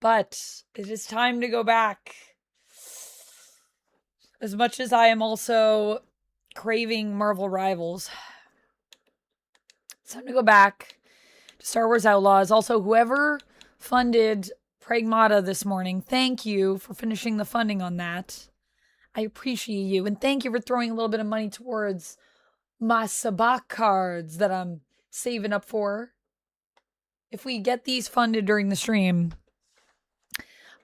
But it is time to go back. As much as I am also craving Marvel Rivals, it's time to go back to Star Wars Outlaws. Also, whoever funded Pragmata this morning, thank you for finishing the funding on that. I appreciate you. And thank you for throwing a little bit of money towards my Sabacc cards that I'm saving up for. If we get these funded during the stream,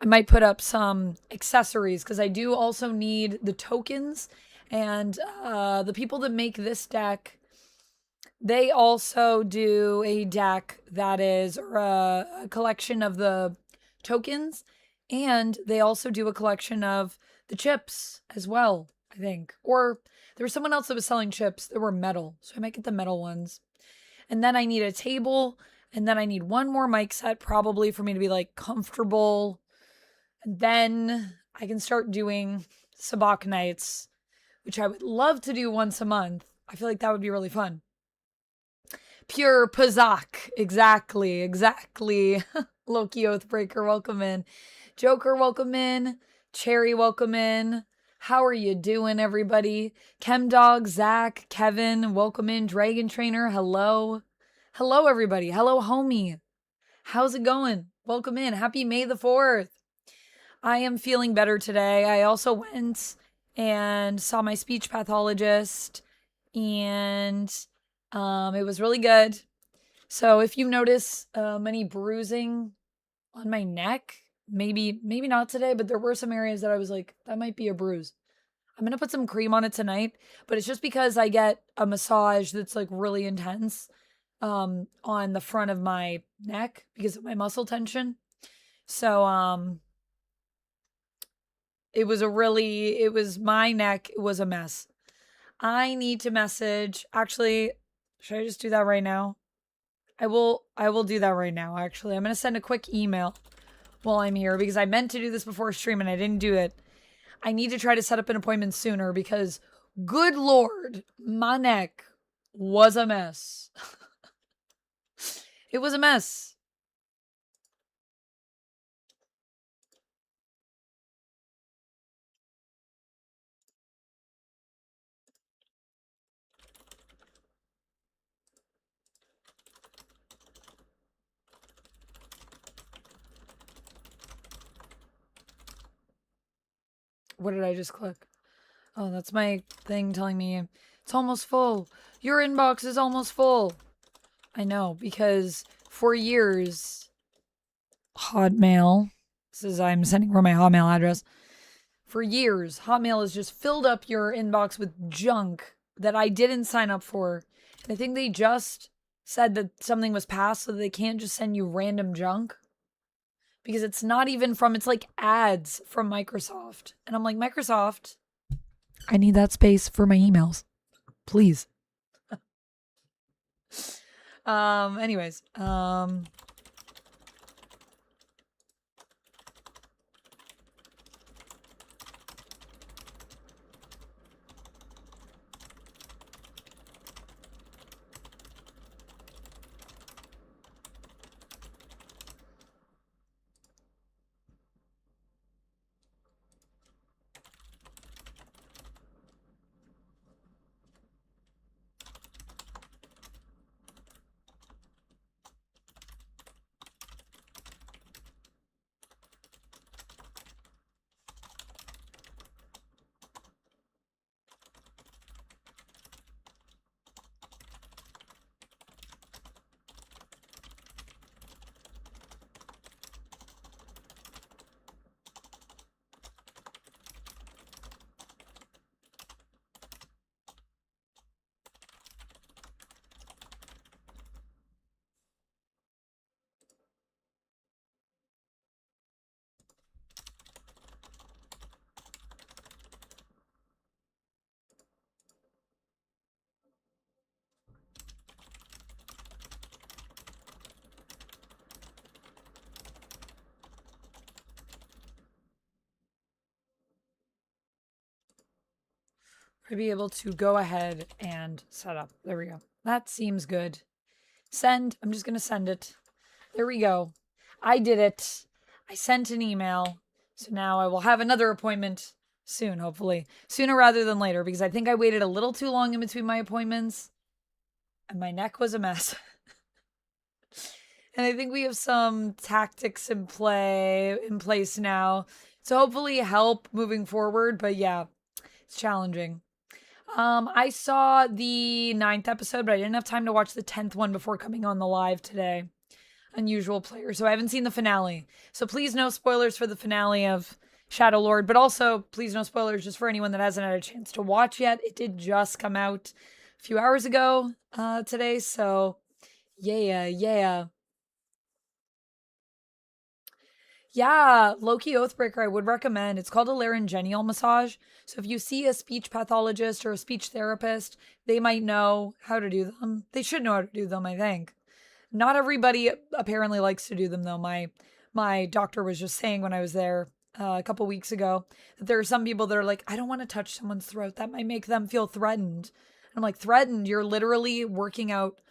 I might put up some accessories because I do also need the tokens. And the people that make this deck, they also do a deck that is a collection of the tokens. And they also do a collection of the chips as well, I think. Or there was someone else that was selling chips that were metal. So I might get the metal ones. And then I need a table. And then I need one more mic set probably for me to be like comfortable. And then I can start doing Sabacc nights, which I would love to do once a month. I feel like that would be really fun. Pure Pazak. Exactly. Loki Oathbreaker, welcome in. Joker, welcome in. Cherry, welcome in. How are you doing, everybody? Chemdog, Zach, Kevin, welcome in. Dragon Trainer, hello. Hello, everybody. Hello, homie. How's it going? Welcome in. Happy May the 4th. I am feeling better today. I also went and saw my speech pathologist, and it was really good. So if you notice any bruising on my neck, maybe not today, but there were some areas that I was like, that might be a bruise. I'm going to put some cream on it tonight, but it's just because I get a massage that's like really intense on the front of my neck because of my muscle tension. So my neck was a mess. I need to message. Actually, should I just do that right now? I will do that right now, actually. I'm going to send a quick email while I'm here because I meant to do this before stream and I didn't do it. I need to try to set up an appointment sooner because, good Lord, my neck was a mess. It was a mess. What did I just click? Oh, that's my thing telling me it's almost full. Your inbox is almost full. I know, because for years, Hotmail, I'm sending her my Hotmail address. For years, Hotmail has just filled up your inbox with junk that I didn't sign up for. And I think they just said that something was passed so they can't just send you random junk. Because it's not even it's like ads from Microsoft. And I'm like, Microsoft, I need that space for my emails. Please. Anyways, I'd be able to go ahead and set up. There we go. That seems good. Send. I'm just going to send it. There we go. I did it. I sent an email. So now I will have another appointment soon, hopefully. Sooner rather than later, because I think I waited a little too long in between my appointments. And my neck was a mess. And I think we have some tactics in place now. So hopefully help moving forward. But yeah, it's challenging. I saw the 9th episode, but I didn't have time to watch the 10th one before coming on the live today. Unusual player. So I haven't seen the finale. So please no spoilers for the finale of Shadow Lord, but also please no spoilers just for anyone that hasn't had a chance to watch yet. It did just come out a few hours ago today. So yeah. Yeah, Loki Oathbreaker, I would recommend. It's called a laryngeal massage. So if you see a speech pathologist or a speech therapist, they might know how to do them. They should know how to do them, I think. Not everybody apparently likes to do them, though. My doctor was just saying when I was there a couple weeks ago that there are some people that are like, I don't want to touch someone's throat. That might make them feel threatened. And I'm like, threatened? You're literally working out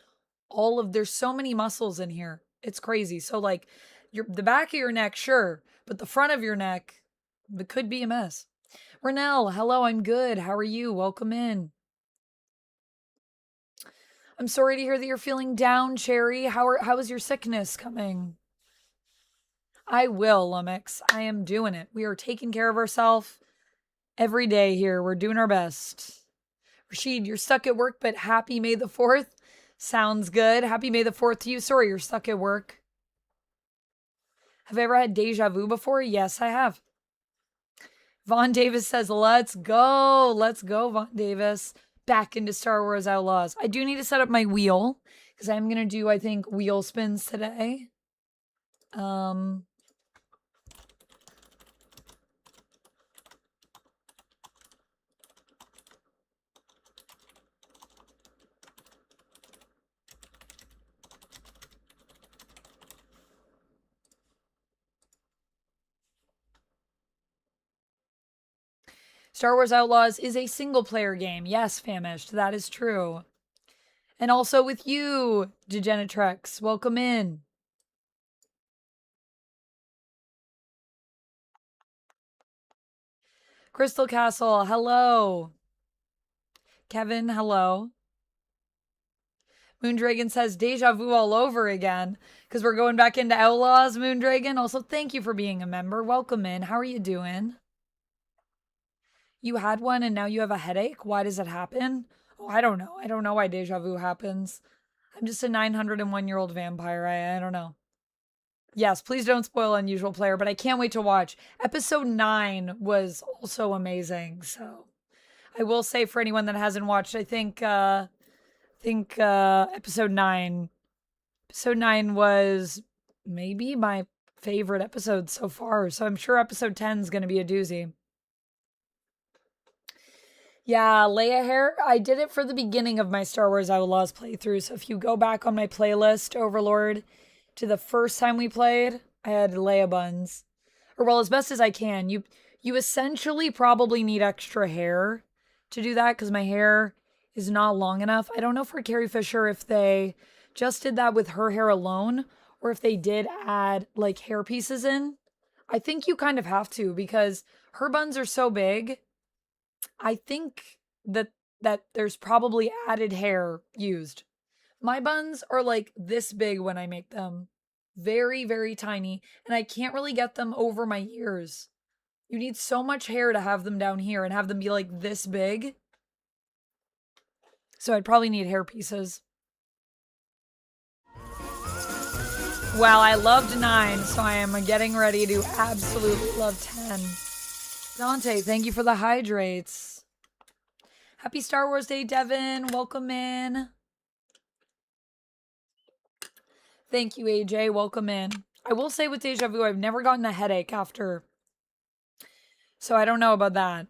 there's so many muscles in here. It's crazy. So like the back of your neck, sure, but the front of your neck, it could be a mess. Renelle, hello, I'm good. How are you? Welcome in. I'm sorry to hear that you're feeling down, Cherry. How is your sickness coming? I will, Lumix. I am doing it. We are taking care of ourselves every day here. We're doing our best. Rashid, you're stuck at work, but happy May the 4th. Sounds good. Happy May the 4th to you. Sorry, you're stuck at work. Have I ever had deja vu before? Yes, I have. Vaughn Davis says, let's go. Let's go, Vaughn Davis. Back into Star Wars Outlaws. I do need to set up my wheel because I'm going to do, I think, wheel spins today. Star Wars Outlaws is a single-player game. Yes, Famished, that is true. And also with you, Degenitrex. Welcome in. Crystal Castle, hello. Kevin, hello. Moondragon says deja vu all over again because we're going back into Outlaws, Moondragon. Also, thank you for being a member. Welcome in. How are you doing? You had one and now you have a headache? Why does it happen? Oh, I don't know. I don't know why deja vu happens. I'm just a 901-year-old vampire. I don't know. Yes, please don't spoil Unusual Player, but I can't wait to watch. Episode 9 was also amazing. So I will say for anyone that hasn't watched, I think episode 9 was maybe my favorite episode so far. So I'm sure episode 10 is going to be a doozy. Yeah, Leia hair. I did it for the beginning of my Star Wars Outlaws playthrough. So if you go back on my playlist, Overlord, to the first time we played, I had Leia buns. Or well, as best as I can. You essentially probably need extra hair to do that because my hair is not long enough. I don't know for Carrie Fisher if they just did that with her hair alone or if they did add like hair pieces in. I think you kind of have to because her buns are so big. I think that there's probably added hair used. My buns are like this big when I make them. Very, very tiny. And I can't really get them over my ears. You need so much hair to have them down here and have them be like this big. So I'd probably need hair pieces. Well, I loved 9, so I am getting ready to absolutely love 10. Dante, thank you for the hydrates. Happy Star Wars Day, Devin. Welcome in. Thank you, AJ. Welcome in. I will say with Deja Vu, I've never gotten a headache after. So I don't know about that.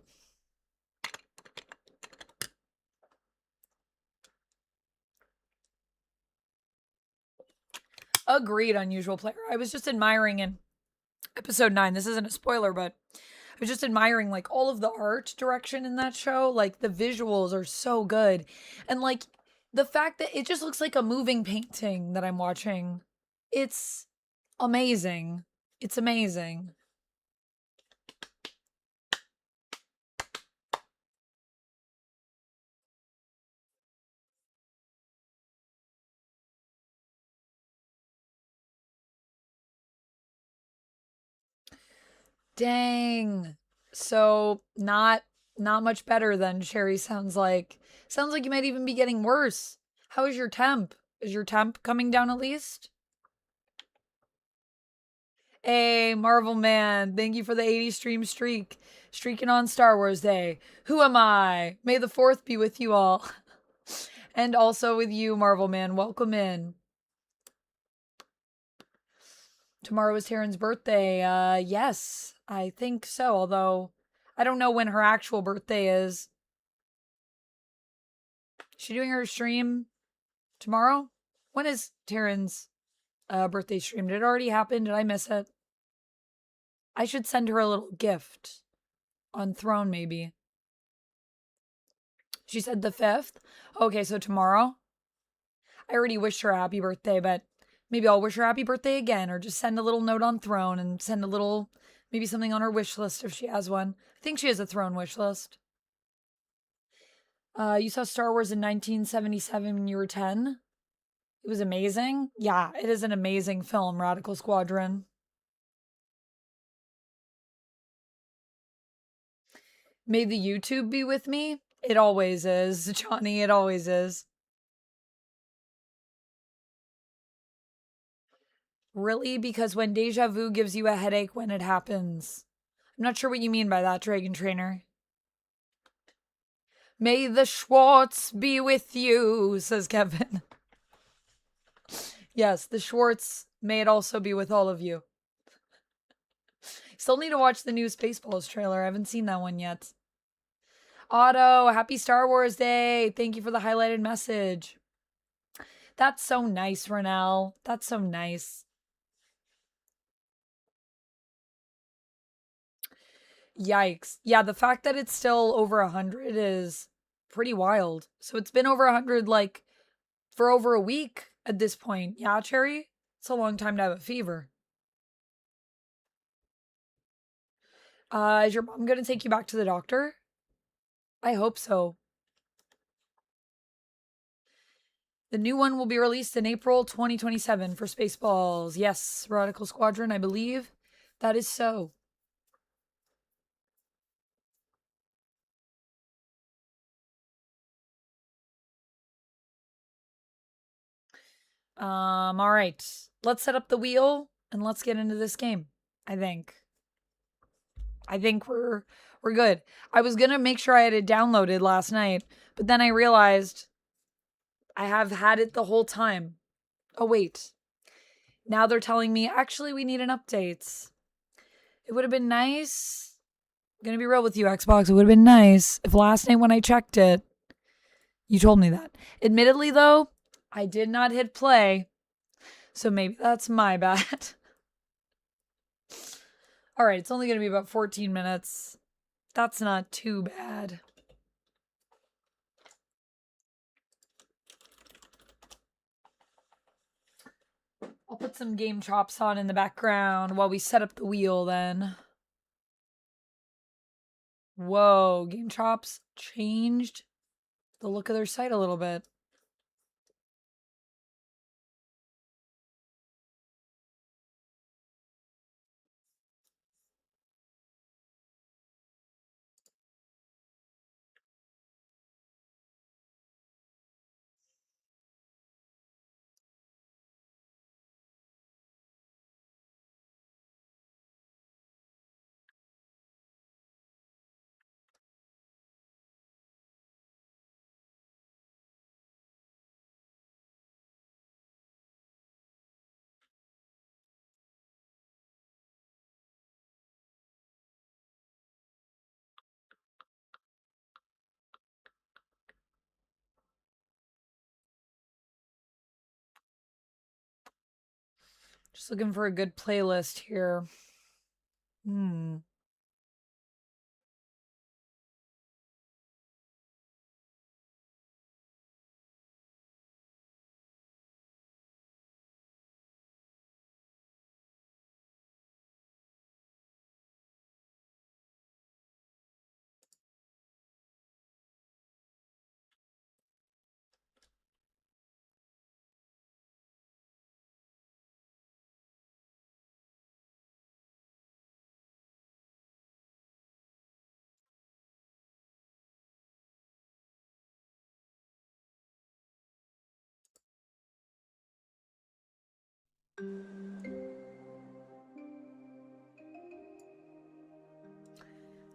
Agreed, Unusual Player. I was just admiring in episode 9. This isn't a spoiler, but I was just admiring like all of the art direction in that show. Like the visuals are so good. And like the fact that it just looks like a moving painting that I'm watching. It's amazing. It's amazing. Dang. So not much better than Sherry sounds like. Sounds like you might even be getting worse. How is your temp? Is your temp coming down at least? Hey, Marvel Man, thank you for the 80 stream streak. Streaking on Star Wars Day. Who am I? May the 4th be with you all. And also with you, Marvel Man. Welcome in. Tomorrow is Taryn's birthday. Yes, I think so, although I don't know when her actual birthday is. Is she doing her stream tomorrow? When is Taryn's birthday stream? Did it already happen? Did I miss it? I should send her a little gift on Throne, maybe. She said the 5th. Okay, so tomorrow. I already wished her a happy birthday, but maybe I'll wish her happy birthday again, or just send a little note on Throne and send a little, maybe something on her wish list if she has one. I think she has a Throne wish list. You saw Star Wars in 1977 when you were 10? It was amazing? Yeah, it is an amazing film, Radical Squadron. May the YouTube be with me? It always is, Johnny, it always is. Really? Because when deja vu gives you a headache when it happens. I'm not sure what you mean by that, Dragon Trainer. May the Schwartz be with you, says Kevin. Yes, the Schwartz, may it also be with all of you. Still need to watch the new Spaceballs trailer. I haven't seen that one yet. Otto, happy Star Wars Day. Thank you for the highlighted message. That's so nice, Renelle. That's so nice. Yikes. Yeah, the fact that it's still over 100 is pretty wild. So it's been over 100 like for over a week at this point. Yeah, Cherry? It's a long time to have a fever. Is your mom going to take you back to the doctor? I hope so. The new one will be released in April 2027 for Spaceballs. Yes, Radical Squadron, I believe that is so. All right. Let's set up the wheel and let's get into this game. I think we're good. I was gonna make sure I had it downloaded last night, but then I realized I have had it the whole time. Oh wait. Now they're telling me actually we need an update. It would have been nice. I'm gonna be real with you, Xbox. It would have been nice if last night when I checked it, you told me that. Admittedly though, I did not hit play. So maybe that's my bad. All right, it's only going to be about 14 minutes. That's not too bad. I'll put some game chops on in the background while we set up the wheel then. Whoa, game chops changed the look of their site a little bit. Just looking for a good playlist here.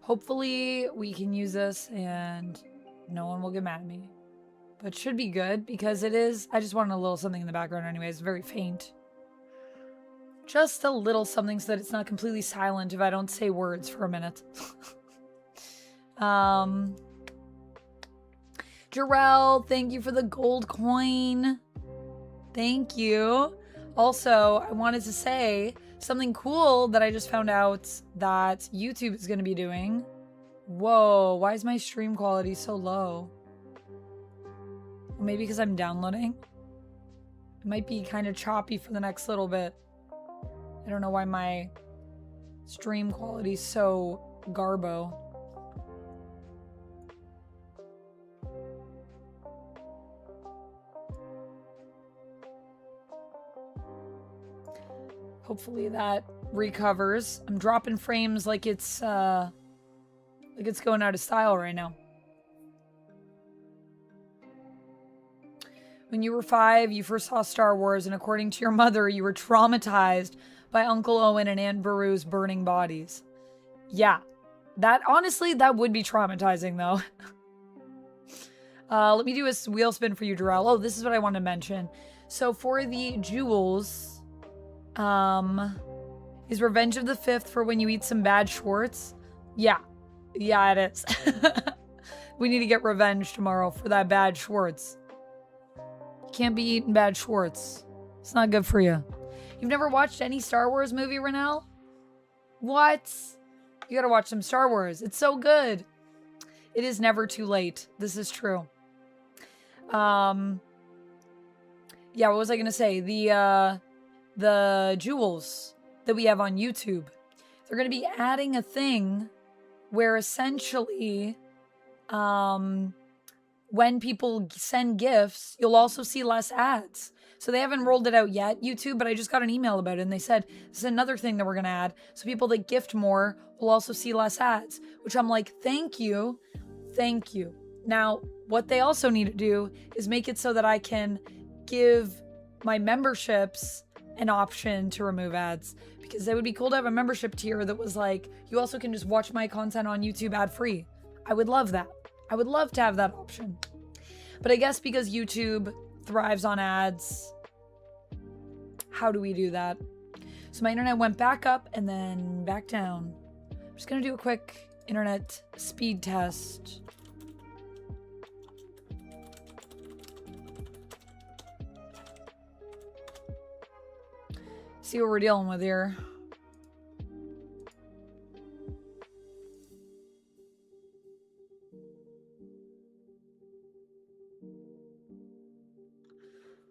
Hopefully we can use this and no one will get mad at me. But it should be good because it is. I just wanted a little something in the background anyways. Very faint. Just a little something so that it's not completely silent if I don't say words for a minute. Jarrell, thank you for the gold coin. Thank you. Also, I wanted to say something cool that I just found out that YouTube is going to be doing. Whoa, why is my stream quality so low? Maybe because I'm downloading? It might be kind of choppy for the next little bit. I don't know why my stream quality is so garbo. Hopefully that recovers. I'm dropping frames like it's going out of style right now. When you were 5, you first saw Star Wars, and according to your mother, you were traumatized by Uncle Owen and Aunt Beru's burning bodies. Yeah. That, honestly, that would be traumatizing, though. Let me do a wheel spin for you, Darrell. Oh, this is what I want to mention. So for the jewels, is Revenge of the 5th for when you eat some bad Schwartz? Yeah. Yeah, it is. We need to get revenge tomorrow for that bad Schwartz. You can't be eating bad Schwartz. It's not good for you. You've never watched any Star Wars movie, Renelle? What? You gotta watch some Star Wars. It's so good. It is never too late. This is true. Yeah, what was I gonna say? The jewels that we have on YouTube. They're gonna be adding a thing where essentially, when people send gifts, you'll also see less ads. So they haven't rolled it out yet, YouTube, but I just got an email about it and they said, this is another thing that we're going to add. So people that gift more will also see less ads, which I'm like, thank you. Thank you. Now, what they also need to do is make it so that I can give my memberships an option to remove ads, because it would be cool to have a membership tier that was like, you also can just watch my content on YouTube ad free. I would love that. I would love to have that option. But I guess because YouTube thrives on ads, how do we do that? So my internet went back up and then back down. I'm just gonna do a quick internet speed test. See what we're dealing with here.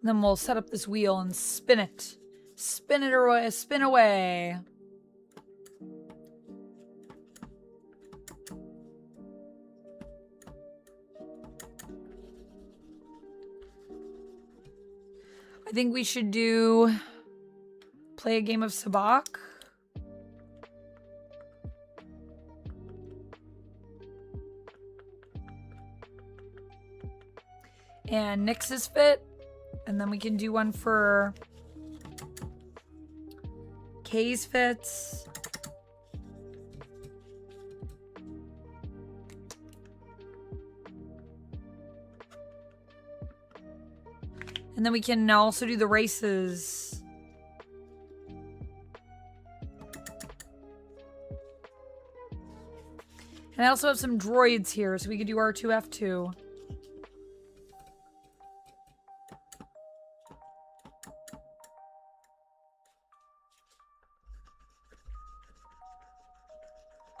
Then we'll set up this wheel and spin it. Spin it away, spin away. I think we should play a game of Sabacc. And Nyx's fit. And then we can do one for Kay's fits. And then we can also do the races. And I also have some droids here, so we could do R2-F2.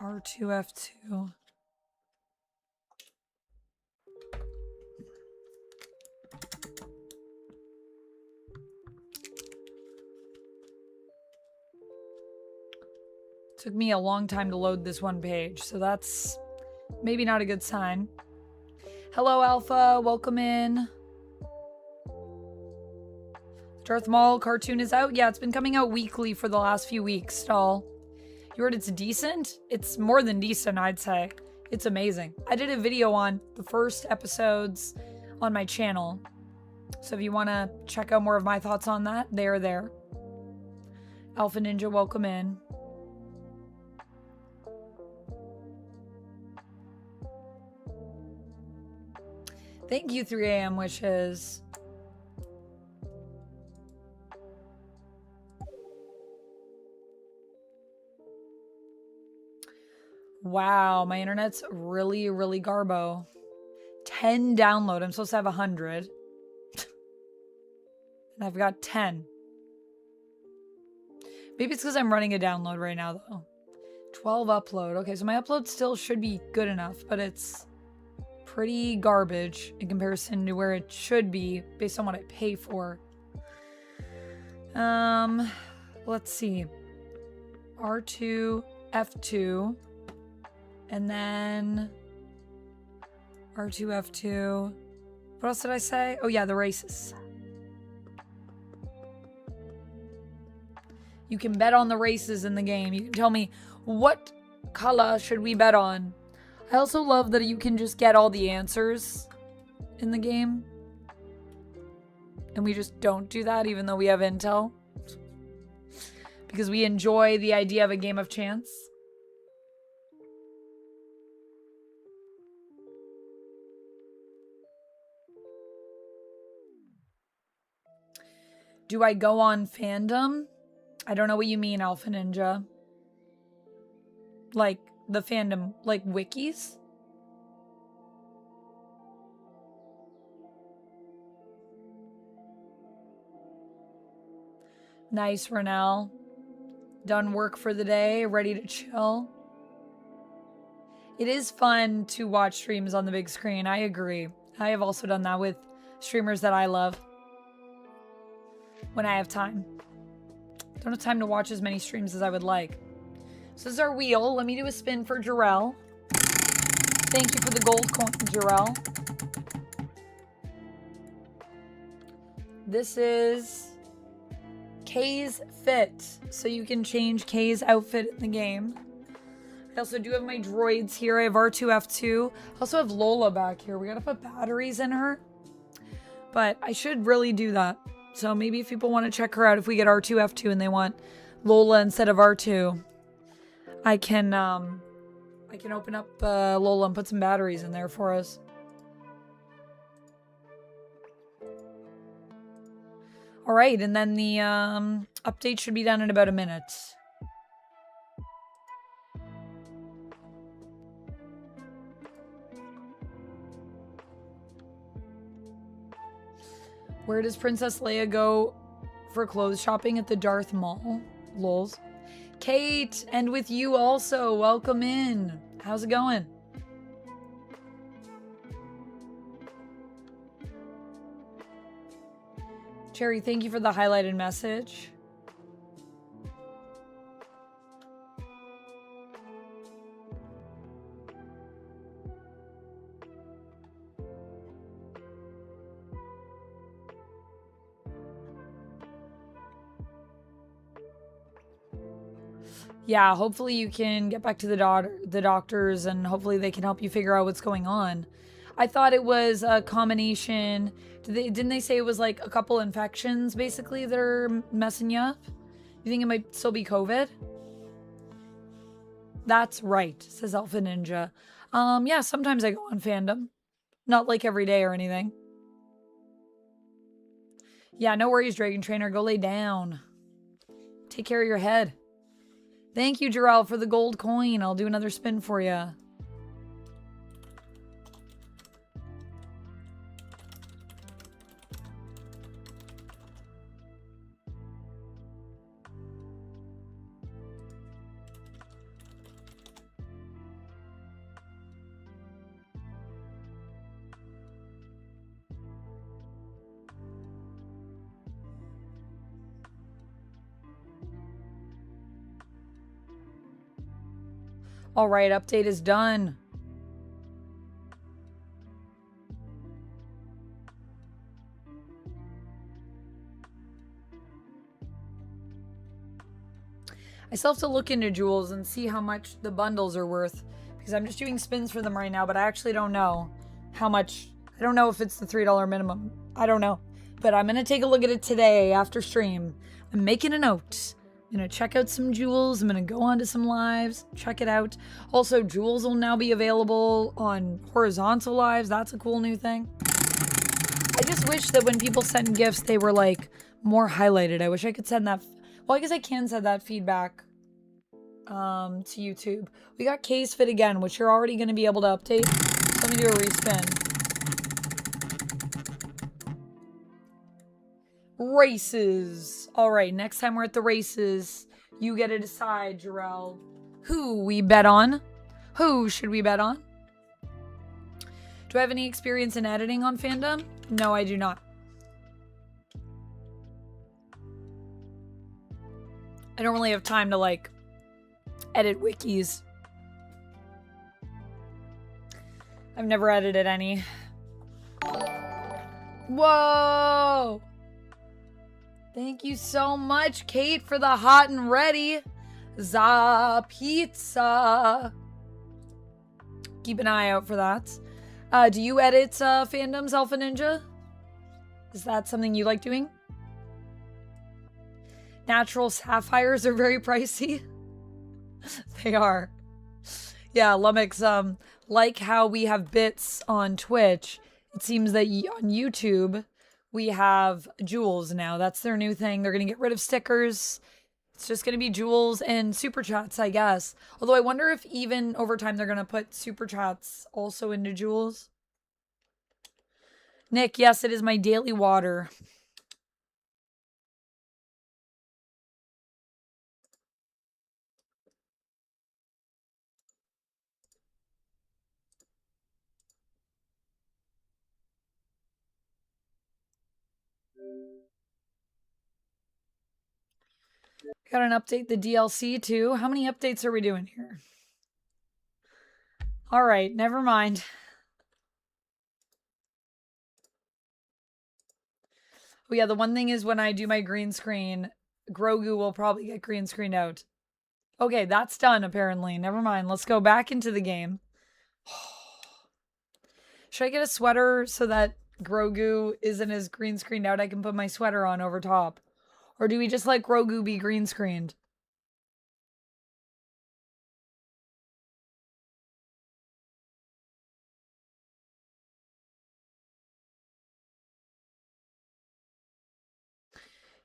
R2-F2. Took me a long time to load this one page, so that's maybe not a good sign. Hello, Alpha. Welcome in. Darth Maul cartoon is out. Yeah, it's been coming out weekly for the last few weeks, Stall. You heard it's decent? It's more than decent, I'd say. It's amazing. I did a video on the first episodes on my channel. So if you want to check out more of my thoughts on that, they're there. Alpha Ninja, welcome in. Thank you, 3 a.m. wishes. Wow, my internet's really, really garbo. 10 download. I'm supposed to have 100. And I've got 10. Maybe it's because I'm running a download right now, though. 12 upload. Okay, so my upload still should be good enough, but it's pretty garbage in comparison to where it should be based on what I pay for. Let's see. R2, F2, and then R2, F2. What else did I say? Oh yeah, the races. You can bet on the races in the game. You can tell me what color should we bet on. I also love that you can just get all the answers in the game. And we just don't do that even though we have intel. Because we enjoy the idea of a game of chance. Do I go on fandom? I don't know what you mean, Alpha Ninja. Like the fandom, like wikis? Nice, Renell. Done work for the day, ready to chill. It is fun to watch streams on the big screen, I agree. I have also done that with streamers that I love. When I have time. Don't have time to watch as many streams as I would like. So this is our wheel. Let me do a spin for Jarrell. Thank you for the gold coin, Jarrell. This is Kay's fit. So you can change Kay's outfit in the game. I also do have my droids here. I have R2, F2. I also have Lola back here. We gotta put batteries in her. But I should really do that. So maybe if people want to check her out, if we get R2, F2 and they want Lola instead of R2, I can open up Lola and put some batteries in there for us. All right, and then the update should be done in about a minute. Where does Princess Leia go for clothes shopping? At the Darth Mall? Lols. Kate, and with you also. Welcome in. How's it going? Cherry, thank you for the highlighted message. Yeah, hopefully you can get back to the doctors and hopefully they can help you figure out what's going on. I thought it was a combination. Didn't they say it was like a couple infections basically that are messing you up? You think it might still be COVID? That's right, says Alpha Ninja. Yeah, sometimes I go on fandom. Not like every day or anything. Yeah, no worries, Dragon Trainer. Go lay down. Take care of your head. Thank you, Jarrell, for the gold coin. I'll do another spin for you. All right, update is done. I still have to look into jewels and see how much the bundles are worth because I'm just doing spins for them right now, but I actually don't know how much. I don't know if it's the $3 minimum. I don't know, but I'm going to take a look at it today after stream. I'm making a note. I'm going to check out some Jewels. I'm going to go on to some lives, check it out. Also, Jewels will now be available on horizontal lives. That's a cool new thing. I just wish that when people send gifts, they were like more highlighted. I wish I could send that. Well, I guess I can send that feedback to YouTube. We got Case Fit again, which you're already going to be able to update. Let me do a respin. Races. All right, next time we're at the races, you get to decide, Jarrell, who we bet on. Who should we bet on? Do I have any experience in editing on fandom? No, I do not. I don't really have time to, like, edit wikis. I've never edited any. Whoa! Thank you so much, Kate, for the hot and ready. Za pizza. Keep an eye out for that. Do you edit fandoms, Alpha Ninja? Is that something you like doing? Natural sapphires are very pricey. They are. Yeah, Lummox, like how we have bits on Twitch, it seems that on YouTube, we have Jewels now. That's their new thing. They're going to get rid of stickers. It's just going to be Jewels and Super Chats, I guess. Although I wonder if even over time they're going to put Super Chats also into Jewels. Nick, yes, it is my daily water. Got an update the DLC too. How many updates are we doing here? All right, never mind. Oh yeah, the one thing is when I do my green screen, Grogu will probably get green screened out. Okay, that's done apparently. Never mind. Let's go back into the game. Should I get a sweater so that Grogu isn't as green screened out? I can put my sweater on over top. Or do we just let Grogu be green screened?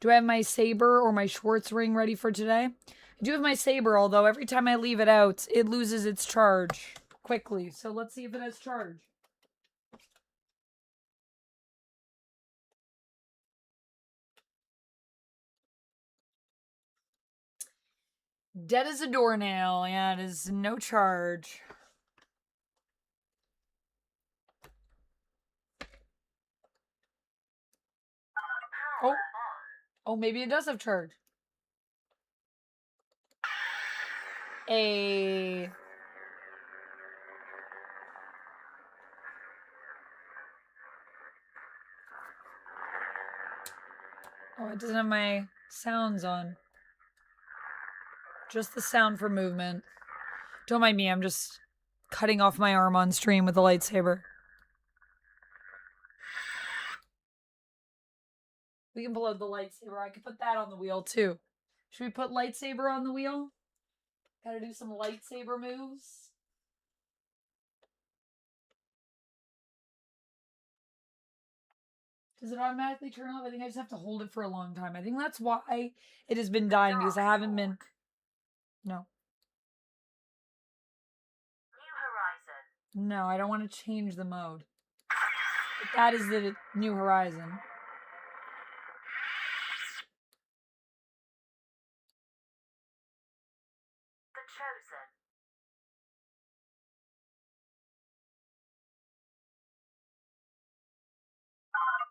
Do I have my saber or my Schwartz ring ready for today? I do have my saber, although every time I leave it out, it loses its charge quickly. So let's see if it has charge. Dead as a doornail. Yeah, it is no charge. Oh. Oh, maybe it does have charge. A... Oh, it doesn't have my sounds on. Just the sound for movement. Don't mind me, I'm just cutting off my arm on stream with a lightsaber. We can pull out the lightsaber. I could put that on the wheel too. Should we put lightsaber on the wheel? Gotta do some lightsaber moves. Does it automatically turn off? I think I just have to hold it for a long time. I think that's why it has been dying, because I haven't been... No. No, I don't want to change the mode. But that is the New Horizon. The Chosen.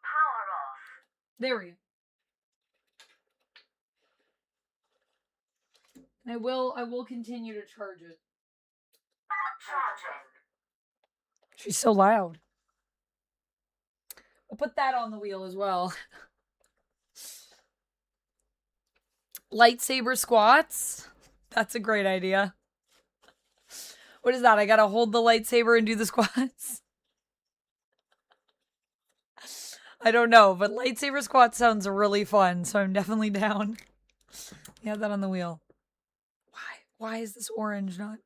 Power off. There we go. And I will continue to charge it. Charging. She's so loud. I'll put that on the wheel as well. Lightsaber squats. That's a great idea. What is that? I gotta hold the lightsaber and do the squats? I don't know, but lightsaber squats sounds really fun, so I'm definitely down. Yeah, that on the wheel. Why is this orange not?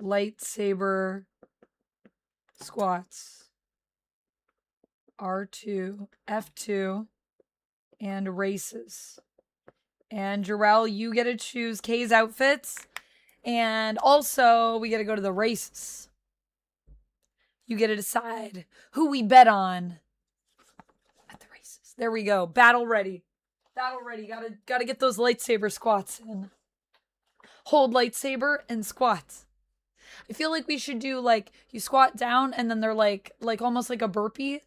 Lightsaber squats. R2, F2, and races. And Jarrell, you get to choose Kay's outfits. And also, we get to go to the races. You get to decide who we bet on at the races. There we go. Battle ready. Battle ready. Gotta get those lightsaber squats in. Hold lightsaber and squats. I feel like we should do like you squat down and then they're like almost like a burpee.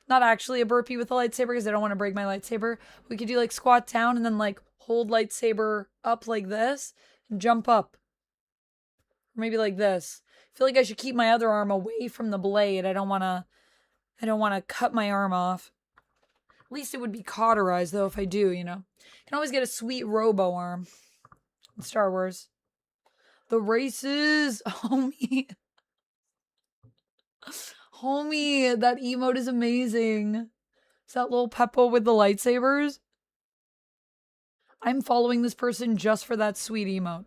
Not actually a burpee with a lightsaber because I don't want to break my lightsaber. We could do like squat down and then like hold lightsaber up like this and jump up. Or maybe like this. I feel like I should keep my other arm away from the blade. I don't want to cut my arm off. At least it would be cauterized though if I do, you know. You can always get a sweet robo arm in Star Wars. The races, homie. Homie, that emote is amazing. Is that little Peppo with the lightsabers? I'm following this person just for that sweet emote.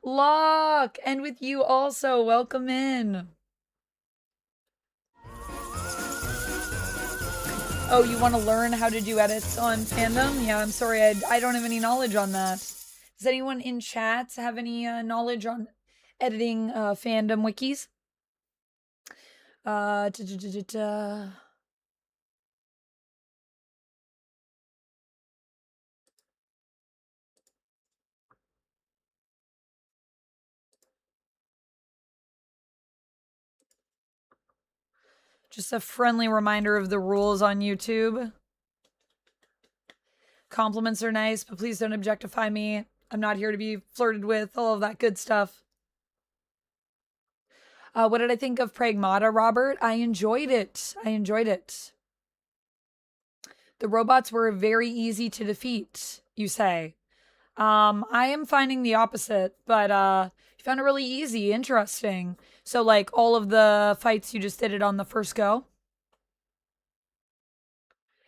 Locke, and with you also, welcome in. Oh, you want to learn how to do edits on fandom? Yeah, I'm sorry, I don't have any knowledge on that. Does anyone in chat have any knowledge on editing fandom wikis? Just a friendly reminder of the rules on YouTube. Compliments are nice, but please don't objectify me. I'm not here to be flirted with, all of that good stuff. What did I think of Pragmata, Robert? I enjoyed it. The robots were very easy to defeat, you say. I am finding the opposite, but you found it really easy, interesting. So like all of the fights, you just did it on the first go?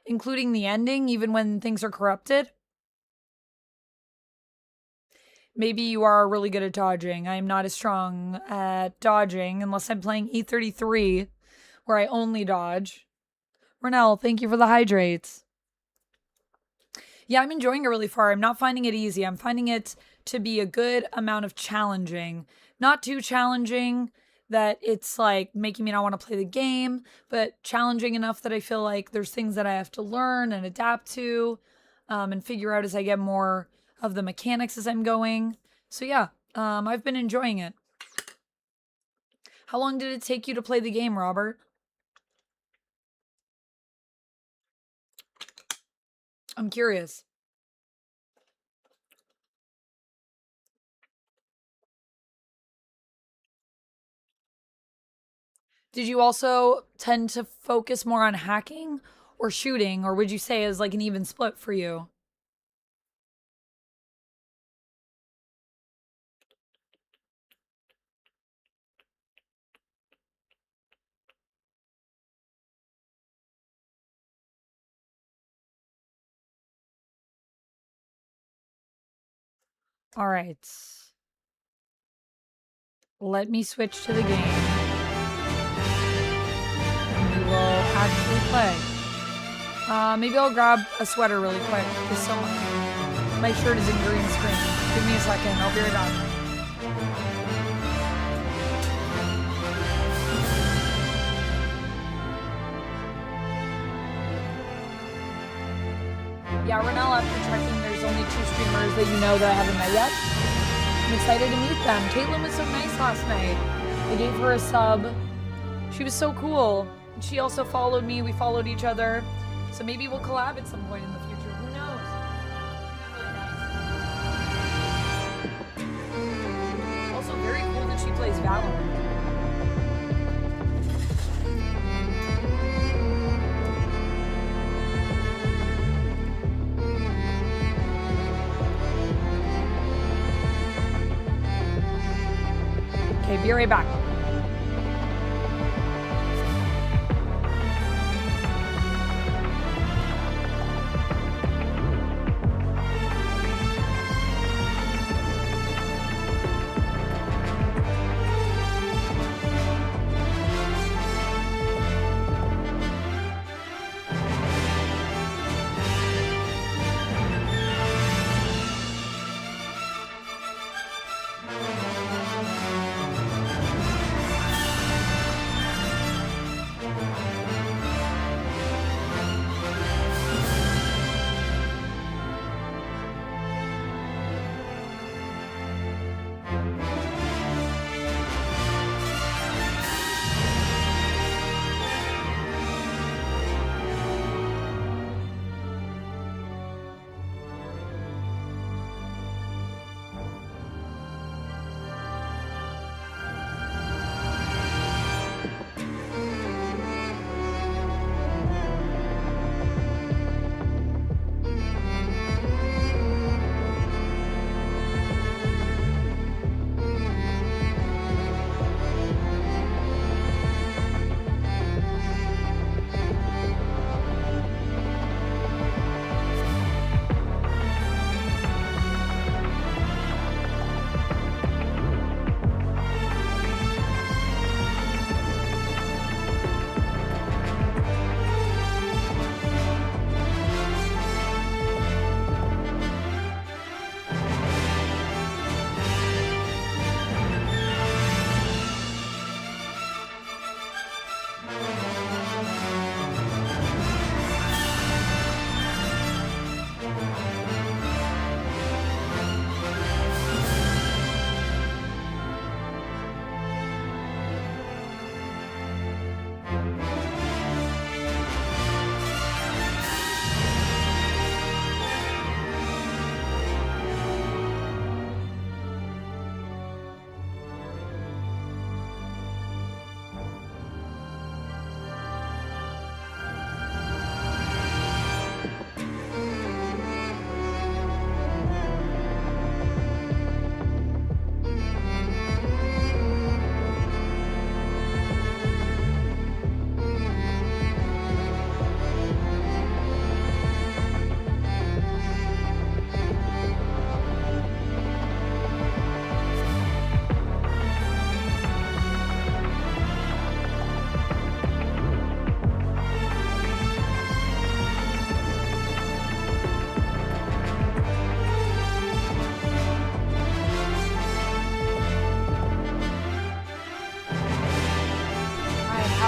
Including the ending, even when things are corrupted? Maybe you are really good at dodging. I am not as strong at dodging unless I'm playing E33, where I only dodge. Renell, thank you for the hydrates. Yeah, I'm enjoying it really far. I'm not finding it easy. I'm finding it to be a good amount of challenging. Not too challenging that it's like making me not want to play the game, but challenging enough that I feel like there's things that I have to learn and adapt to and figure out as I get more of the mechanics as I'm going. So yeah, I've been enjoying it. How long did it take you to play the game, Robert? I'm curious. Did you also tend to focus more on hacking or shooting, or would you say is like an even split for you? All right. Let me switch to the game. And we will actually play. Maybe I'll grab a sweater really quick. Just so my shirt is in green screen. Give me a second. I'll be right back. Yeah, Renell, after checking, there's only 2 streamers that you know that I haven't met yet. I'm excited to meet them. Caitlin was so nice last night. I gave her a sub. She was so cool. She also followed me. We followed each other. So maybe we'll collab at some point in the future. Who knows? Really nice. Also very cool that she plays Valorant. Be right back.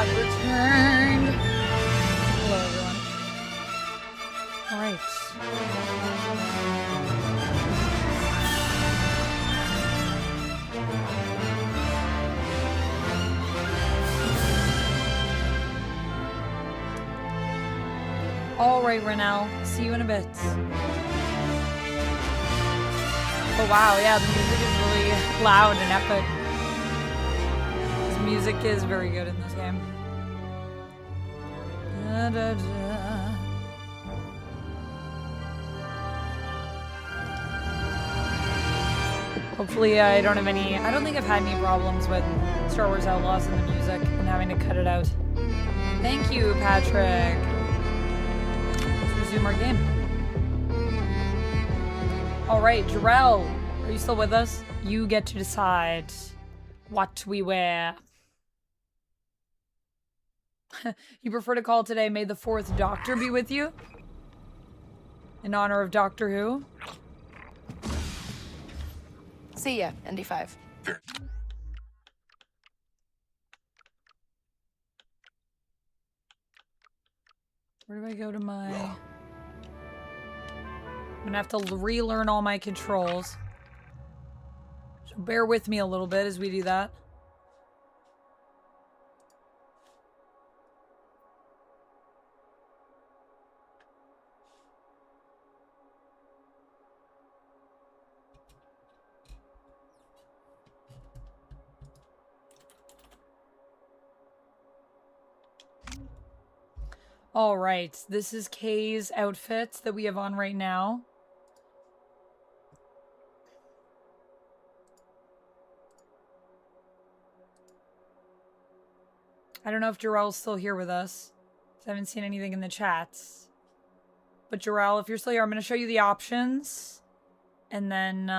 Returned. Hello, everyone. All right. All right, Renell. See you in a bit. Oh, wow. Yeah, the music is really loud and epic. This music is very good in this game. Da, da, da. Hopefully I don't have any... I don't think I've had any problems with Star Wars Outlaws and the music and having to cut it out. Thank you, Patrick. Let's resume our game. All right, Jarrell, are you still with us? You get to decide what we wear. You prefer to call today, may the 4th Doctor be with you? In honor of Doctor Who? See ya, ND5. Where do I go to my... I'm gonna have to relearn all my controls. So bear with me a little bit as we do that. All right, this is Kay's outfit that we have on right now. I don't know if Jarrell's still here with us. I haven't seen anything in the chats. But Jarrell, if you're still here, I'm going to show you the options. And then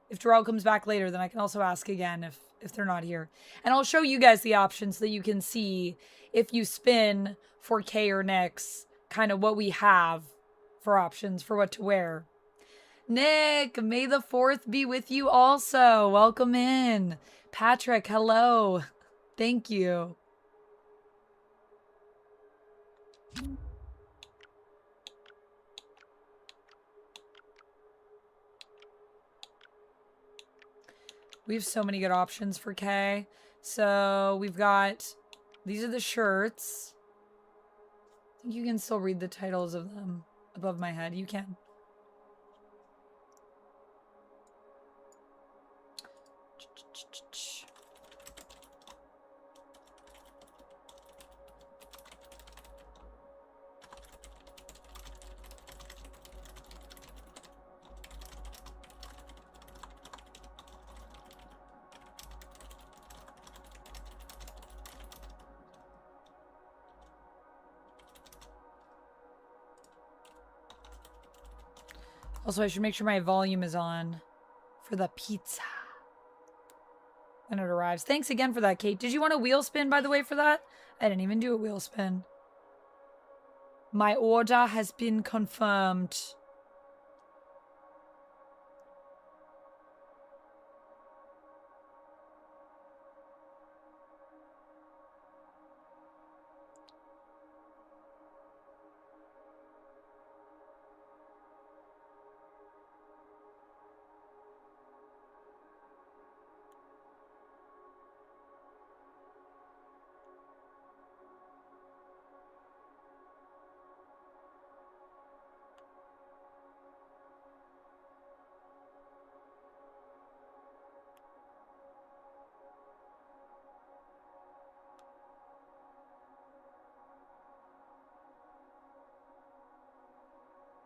if Jarrell comes back later, then I can also ask again if they're not here. And I'll show you guys the options so that you can see if you spin for Kay or Nyx, kind of what we have for options for what to wear. Nick, may the 4th be with you also. Welcome in. Patrick, hello. Thank you. We have so many good options for Kay. So we've got, these are the shirts. I think you can still read the titles of them above my head. You can. Also, I should make sure my volume is on for the pizza when it arrives. Thanks again for that, Kate. Did you want a wheel spin, by the way, for that? I didn't even do a wheel spin. My order has been confirmed.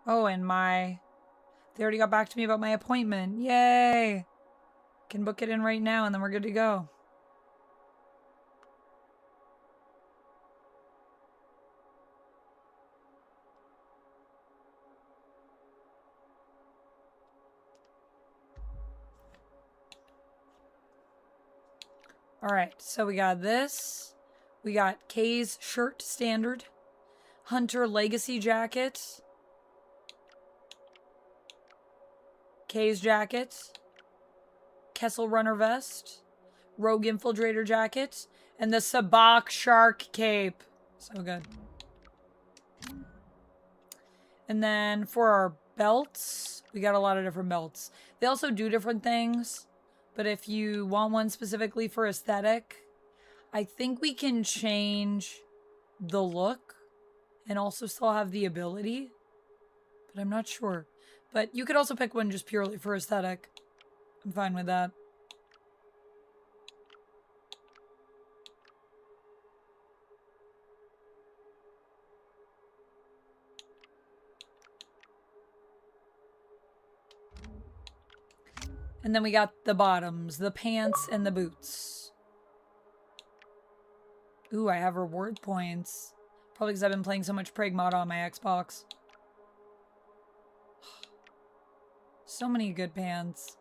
Oh, and they already got back to me about my appointment. Yay! Can book it in right now and then we're good to go. All right, so we got this. We got Kay's shirt standard, Hunter Legacy jacket, Kay's jacket, Kessel Runner vest, Rogue Infiltrator jacket, and the Sabacc Shark cape. So good. And then for our belts, we got a lot of different belts. They also do different things. But if you want one specifically for aesthetic, I think we can change the look and also still have the ability. But I'm not sure. But you could also pick one just purely for aesthetic. I'm fine with that. And then we got the bottoms, the pants, and the boots. Ooh, I have reward points. Probably because I've been playing so much Pragmata on my Xbox. So many good pants.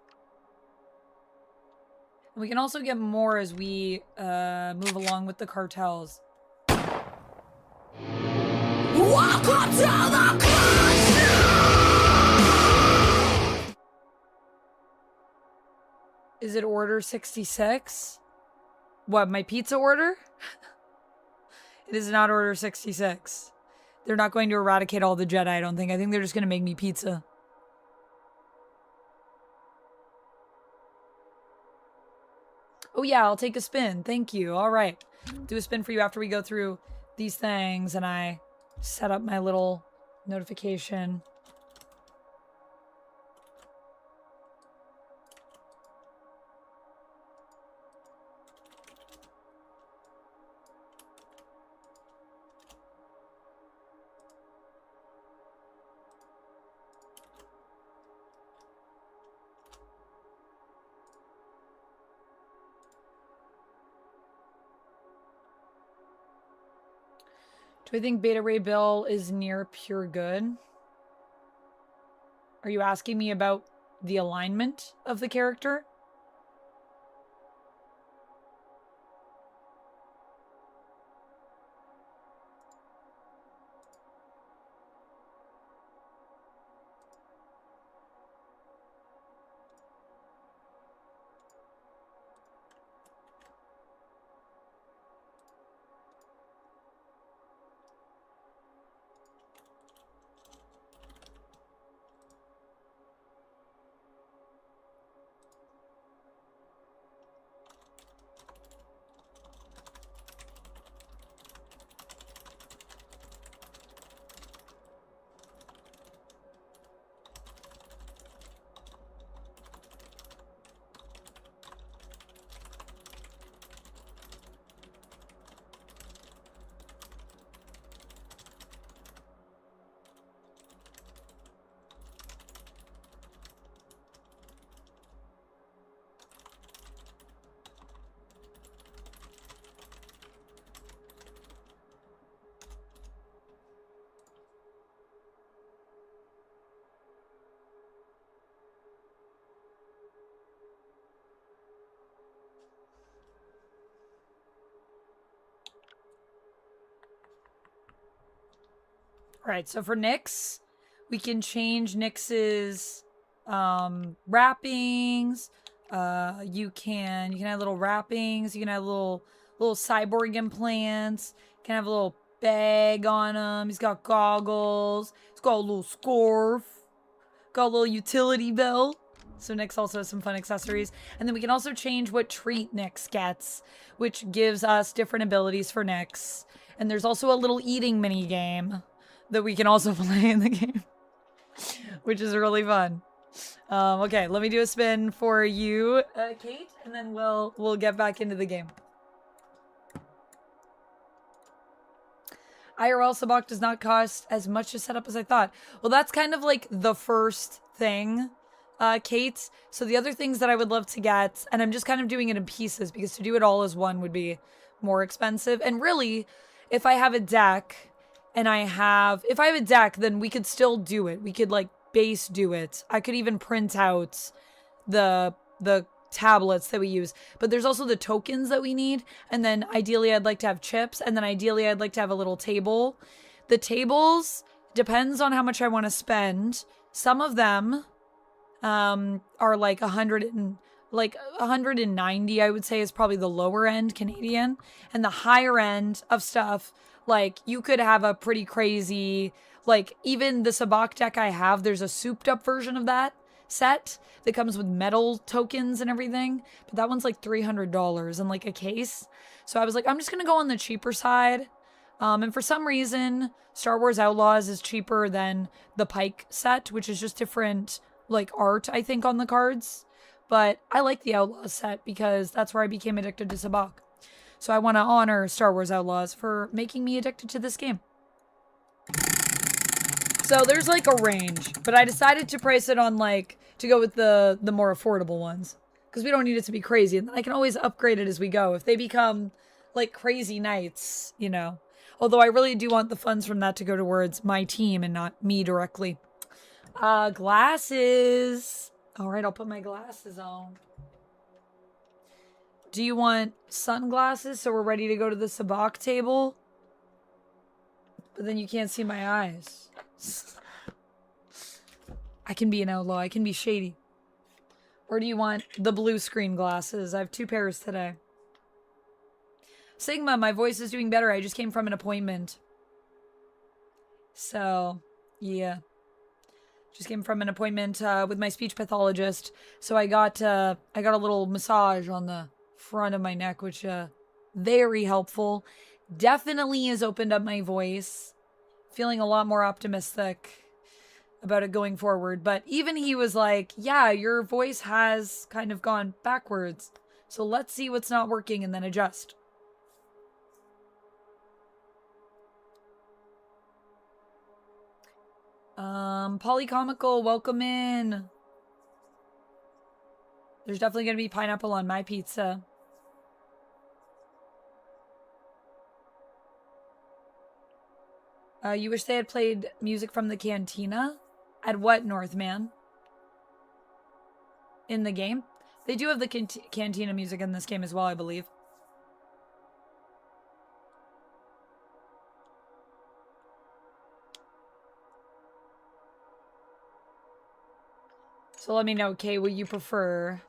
And we can also get more as we move along with the cartels. Welcome to the club! Is it order 66? What, my pizza order? It is not order 66. They're not going to eradicate all the Jedi, I don't think. I think they're just going to make me pizza. Oh yeah, I'll take a spin. Thank you. All right. Do a spin for you after we go through these things and I set up my little notification. Do I think Beta Ray Bill is near pure good? Are you asking me about the alignment of the character? All right, so for Nyx, we can change Nyx's wrappings. You can have little wrappings. You can have little cyborg implants. You can have a little bag on him. He's got goggles. He's got a little scarf. Got a little utility belt. So Nyx also has some fun accessories. And then we can also change what trait Nyx gets, which gives us different abilities for Nyx. And there's also a little eating mini game that we can also play in the game, which is really fun. Okay, let me do a spin for you, Kate, and then we'll get back into the game. IRL Sabacc does not cost as much to set up as I thought. Well, that's kind of like the first thing, Kate. So the other things that I would love to get, and I'm just kind of doing it in pieces because to do it all as one would be more expensive. And really, if I have a deck, if I have a deck, then we could still do it. We could like base do it. I could even print out the tablets that we use. But there's also the tokens that we need. And then ideally I'd like to have chips. And then ideally I'd like to have a little table. The tables depends on how much I want to spend. Some of them are like 190, I would say, is probably the lower end Canadian. And the higher end of stuff, like, you could have a pretty crazy, like, even the Sabacc deck I have, there's a souped up version of that set that comes with metal tokens and everything. But that one's like $300 and like a case. So I was like, I'm just going to go on the cheaper side. And for some reason, Star Wars Outlaws is cheaper than the Pike set, which is just different, like, art, I think, on the cards. But I like the Outlaws set because that's where I became addicted to Sabacc. So I want to honor Star Wars Outlaws for making me addicted to this game. So there's like a range, but I decided to price it on like, to go with the more affordable ones. Because we don't need it to be crazy. And I can always upgrade it as we go. If they become like crazy knights, you know. Although I really do want the funds from that to go towards my team and not me directly. Glasses. All right, I'll put my glasses on. Do you want sunglasses so we're ready to go to the Sabacc table? But then you can't see my eyes. I can be an outlaw. I can be shady. Or do you want the blue screen glasses? I have 2 pairs today. Sigma, my voice is doing better. I just came from an appointment. So, yeah. Just came from an appointment with my speech pathologist. So I got a little massage on the front of my neck, which very helpful. Definitely has opened up my voice. Feeling a lot more optimistic about it going forward. But even he was like, yeah, your voice has kind of gone backwards. So let's see what's not working and then adjust. Polycomical, welcome in. There's definitely going to be pineapple on my pizza. You wish they had played music from the cantina? At what, Northman? In the game? They do have the cantina music in this game as well, I believe. So let me know, Kay, what you prefer.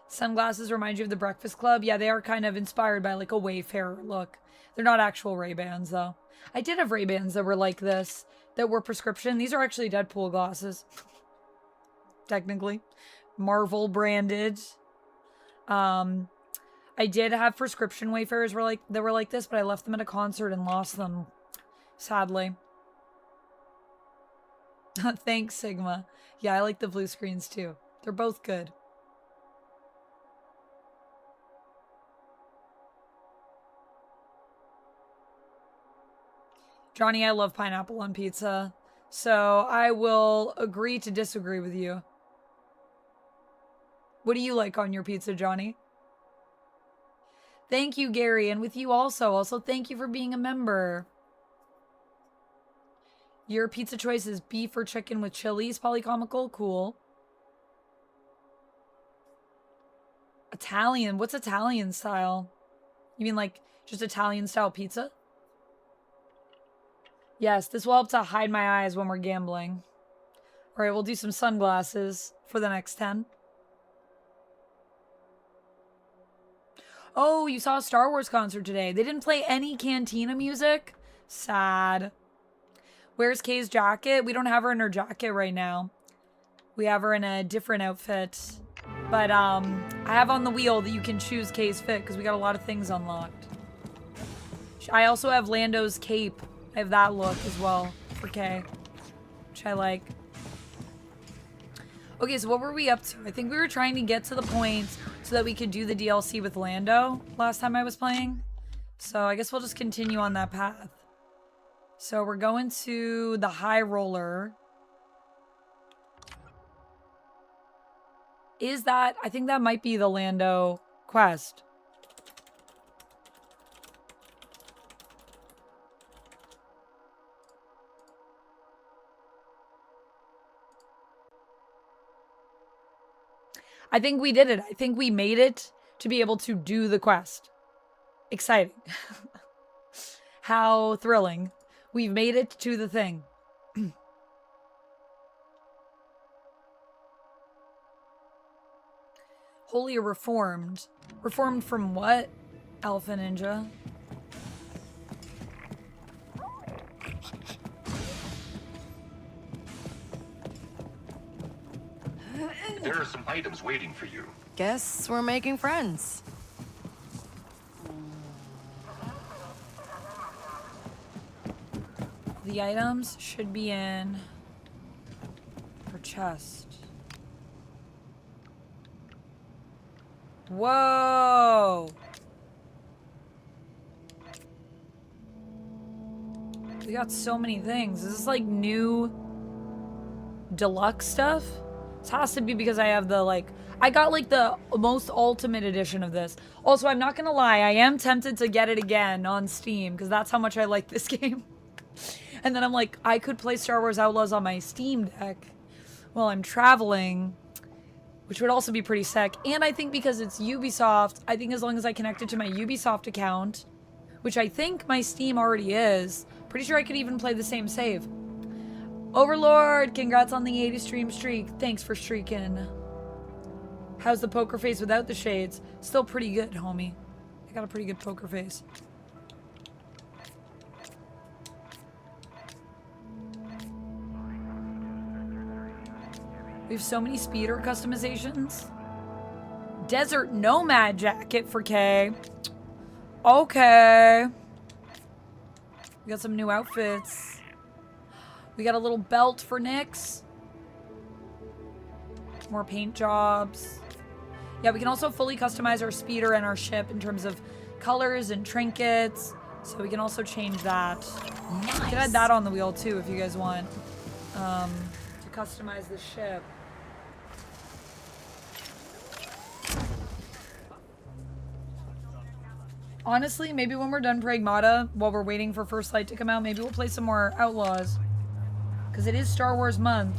Sunglasses remind you of the Breakfast Club. Yeah, they are kind of inspired by like a Wayfarer look. They're not actual Ray-Bans though. I did have Ray-Bans that were like this, that were prescription. These are actually Deadpool glasses. Technically. Marvel branded. I did have prescription Wayfarers that were like this, but I left them at a concert and lost them. Sadly. Thanks, Sigma. Yeah, I like the blue screens too. They're both good. Johnny, I love pineapple on pizza, so I will agree to disagree with you. What do you like on your pizza, Johnny? Thank you, Gary, and with you also. Also, thank you for being a member. Your pizza choice is beef or chicken with chilies, polycomical? Cool. Italian. What's Italian style? You mean like just Italian style pizza? Yes, this will help to hide my eyes when we're gambling. All right, we'll do some sunglasses for the next 10. Oh, you saw a Star Wars concert today. They didn't play any cantina music? Sad. Where's Kay's jacket? We don't have her in her jacket right now. We have her in a different outfit. But I have on the wheel that you can choose Kay's fit because we got a lot of things unlocked. I also have Lando's cape. I have that look as well for Kay, which I like. Okay, so what were we up to? I think we were trying to get to the point so that we could do the DLC with Lando last time I was playing. So I guess we'll just continue on that path. So we're going to the High Roller. Is that... I think that might be the Lando quest. I think we did it. I think we made it to be able to do the quest. Exciting. How thrilling. We've made it to the thing. Holy reformed. Reformed from what? Alpha Ninja. There are some items waiting for you. Guess we're making friends. The items should be in her chest. Whoa! We got so many things. Is this like new deluxe stuff? This has to be because I have the like... I got like the most ultimate edition of this. Also, I'm not gonna lie. I am tempted to get it again on Steam because that's how much I like this game. And then I'm like, I could play Star Wars Outlaws on my Steam Deck while I'm traveling, which would also be pretty sick. And I think because it's Ubisoft, I think as long as I connect it to my Ubisoft account, which I think my Steam already is, pretty sure I could even play the same save. Overlord, congrats on the 80 stream streak. Thanks for streaking. How's the poker face without the shades? Still pretty good, homie. I got a pretty good poker face. We have so many speeder customizations. Desert Nomad jacket for Kay. Okay. We got some new outfits. We got a little belt for Nyx. More paint jobs. Yeah, we can also fully customize our speeder and our ship in terms of colors and trinkets. So we can also change that. Nice. We can add that on the wheel too if you guys want to customize the ship. Honestly, maybe when we're done Pragmata, while we're waiting for First Light to come out, maybe we'll play some more Outlaws. Because it is Star Wars month.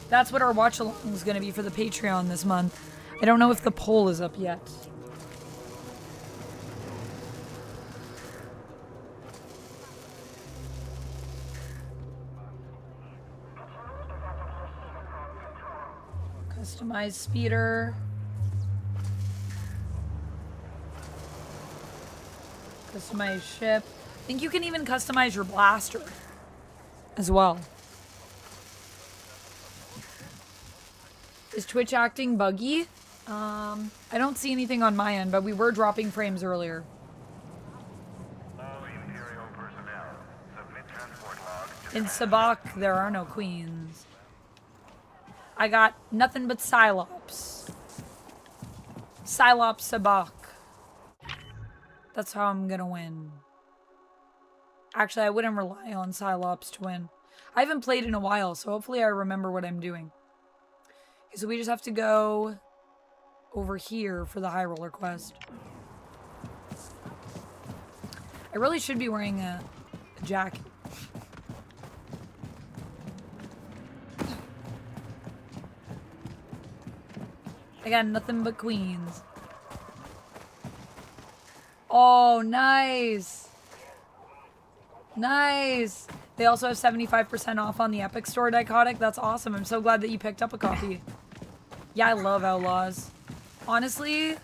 That's what our watch along is going to be for the Patreon this month. I don't know if the poll is up yet. Customize speeder. Customize ship. I think you can even customize your blaster as well. Is Twitch acting buggy? I don't see anything on my end, but we were dropping frames earlier. In Sabacc, there are no queens. I got nothing but Psylops. Psylops Sabacc. That's how I'm gonna win. Actually, I wouldn't rely on Psylops to win. I haven't played in a while, so hopefully I remember what I'm doing. Okay, so we just have to go over here for the High Roller quest. I really should be wearing a jacket. I got nothing but queens. Oh, nice. Nice. They also have 75% off on the Epic Store, Dichotic. That's awesome. I'm so glad that you picked up a copy. Yeah, I love Outlaws. Honestly,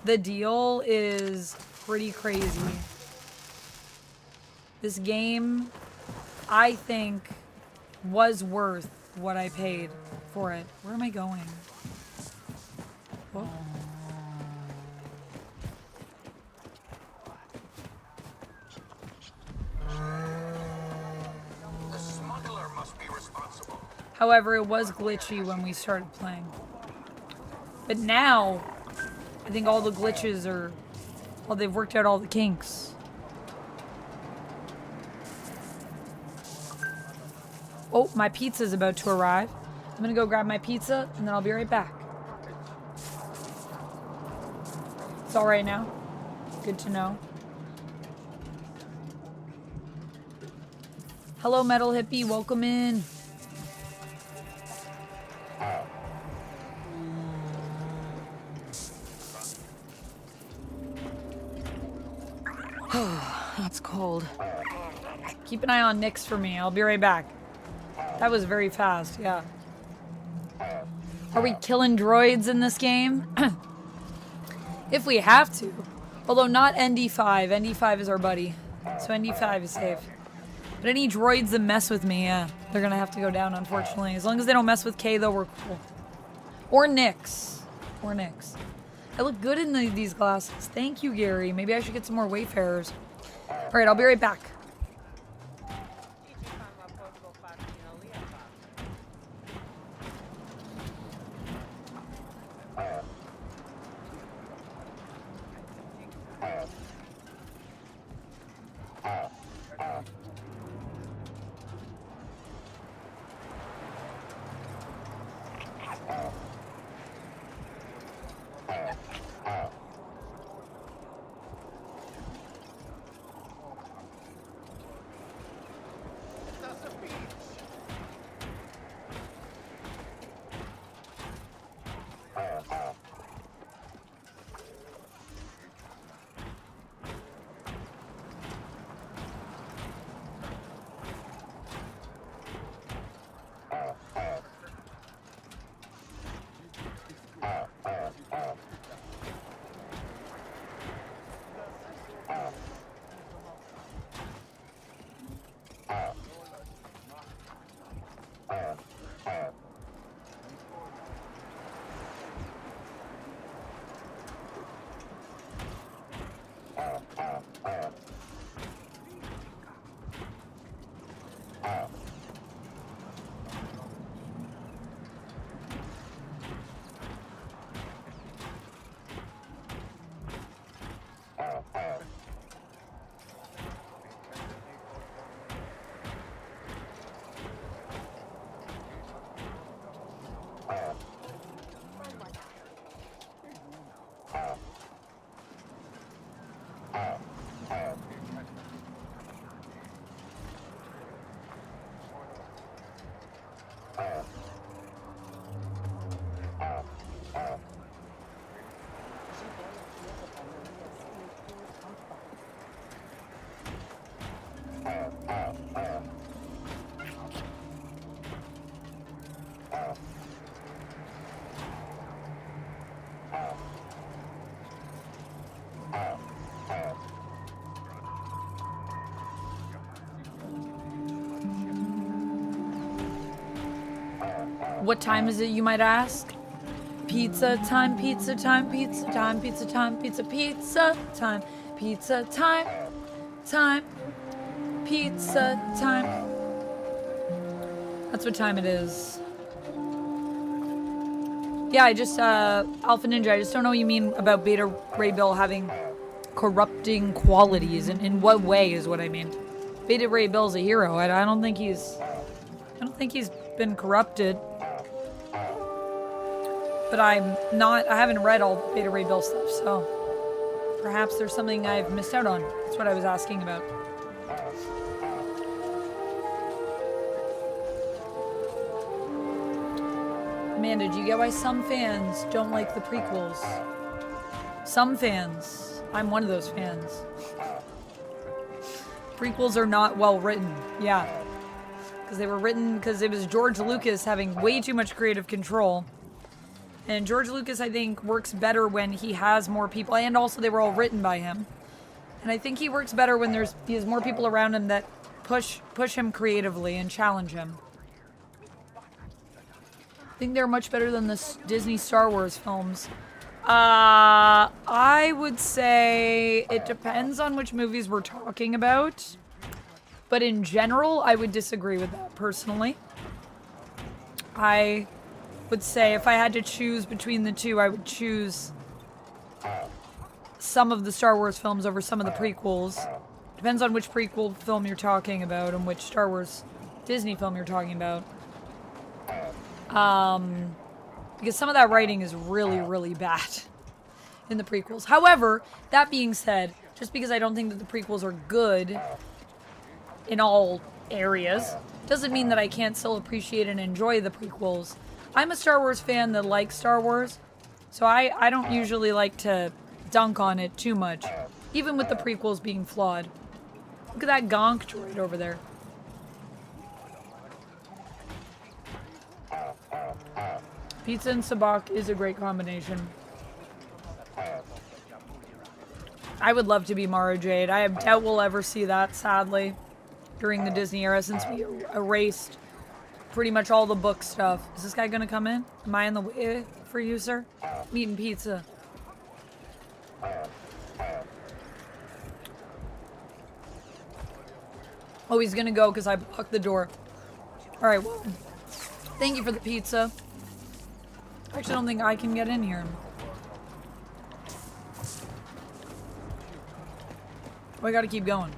the deal is pretty crazy. This game, I think, was worth what I paid for it. Where am I going? Whoa. The smuggler must be responsible. However, it was glitchy when we started playing. But now, I think all the glitches are... Well, they've worked out all the kinks. Oh, my pizza's about to arrive. I'm gonna go grab my pizza, and then I'll be right back. It's all right now. Good to know. Hello, Metal Hippie. Welcome in. That's cold. Keep an eye on Nyx for me. I'll be right back. That was very fast, yeah. Are we killing droids in this game? If we have to. Although not ND5. ND5 is our buddy. So ND5 is safe. But any droids that mess with me, yeah, they're gonna have to go down, unfortunately. As long as they don't mess with Kay, though, we're cool. Or Nyx. Or Nyx. I look good in these glasses. Thank you, Gary. Maybe I should get some more Wayfarers. Alright, I'll be right back. What time is it, you might ask? Pizza time, pizza time, pizza time, pizza time, pizza, pizza time, pizza time, time, pizza time. That's what time it is. Yeah, I just, Alpha Ninja, I just don't know what you mean about Beta Ray Bill having corrupting qualities. In what way is what I mean. Beta Ray Bill's a hero. I don't think he's been corrupted. But I haven't read all Beta Ray Bill stuff, so perhaps there's something I've missed out on. That's what I was asking about. Amanda, do you get why some fans don't like the prequels? Some fans. I'm one of those fans. Prequels are not well written. Yeah. Because they were written because it was George Lucas having way too much creative control. And George Lucas, I think, works better when he has more people. And also, they were all written by him. And I think he works better when he has more people around him that push him creatively and challenge him. I think they're much better than the Disney Star Wars films. I would say it depends on which movies we're talking about. But in general, I would disagree with that personally. I would say if I had to choose between the two, I would choose some of the Star Wars films over some of the prequels. Depends on which prequel film you're talking about and which Star Wars Disney film you're talking about. Because some of that writing is really, really bad in the prequels. However, that being said, just because I don't think that the prequels are good in all areas, doesn't mean that I can't still appreciate and enjoy the prequels. I'm a Star Wars fan that likes Star Wars, so I don't usually like to dunk on it too much, even with the prequels being flawed. Look at that gonk droid over there. Pizza and Sabacc is a great combination. I would love to be Mara Jade. I doubt we'll ever see that, sadly, during the Disney era, since we erased pretty much all the book stuff. Is this guy gonna come in? Am I in the way for you, sir? I'm eating pizza. Oh, he's gonna go because I blocked the door. Alright, well, thank you for the pizza. I actually don't think I can get in here. Oh, I gotta keep going.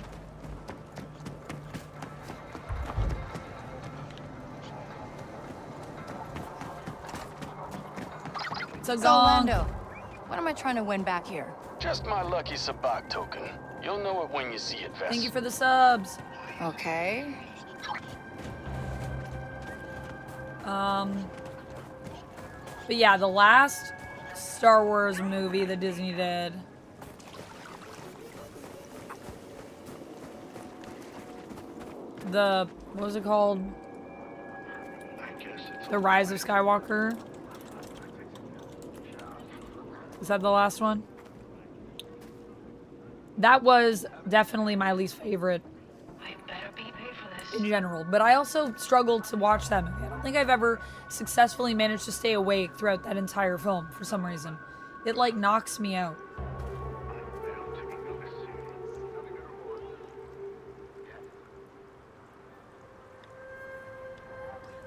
So Orlando, what am I trying to win back here? Just my lucky Sabacc token. You'll know it when you see it, Vess. Thank you for the subs. Okay. But yeah, the last Star Wars movie that Disney did. What was it called? The Rise of Skywalker. Is that the last one? That was definitely my least favorite in general, but I also struggled to watch that movie. I don't think I've ever successfully managed to stay awake throughout that entire film for some reason. It like knocks me out.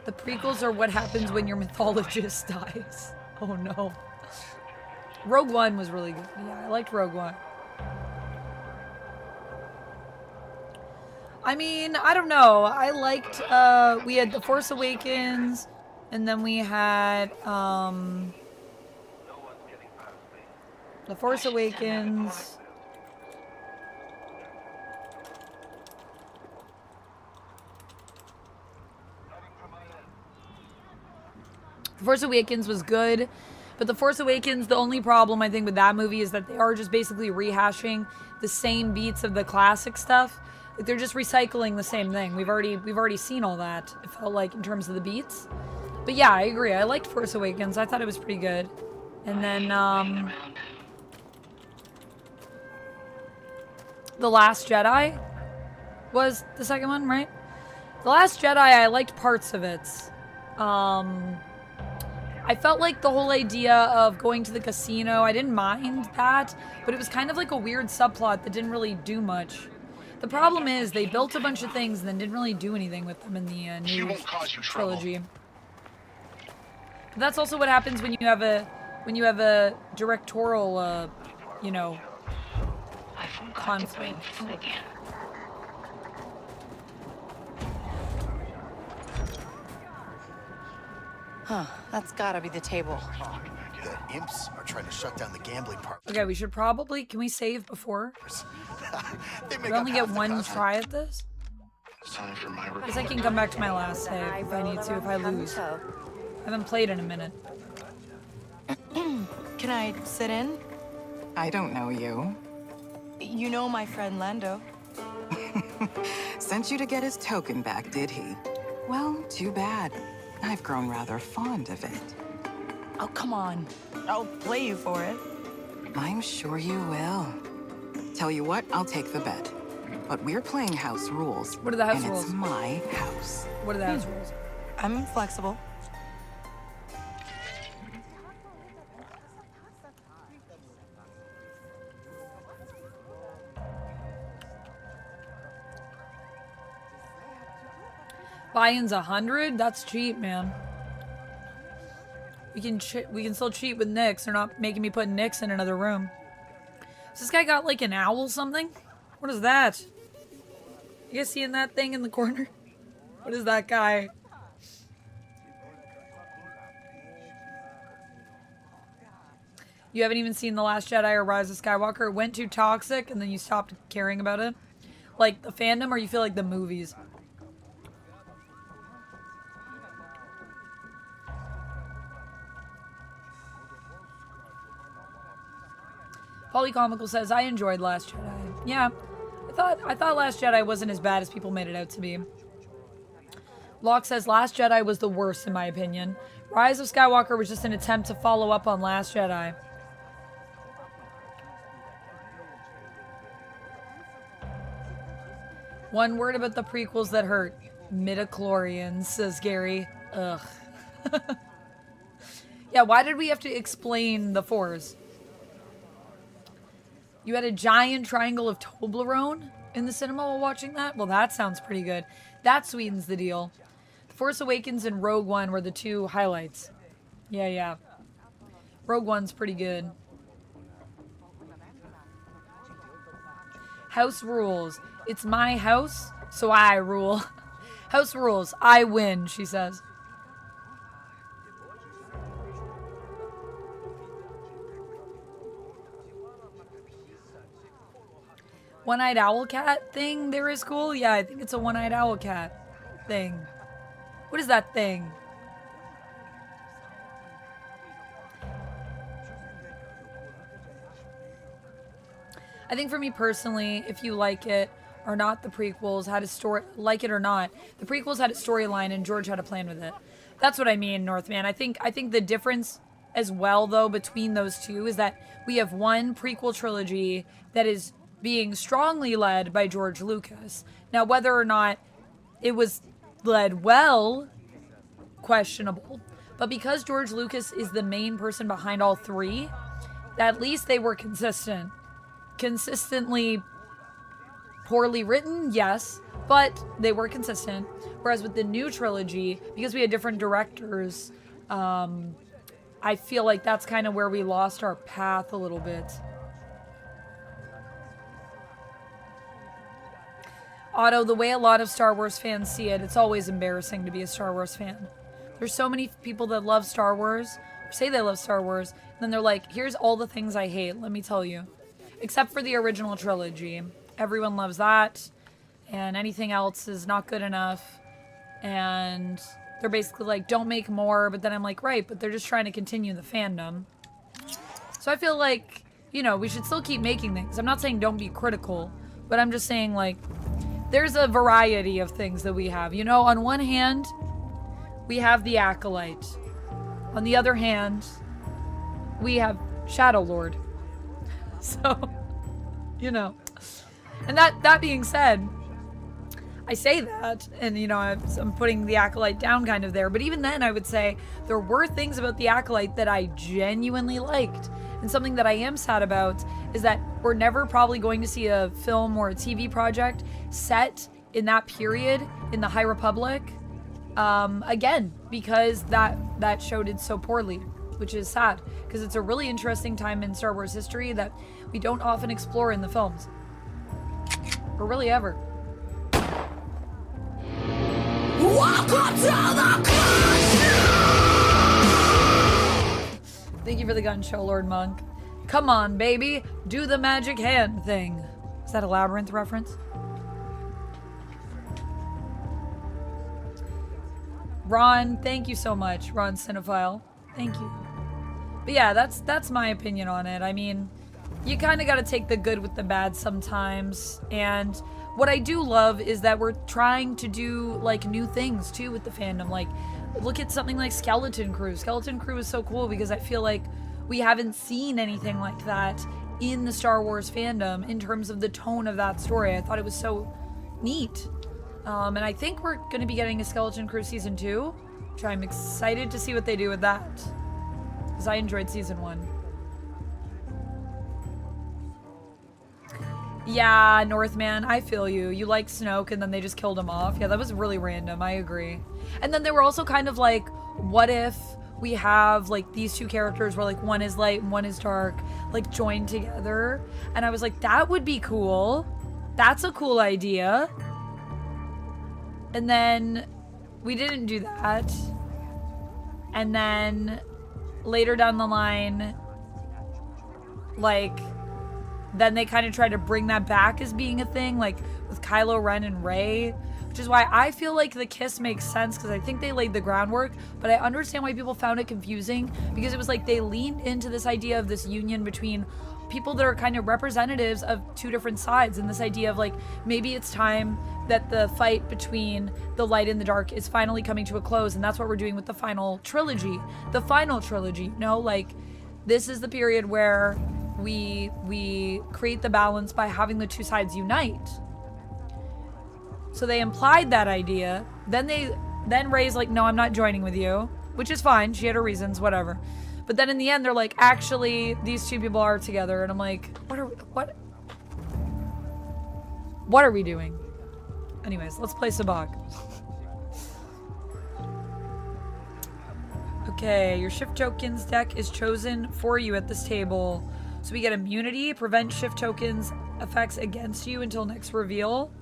The prequels are what happens when your mythologist dies. Oh no. Rogue One was really good. Yeah, I liked Rogue One. I mean, I don't know. I liked, we had The Force Awakens, and then we had, The Force Awakens. The Force Awakens was good, but The Force Awakens, the only problem I think with that movie is that they are just basically rehashing the same beats of the classic stuff. Like they're just recycling the same thing. We've already seen all that, it felt like, in terms of the beats. But yeah, I agree. I liked Force Awakens. I thought it was pretty good. And then The Last Jedi was the second one, right? The Last Jedi, I liked parts of it. I felt like the whole idea of going to the casino, I didn't mind that, but it was kind of like a weird subplot that didn't really do much. The problem is they built a bunch of things and then didn't really do anything with them in the new trilogy. But that's also what happens when you have a directorial, you know, conflict. Huh, that's gotta be the table. The imps are trying to shut down the gambling part. Okay, we should probably, can we save before? We only get one try at this? It's time for my Because I can come back to my last save if I need to, if I lose. I haven't played in a minute. Can I sit in? I don't know you. You know my friend Lando. Sent you to get his token back, did he? Well, too bad. I've grown rather fond of it. Oh, come on. I'll play you for it. I'm sure you will. Tell you what, I'll take the bet. But we're playing house rules. What are the house and rules? It's my house. What are the house rules? I'm flexible. Buy-in's 100? That's cheap, man. We can still cheat with Nyx. They're not making me put Nyx in another room. Has this guy got like an owl something? What is that? You guys seeing that thing in the corner? What is that guy? You haven't even seen The Last Jedi or Rise of Skywalker? It went too toxic and then you stopped caring about it? Like the fandom, or you feel like the movies? Polycomical says, I enjoyed Last Jedi. Yeah, I thought Last Jedi wasn't as bad as people made it out to be. Locke says, Last Jedi was the worst in my opinion. Rise of Skywalker was just an attempt to follow up on Last Jedi. One word about the prequels that hurt. Midichlorians, says Gary. Ugh. Yeah, why did we have to explain the Force? You had a giant triangle of Toblerone in the cinema while watching that? Well, that sounds pretty good. That sweetens the deal. The Force Awakens and Rogue One were the two highlights. Yeah. Rogue One's pretty good. House rules. It's my house, so I rule. House rules. I win, she says. One-eyed owl cat thing there is cool? Yeah, I think it's a one-eyed owl cat thing. What is that thing? I think for me personally, if you like it or not, the prequels had a story, like it or not, the prequels had a storyline and George had a plan with it. That's what I mean, Northman. I think the difference as well, though, between those two is that we have one prequel trilogy that is being strongly led by George Lucas. Now, whether or not it was led well, questionable. But because George Lucas is the main person behind all three, at least they were consistent. Consistently poorly written, yes, but they were consistent. Whereas with the new trilogy, because we had different directors, I feel like that's kind of where we lost our path a little bit. Otto, the way a lot of Star Wars fans see it, it's always embarrassing to be a Star Wars fan. There's so many people that love Star Wars, or say they love Star Wars, and then they're like, here's all the things I hate, let me tell you. Except for the original trilogy. Everyone loves that, and anything else is not good enough. And they're basically like, don't make more, but then I'm like, right, but they're just trying to continue the fandom. So I feel like, you know, we should still keep making things. I'm not saying don't be critical, but I'm just saying, like, there's a variety of things that we have. You know, on one hand, we have the Acolyte. On the other hand, we have Shadow Lord. So, you know. And that being said, I say that, and you know, I'm putting the Acolyte down kind of there, but even then I would say there were things about the Acolyte that I genuinely liked. And something that I am sad about is that we're never probably going to see a film or a TV project set in that period in the High Republic again, because that show did so poorly, which is sad, because it's a really interesting time in Star Wars history that we don't often explore in the films, or really ever. Welcome to the Thank you for the gun show, Lord Monk. Come on, baby, do the magic hand thing. Is that a Labyrinth reference? Ron, thank you so much, Ron Cinephile. Thank you. But yeah, that's my opinion on it. I mean, you kind of got to take the good with the bad sometimes. And what I do love is that we're trying to do like new things too with the fandom. Like, look at something like Skeleton Crew. Skeleton Crew is so cool because I feel like we haven't seen anything like that in the Star Wars fandom in terms of the tone of that story. I thought it was so neat. And I think we're going to be getting a Skeleton Crew season 2, which I'm excited to see what they do with that, because I enjoyed season 1. Yeah, Northman, I feel you. You like Snoke and then they just killed him off. Yeah, that was really random. I agree. And then they were also kind of like, what if we have like these two characters where like one is light and one is dark, like joined together? And I was like, that would be cool. That's a cool idea. And then we didn't do that. And then later down the line, like, then they kind of tried to bring that back as being a thing, like with Kylo Ren and Rey, which is why I feel like the kiss makes sense, because I think they laid the groundwork, but I understand why people found it confusing, because it was like they leaned into this idea of this union between people that are kind of representatives of two different sides, and this idea of like, maybe it's time that the fight between the light and the dark is finally coming to a close, and that's what we're doing with the final trilogy. The final trilogy, you know, like, this is the period where we create the balance by having the two sides unite. So they implied that idea. Then Rey's like, no, I'm not joining with you, which is fine. She had her reasons, whatever. But then in the end, they're like, actually, these two people are together, and I'm like, what are we doing? Anyways, let's play Sabacc. Okay, your shift tokens deck is chosen for you at this table. So we get immunity, prevent shift tokens effects against you until next reveal.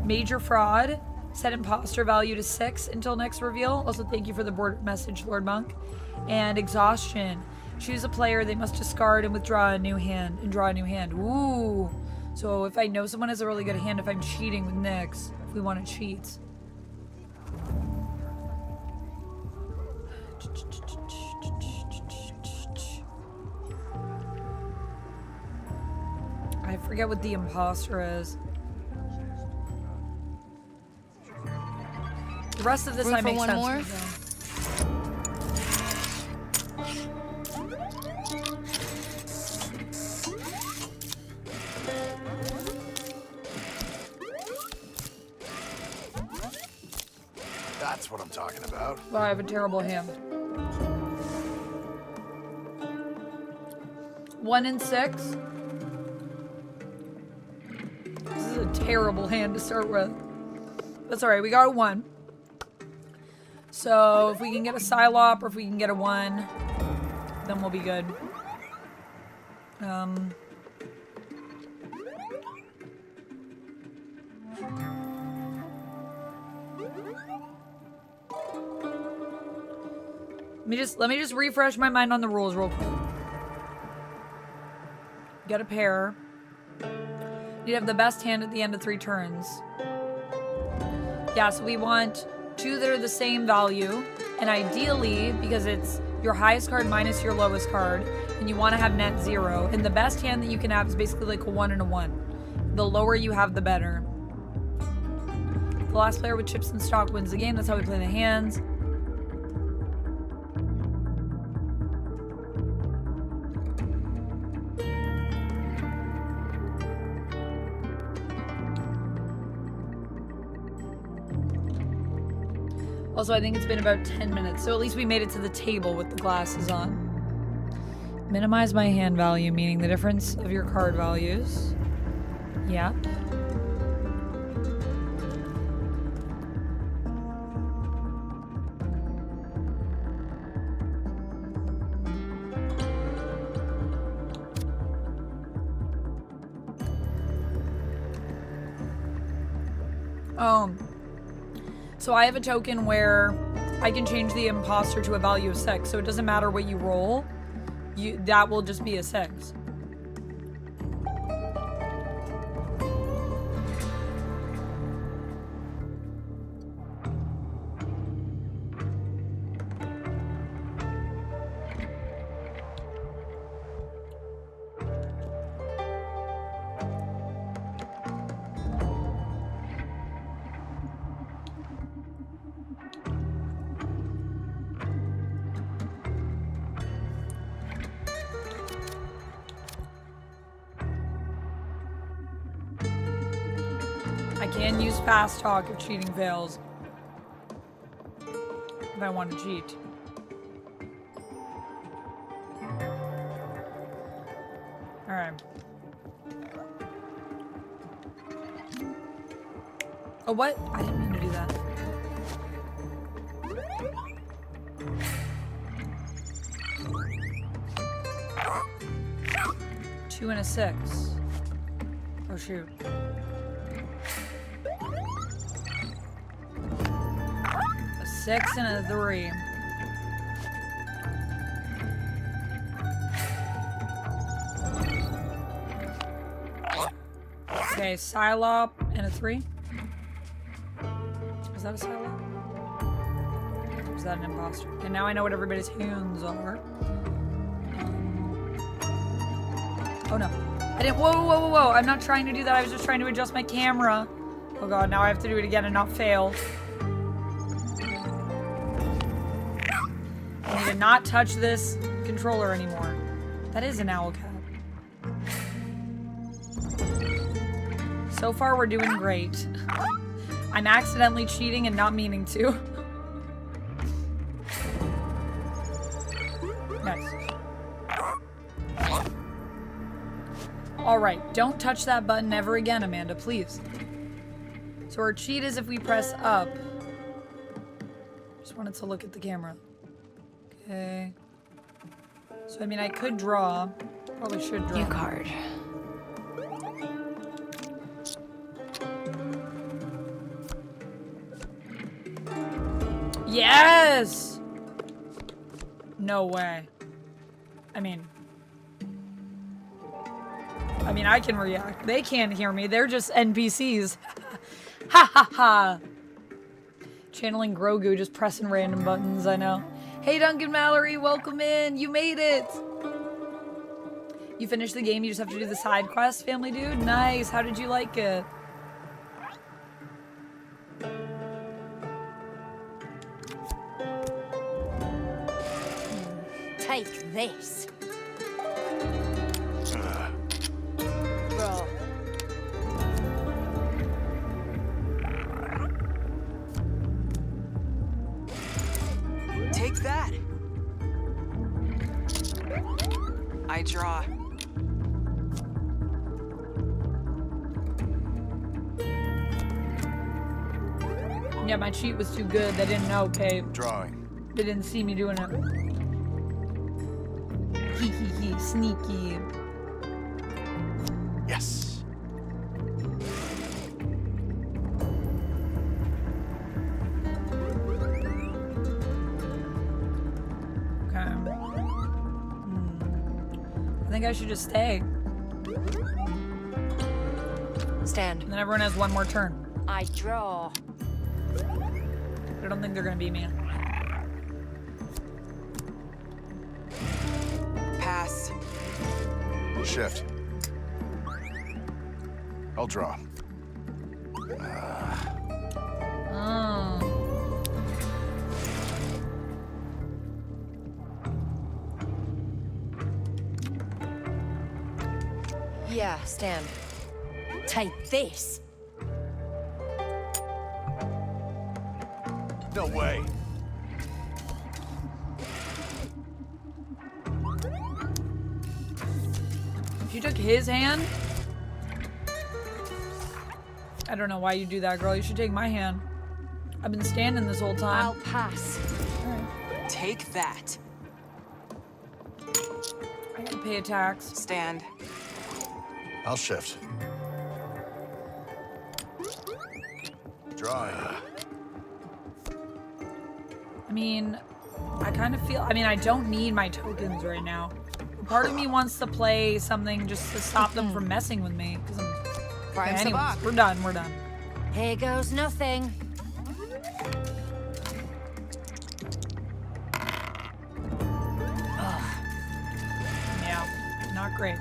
Major fraud, set imposter value to 6 until next reveal. Also, thank you for the board message, Lord Monk. And exhaustion, choose a player, they must discard and withdraw a new hand and draw a new hand. Ooh, so if I know someone has a really good hand, if I'm cheating with Nyx, if we want to cheat. I forget what the imposter is. The rest of this I make sense. More? That's what I'm talking about. Well, I have a terrible hand. 1 and 6. This is a terrible hand to start with. That's alright, we got a 1. So if we can get a Psylop or if we can get a 1, then we'll be good. Let me just refresh my mind on the rules real quick. Get a pair. You'd have the best hand at the end of 3 turns. Yeah, so we want 2 that are the same value, and ideally, because it's your highest card minus your lowest card, and you want to have net 0, and the best hand that you can have is basically like a 1 and a 1. The lower you have, the better. The last player with chips in stock wins the game. That's how we play the hands. Also, I think it's been about 10 minutes, so at least we made it to the table with the glasses on. Minimize my hand value, meaning the difference of your card values. Yep. So I have a token where I can change the imposter to a value of 6, so it doesn't matter what you roll, that will just be a 6. I can use fast talk if cheating fails. If I want to cheat. Alright. Oh, what? I didn't mean to do that. Two and a 6. Oh, shoot. A 6 and a 3. Okay, Psylop and a 3. Is that a Psylop? Or is that an imposter? Okay, now I know what everybody's hands are. Oh no. I didn't. Whoa, whoa, whoa, whoa. I'm not trying to do that. I was just trying to adjust my camera. Oh god, now I have to do it again and not fail. I need to not touch this controller anymore. That is an owl cat. So far, we're doing great. I'm accidentally cheating and not meaning to. Nice. Alright, don't touch that button ever again, Amanda, please. So our cheat is if we press up. Just wanted to look at the camera. Okay. So, I mean, I could draw. Probably should draw. New card. Yes! No way. I mean, I can react. They can't hear me. They're just NPCs. Ha ha ha. Channeling Grogu, just pressing random buttons, I know. Hey, Duncan Mallory, welcome in. You made it. You finished the game, you just have to do the side quest, family dude. Nice. How did you like it? Take this. Take that. I draw. Yeah, my cheat was too good. They didn't know, okay? Drawing. They didn't see me doing it. Hee hee hee, sneaky. Yes. Okay. I think I should just stay. Stand. And then everyone has one more turn. I draw. I don't think they're gonna beat me. Pass. Shift. I'll draw. Oh. Yeah, stand. Take this. No way. If you took his hand, I don't know why you do that, girl. You should take my hand. I've been standing this whole time. I'll pass. Take that. I gotta pay a tax. Stand. I'll shift. Drawing. I mean, I kind of feel, I mean, I don't need my tokens right now. Part of me wants to play something just to stop them from messing with me. Because I'm, Prime okay, anyways, Sabacc. we're done, we're done. Here goes nothing. Yeah, not great.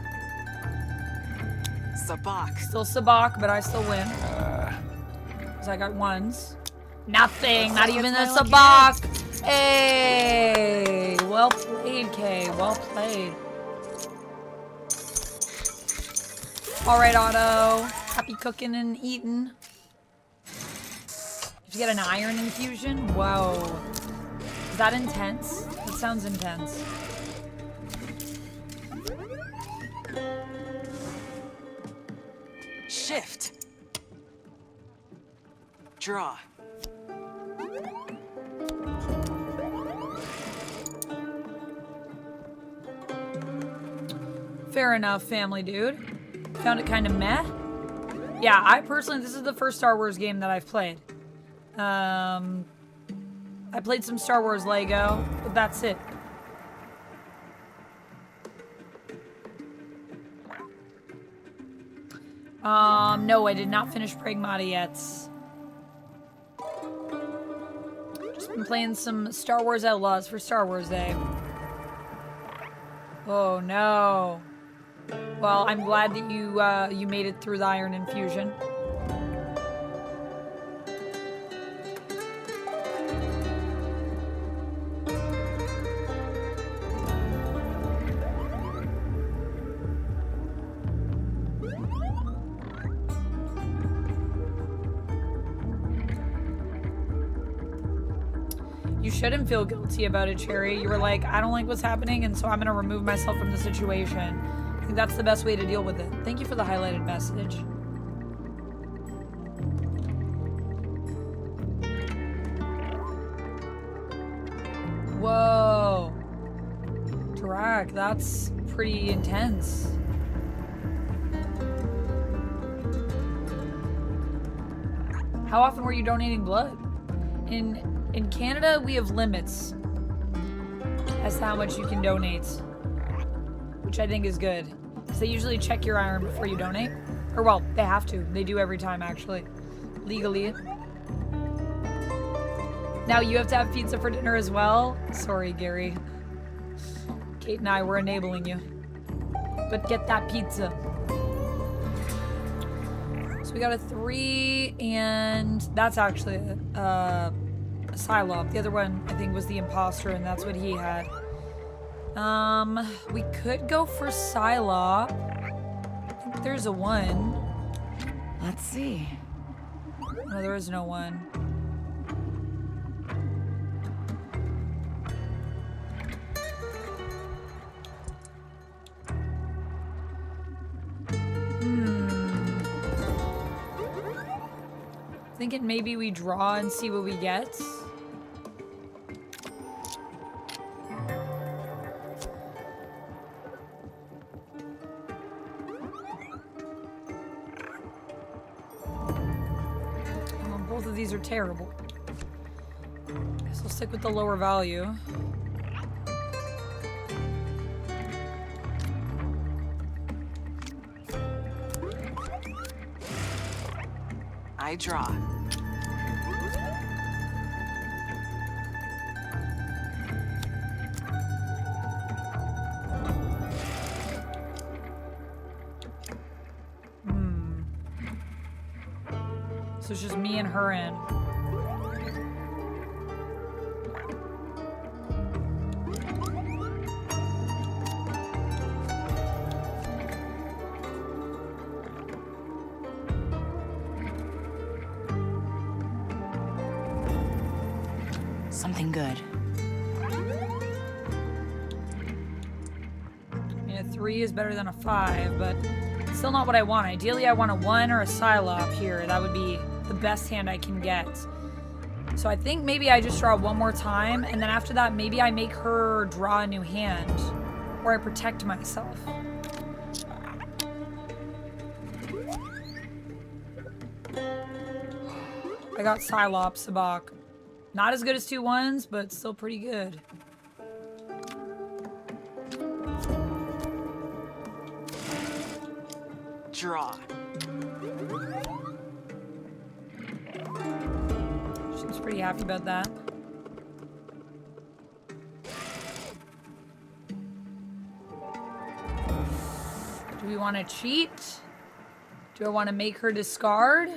Sabacc. Still Sabacc, but I still win. Because I got ones. Nothing, not even a Sabacc. Hey, well played, Kay. Well played. All right, Otto. Happy cooking and eating. Did you get an iron infusion? Whoa. Is that intense? That sounds intense. Shift. Draw. Fair enough, family dude. Found it kind of meh. Yeah, I personally, this is the first Star Wars game that I've played. I played some Star Wars Lego, but that's it. No, I did not finish Pragmata yet. Just been playing some Star Wars Outlaws for Star Wars Day. Oh no. Well, I'm glad that you made it through the iron infusion. You shouldn't feel guilty about it, Cherry. You were like, I don't like what's happening, and so I'm gonna remove myself from the situation. I think that's the best way to deal with it. Thank you for the highlighted message. Whoa. Tarak, that's pretty intense. How often were you donating blood? In Canada, we have limits as to how much you can donate, which I think is good. So they usually check your iron before you donate. Or, well, they have to. They do every time, actually. Legally. Now you have to have pizza for dinner as well? Sorry, Gary. Kate and I were enabling you. But get that pizza. So we got a 3, and that's actually a Psylop. The other one, I think, was the imposter, and that's what he had. We could go for Psylop. I think there's a 1. Let's see. No, there is no 1. Thinking maybe we draw and see what we get. Both of these are terrible. Guess we'll stick with the lower value. I draw. So it's just me and her in. something good. I mean, a 3 is better than a 5, but still not what I want. Ideally, I want a 1 or a Psylop here. That would be the best hand I can get. So I think maybe I just draw one more time, and then after that, maybe I make her draw a new hand, or I protect myself. I got Psylop, Sabacc. Not as good as 2 1s, but still pretty good. Draw. Seems pretty happy about that. Do we want to cheat? Do I want to make her discard?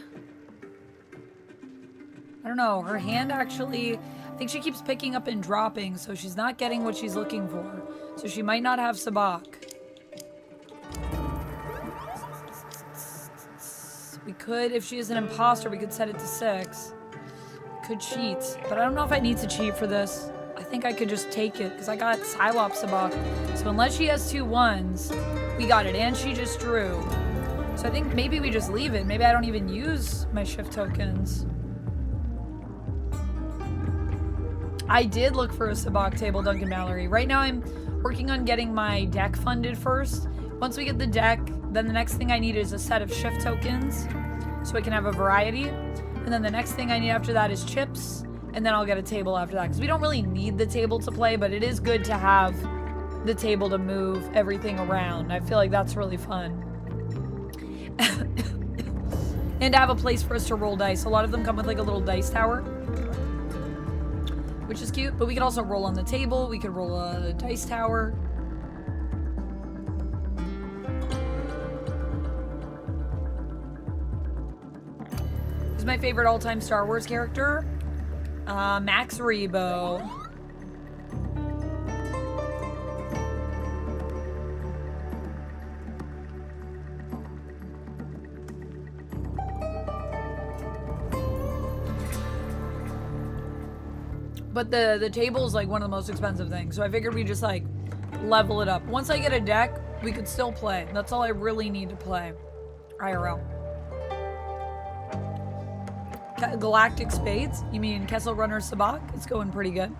I don't know. Her hand actually, I think she keeps picking up and dropping, so she's not getting what she's looking for. So she might not have Sabacc. We could, if she is an imposter, we could set it to 6. Could cheat, but I don't know if I need to cheat for this. I think I could just take it, because I got Psylop Sabacc. So unless she has 2 1s, we got it, and she just drew. So I think maybe we just leave it. Maybe I don't even use my shift tokens. I did look for a Sabacc table, Duncan Mallory. Right now I'm working on getting my deck funded first. Once we get the deck, then the next thing I need is a set of shift tokens so I can have a variety. And then the next thing I need after that is chips, and then I'll get a table after that. Because we don't really need the table to play, but it is good to have the table to move everything around. I feel like that's really fun. And to have a place for us to roll dice. A lot of them come with like a little dice tower, which is cute, but we could also roll on the table. We could roll a dice tower. Who's my favorite all-time Star Wars character? Max Rebo. But the table is like one of the most expensive things, so I figured we just like level it up. Once I get a deck, we could still play. That's all I really need to play. IRL. Galactic Spades? You mean Kessel Runner Sabacc? It's going pretty good.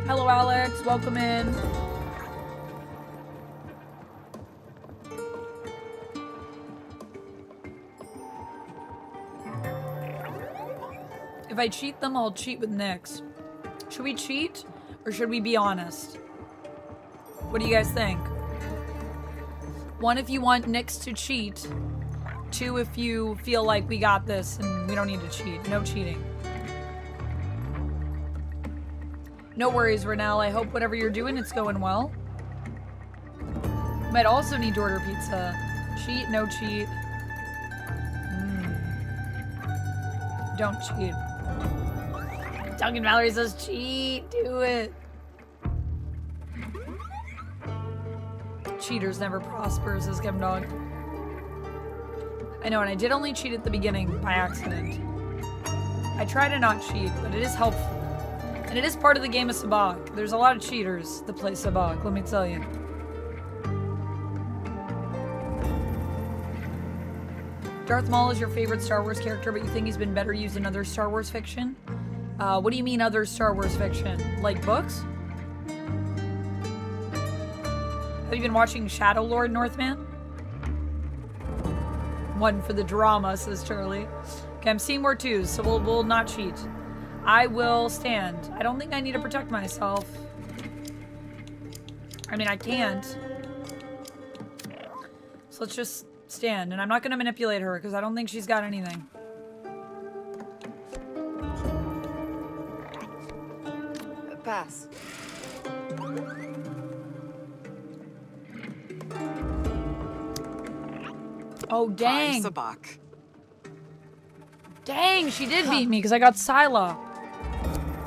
Hello, Alex. Welcome in. If I cheat them, I'll cheat with Nyx. Should we cheat, or should we be honest? What do you guys think? 1, if you want Nyx to cheat. 2, if you feel like we got this and we don't need to cheat. No cheating. No worries, Renelle. I hope whatever you're doing, it's going well. Might also need to order pizza. Cheat, no cheat. Don't cheat. Duncan Mallory says cheat. Do it. Cheaters never prosper, says Kevin Dog. I know, and I did only cheat at the beginning by accident. I try to not cheat, but it is helpful. And it is part of the game of Sabacc. There's a lot of cheaters that play Sabacc, let me tell you. Darth Maul is your favorite Star Wars character, but you think he's been better used in other Star Wars fiction? What do you mean other Star Wars fiction? Like books? Have you been watching Shadow Lord, Northman? 1 for the drama, says Charlie. Okay, I'm seeing more 2s, so we'll not cheat. I will stand. I don't think I need to protect myself. I mean, I can't. So let's just stand. And I'm not going to manipulate her because I don't think she's got anything. Pass. Oh, dang. Sabacc. Dang, she did beat me because I got Psylop.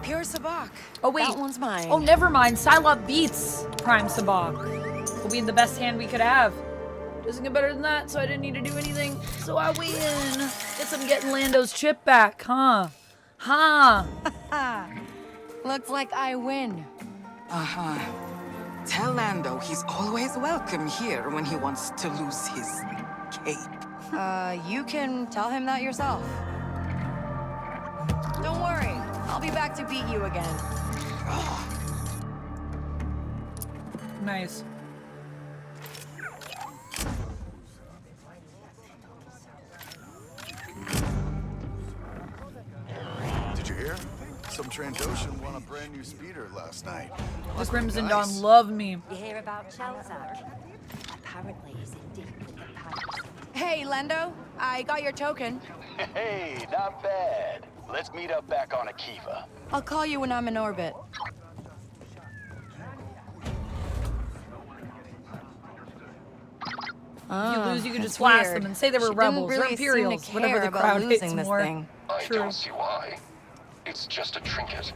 Pure Sabacc. Oh, wait. That one's mine. Oh, never mind. Psylop beats Prime Sabacc. We'll be in the best hand we could have. Doesn't get better than that, so I didn't need to do anything. So I win. Guess I'm getting Lando's chip back, huh? Huh? Looks like I win. Uh-huh. Tell Lando he's always welcome here when he wants to lose his cape. You can tell him that yourself. Don't worry, I'll be back to beat you again. Nice. Did you hear? Some Trandoshan won a brand new speeder last night. The Crimson Dawn love me. You hear about Sabacc? Apparently he's in deep with the powers. Hey, Lando, I got your token. Hey, not bad. Let's meet up back on Akiva. I'll call you when I'm in orbit. If you lose, you can just That's blast weird. them and say they were She rebels didn't or really seem to Imperials, care whatever the about crowd hates losing this more. thing. I True. don't see why. It's just a trinket.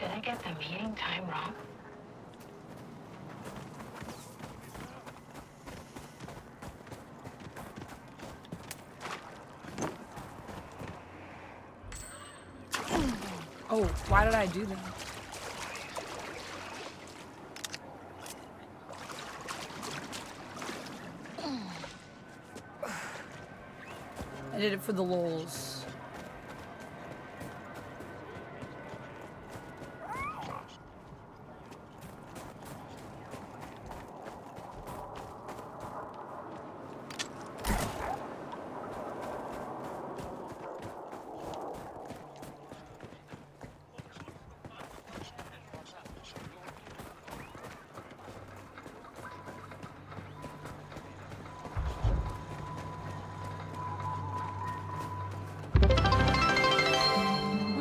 Did I get the meeting time wrong? Oh, why did I do that? I did it for the lols.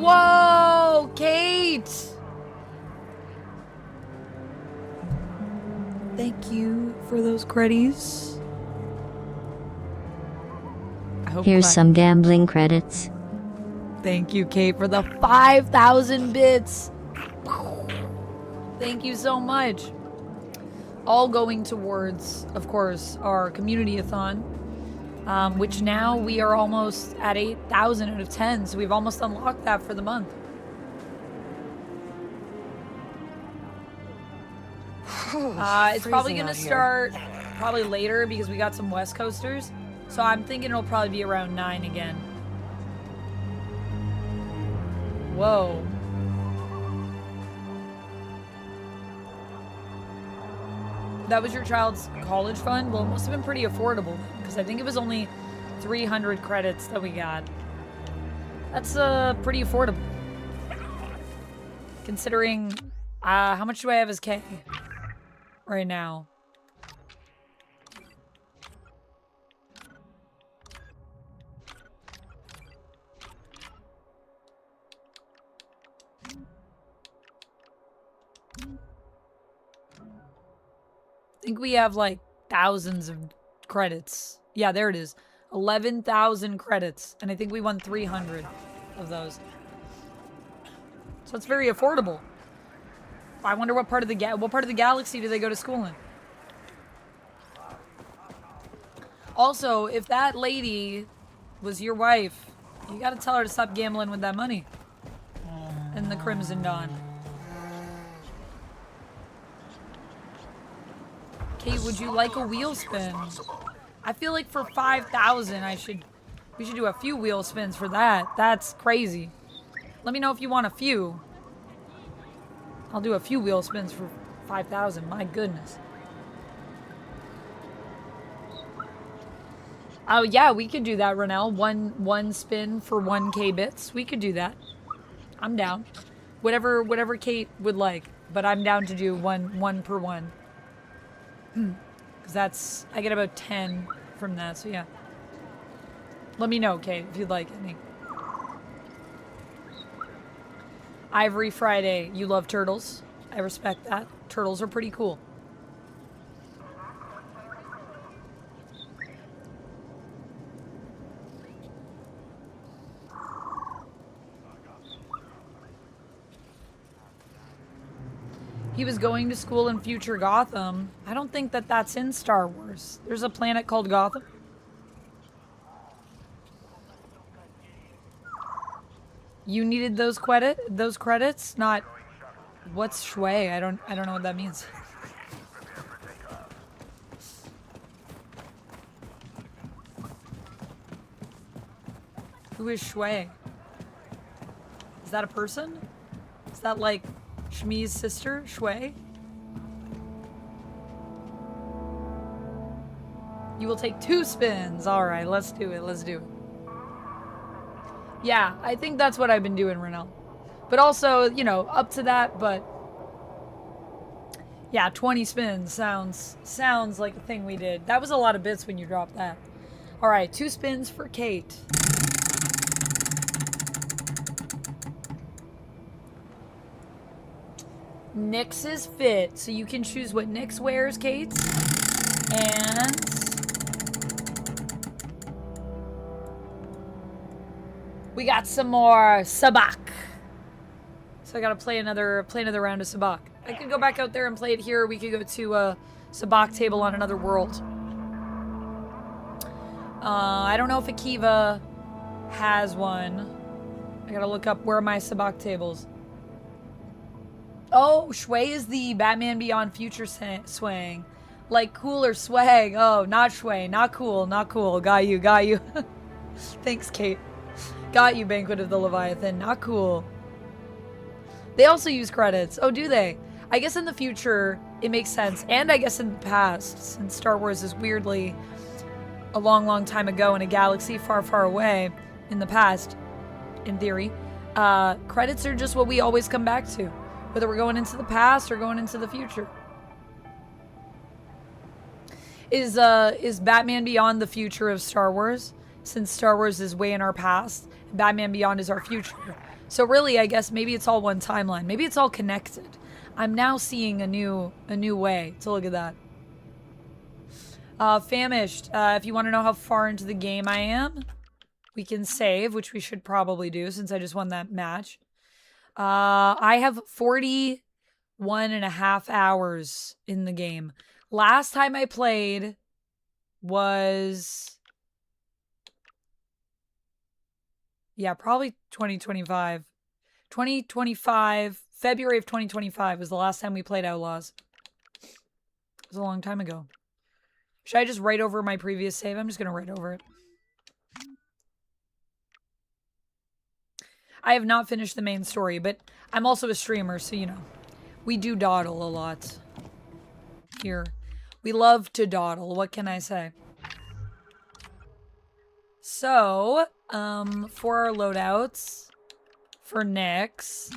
Whoa, Kate! Thank you for those credits. I hope Here's I- some gambling credits. Thank you, Kate, for the 5,000 bits. Thank you so much. All going towards, of course, our community-a-thon, which now we are almost at 8,000 out of 10, so we've almost unlocked that for the month. It's probably Freezing going to out here. start probably later because we got some West Coasters, so I'm thinking it'll probably be around 9 again. Whoa. That was your child's college fund? Well, it must have been pretty affordable because I think it was only 300 credits that we got. That's pretty affordable. Considering how much do I have as K right now? I think we have like thousands of credits. Yeah, there it is. 11,000 credits. And I think we won 300 of those. So it's very affordable. I wonder what part of the galaxy do they go to school in? Also, if that lady was your wife, you gotta tell her to stop gambling with that money. And the Crimson Dawn. Kate, would you like a wheel spin? I feel like for 5,000, we should do a few wheel spins for that. That's crazy. Let me know if you want a few. I'll do a few wheel spins for 5,000. My goodness. Oh yeah, we could do that, Renell. One spin for 1K bits. We could do that. I'm down. Whatever Kate would like, but I'm down to do one per one. Because I get about 10 from that, so yeah. Let me know, Kate, if you'd like any. Ivory Friday, you love turtles. I respect that. Turtles are pretty cool. He was going to school in future Gotham. I don't think that that's in Star Wars. There's a planet called Gotham. You needed those credits? Not what's Shui? I don't know what that means. Who is Shui? Is that a person? Is that like Shmi's sister, Shui? You will take 2 spins. All right, let's do it. Let's do it. Yeah, I think that's what I've been doing, Renell. But also, you know, up to that, but yeah, 20 spins sounds like a thing we did. That was a lot of bits when you dropped that. All right, 2 spins for Kate. Nyx's fit. So you can choose what Nyx wears, Kate. And we got some more Sabacc. So I gotta play another round of Sabacc. I could go back out there and play it here, or we could go to a Sabacc table on another world. I don't know if Akiva has one. I gotta look up where are my Sabacc tables. Oh, Shui is the Batman Beyond Future swang. Like cool or swag. Oh, not Shui. Not cool. Not cool. Got you. Got you. Thanks, Kate. Got you, Banquet of the Leviathan. Not cool. They also use credits. Oh, do they? I guess in the future, it makes sense. And I guess in the past, since Star Wars is weirdly a long, long time ago in a galaxy far, far away in the past, in theory, credits are just what we always come back to. Whether we're going into the past or going into the future. Is Batman Beyond the future of Star Wars? Since Star Wars is way in our past, Batman Beyond is our future. So really, I guess maybe it's all one timeline. Maybe it's all connected. I'm now seeing a new way to look at that. Famished. If you want to know how far into the game I am, we can save, which we should probably do since I just won that match. I have 41.5 hours in the game. Last time I played was, yeah, probably 2025. 2025, February of 2025 was the last time we played Outlaws. It was a long time ago. Should I just write over my previous save? I'm just going to write over it. I have not finished the main story, but I'm also a streamer, so, you know, we do dawdle a lot here. We love to dawdle. What can I say? So, for our loadouts, for Nyx,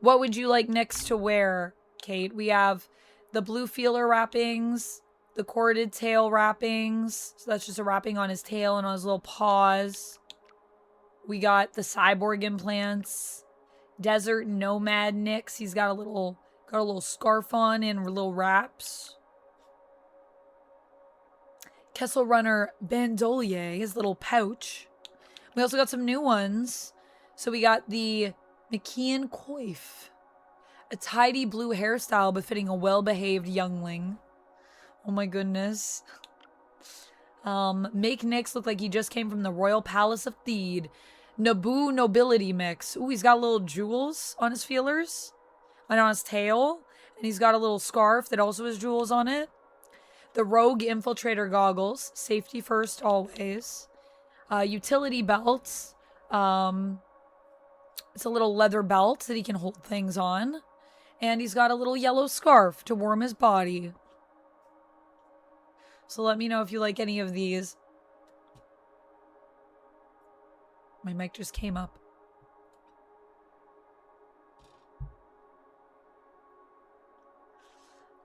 what would you like Nyx to wear, Kate? We have the blue feeler wrappings, the corded tail wrappings. So that's just a wrapping on his tail and on his little paws. We got the cyborg implants, desert nomad Nyx. He's got a little scarf on and little wraps. Kessel Runner bandolier, his little pouch. We also got some new ones. So we got the McKean coif, a tidy blue hairstyle befitting a well-behaved youngling. Oh my goodness. Make Nyx look like he just came from the royal palace of Theed. Naboo nobility mix. Ooh, he's got little jewels on his feelers and on his tail. And he's got a little scarf that also has jewels on it. The rogue infiltrator goggles. Safety first always. Utility belts. It's a little leather belt that he can hold things on. And he's got a little yellow scarf to warm his body. So let me know if you like any of these. My mic just came up.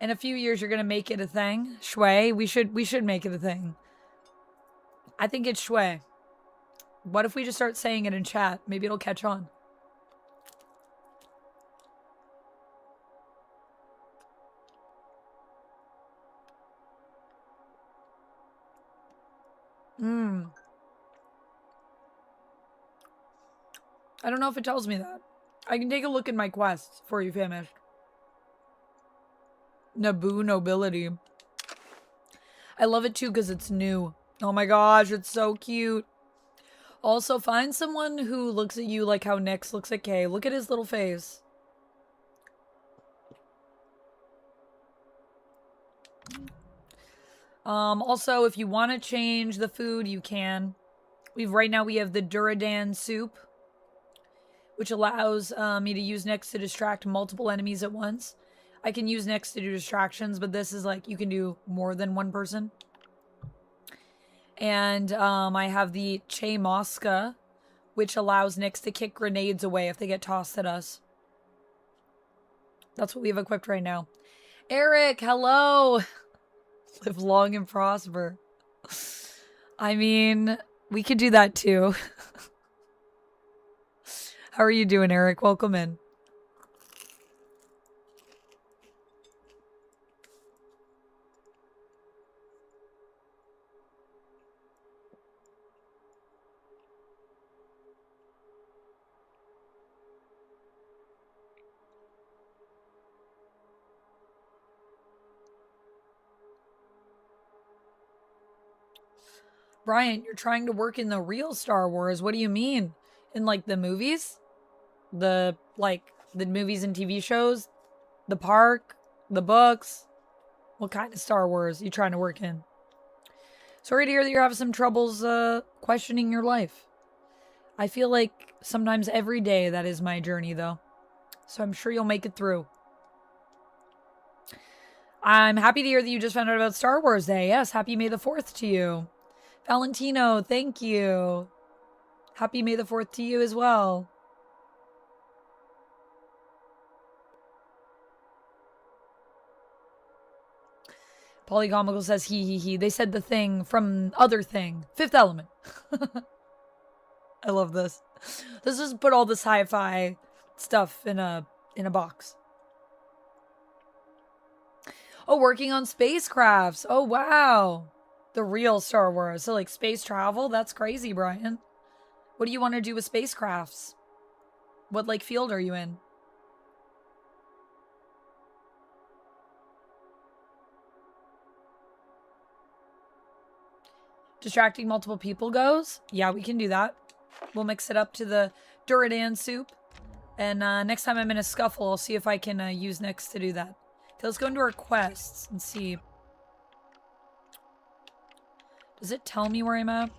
In a few years, you're gonna make it a thing. Shui, we should make it a thing. I think it's Shui. What if we just start saying it in chat? Maybe it'll catch on. I don't know if it tells me that. I can take a look at my quests before you finish. Naboo nobility. I love it too because it's new. Oh my gosh, it's so cute. Also, find someone who looks at you like how Nyx looks at Kay. Look at his little face. Also, if you want to change the food, you can. Right now we have the Duridan soup, which allows me to use Nyx to distract multiple enemies at once. I can use Nyx to do distractions, but this is like you can do more than one person. And I have the Che Mosca, which allows Nyx to kick grenades away if they get tossed at us. That's what we have equipped right now. Eric, hello! Live long and prosper. I mean, we could do that too. How are you doing, Eric? Welcome in. Brian, you're trying to work in the real Star Wars. What do you mean? In like the movies? The movies and TV shows? The park? The books? What kind of Star Wars are you trying to work in? Sorry to hear that you're having some troubles questioning your life. I feel like sometimes every day that is my journey though. So I'm sure you'll make it through. I'm happy to hear that you just found out about Star Wars Day. Yes, happy May the 4th to you. Valentino, thank you. Happy May the 4th to you as well. Polygomical says he. They said the thing from Other Thing. Fifth Element. I love this. Let's just put all the sci-fi stuff in a box. Oh, working on spacecrafts. Oh, wow. The real Star Wars. So, like, space travel? That's crazy, Brian. What do you want to do with spacecrafts? What, like, field are you in? Distracting multiple people goes? Yeah, we can do that. We'll mix it up to the Duridan soup. And next time I'm in a scuffle, I'll see if I can use Nyx to do that. Okay, let's go into our quests and see. Does it tell me where I'm at?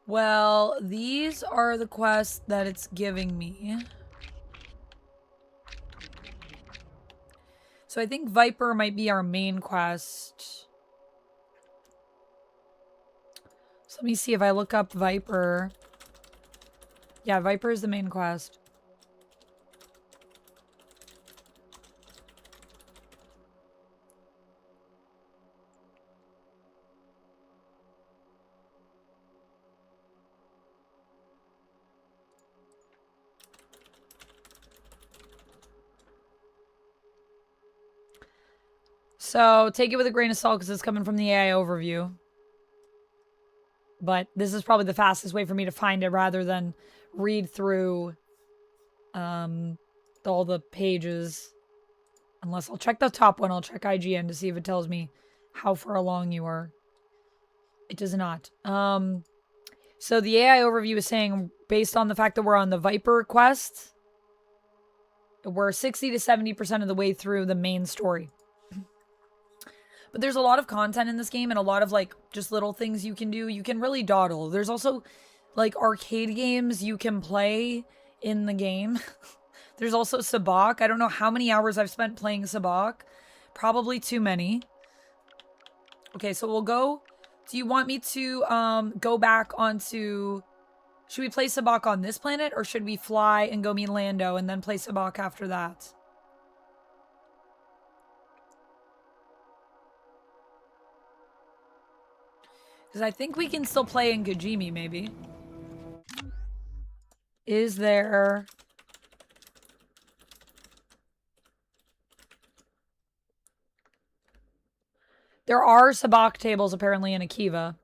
Well, these are the quests that it's giving me. So I think Viper might be our main quest. So let me see if I look up Viper. Yeah, Viper is the main quest. So take it with a grain of salt because it's coming from the AI overview. But this is probably the fastest way for me to find it rather than read through all the pages. Unless I'll check the top one. I'll check IGN to see if it tells me how far along you are. It does not. So the AI overview is saying, based on the fact that we're on the Viper quest, we're 60 to 70% of the way through the main story. But there's a lot of content in this game and a lot of, like, just little things you can do. You can really dawdle. There's also, like, arcade games you can play in the game. There's also Sabacc. I don't know how many hours I've spent playing Sabacc. Probably too many. Okay, so we'll go. Do you want me to go back onto... Should we play Sabacc on this planet? Or should we fly and go meet Lando and then play Sabacc after that? Because I think we can still play in Gajimi, maybe. Is there... There are Sabacc tables apparently in Akiva.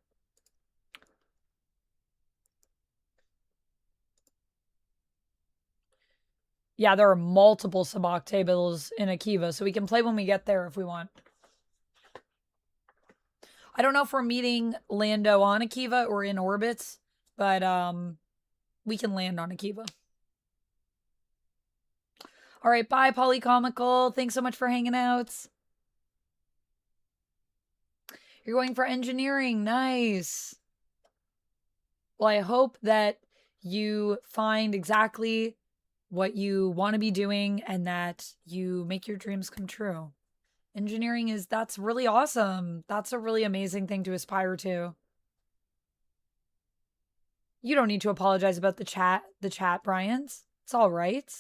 Yeah, there are multiple Sabacc tables in Akiva, so we can play when we get there if we want. I don't know if we're meeting Lando on Akiva or in orbits, but we can land on Akiva. All right, bye, Polycomical. Thanks so much for hanging out. You're going for engineering. Nice. Well, I hope that you find exactly what you want to be doing and that you make your dreams come true. Engineering that's really awesome. That's a really amazing thing to aspire to. You don't need to apologize about the chat, Bryans. It's all right.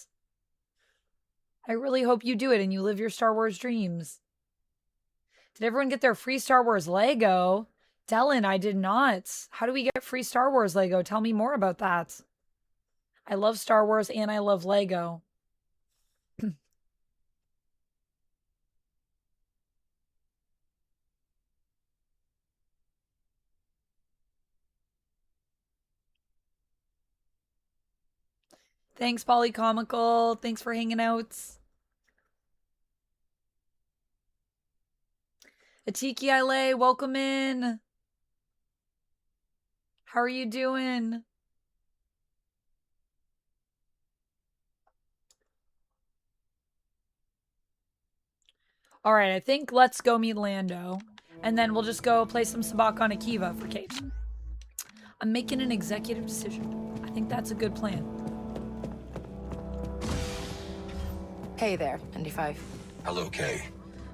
I really hope you do it and you live your Star Wars dreams. Did everyone get their free Star Wars Lego? Dylan, I did not. How do we get free Star Wars Lego? Tell me more about that. I love Star Wars and I love Lego. Thanks, Polycomical. Thanks for hanging out. Atiki Ile, welcome in. How are you doing? All right, I think let's go meet Lando. And then we'll just go play some Sabacc on Akiva for Kate. I'm making an executive decision. I think that's a good plan. Hey there, ND5. Hello, Kay.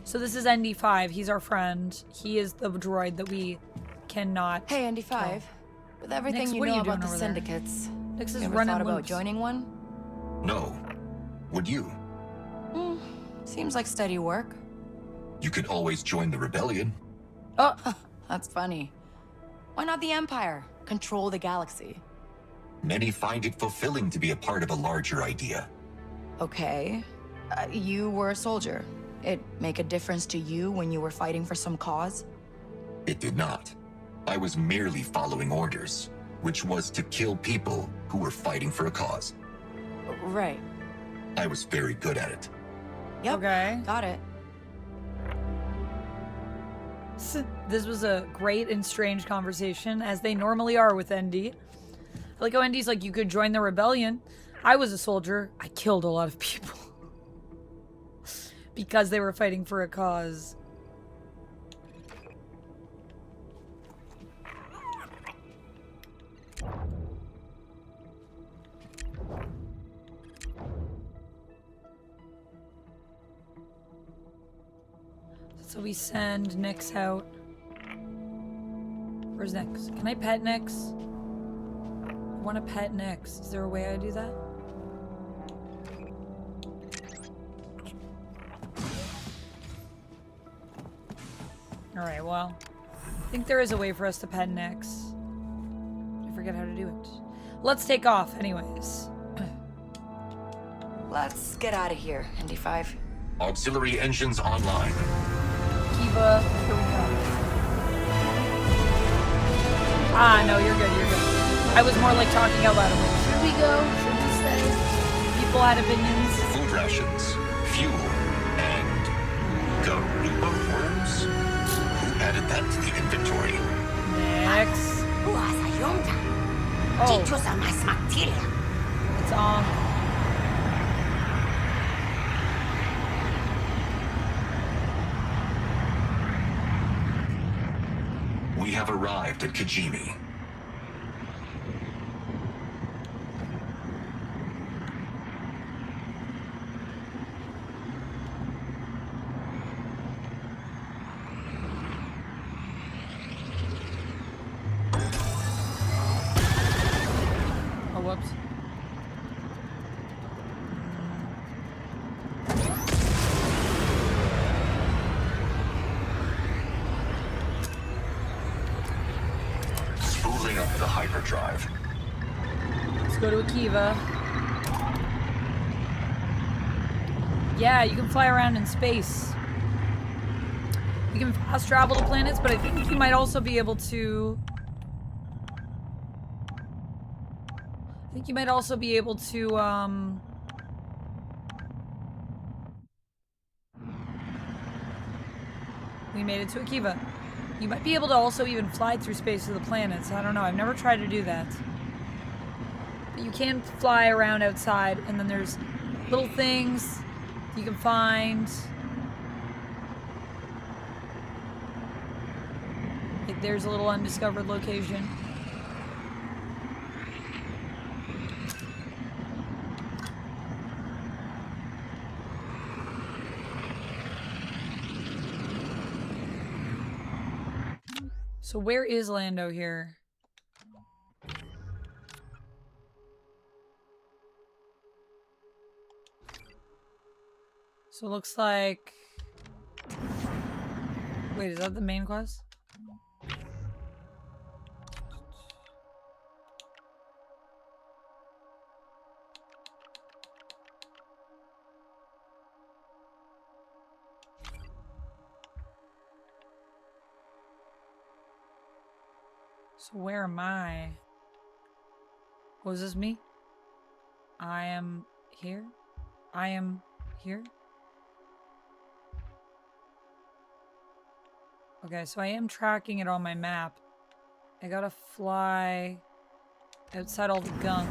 So this is ND5. He's our friend. He is the droid that we cannot... Hey, ND5. With everything Nix, you what are know you about doing the over there? syndicates, Nix is you ever running thought about loose. joining one? No. Would you? Seems like steady work. You could always join the rebellion. Oh, that's funny. Why not the Empire? Control the galaxy. Many find it fulfilling to be a part of a larger idea. Okay. You were a soldier. It make a difference to you when you were fighting for some cause? It did not. I was merely following orders, which was to kill people who were fighting for a cause. Right. I was very good at it. Yep. Okay. Got it. This was a great and strange conversation, as they normally are with ND. I like how ND's like, you could join the rebellion. I was a soldier. I killed a lot of people. Because they were fighting for a cause. So we send Nix out. Where's Nix? Can I pet Nix? I want to pet Nix. Is there a way I do that? Alright, well. I think there is a way for us to pet Nix. I forget how to do it. Let's take off, anyways. Let's get out of here, ND5. Auxiliary engines online. Akiva, here we go. Ah, no, you're good, you're good. I was more like talking out loud. I'm like, should we go? Should we stay? People had opinions. Food rations, fuel, and Garuba worms? Who added that to the inventory? Nix. Oh. It's on. We have arrived at Kijimi. Oh, whoops. Spooling up the hyperdrive. Let's go to Akiva. Yeah, you can fly around in space. You can fast travel to planets, but I think you might also be able to... I think you might also be able to, We made it to Akiva. You might be able to also even fly through space to the planets. I don't know. I've never tried to do that. But you can fly around outside, and then there's little things you can find. Like there's a little undiscovered location. So where is Lando here? So it looks like... Wait, is that the main quest? So where am I? Was this me? I am here? I am here? Okay, so I am tracking it on my map. I gotta fly outside all the gunk.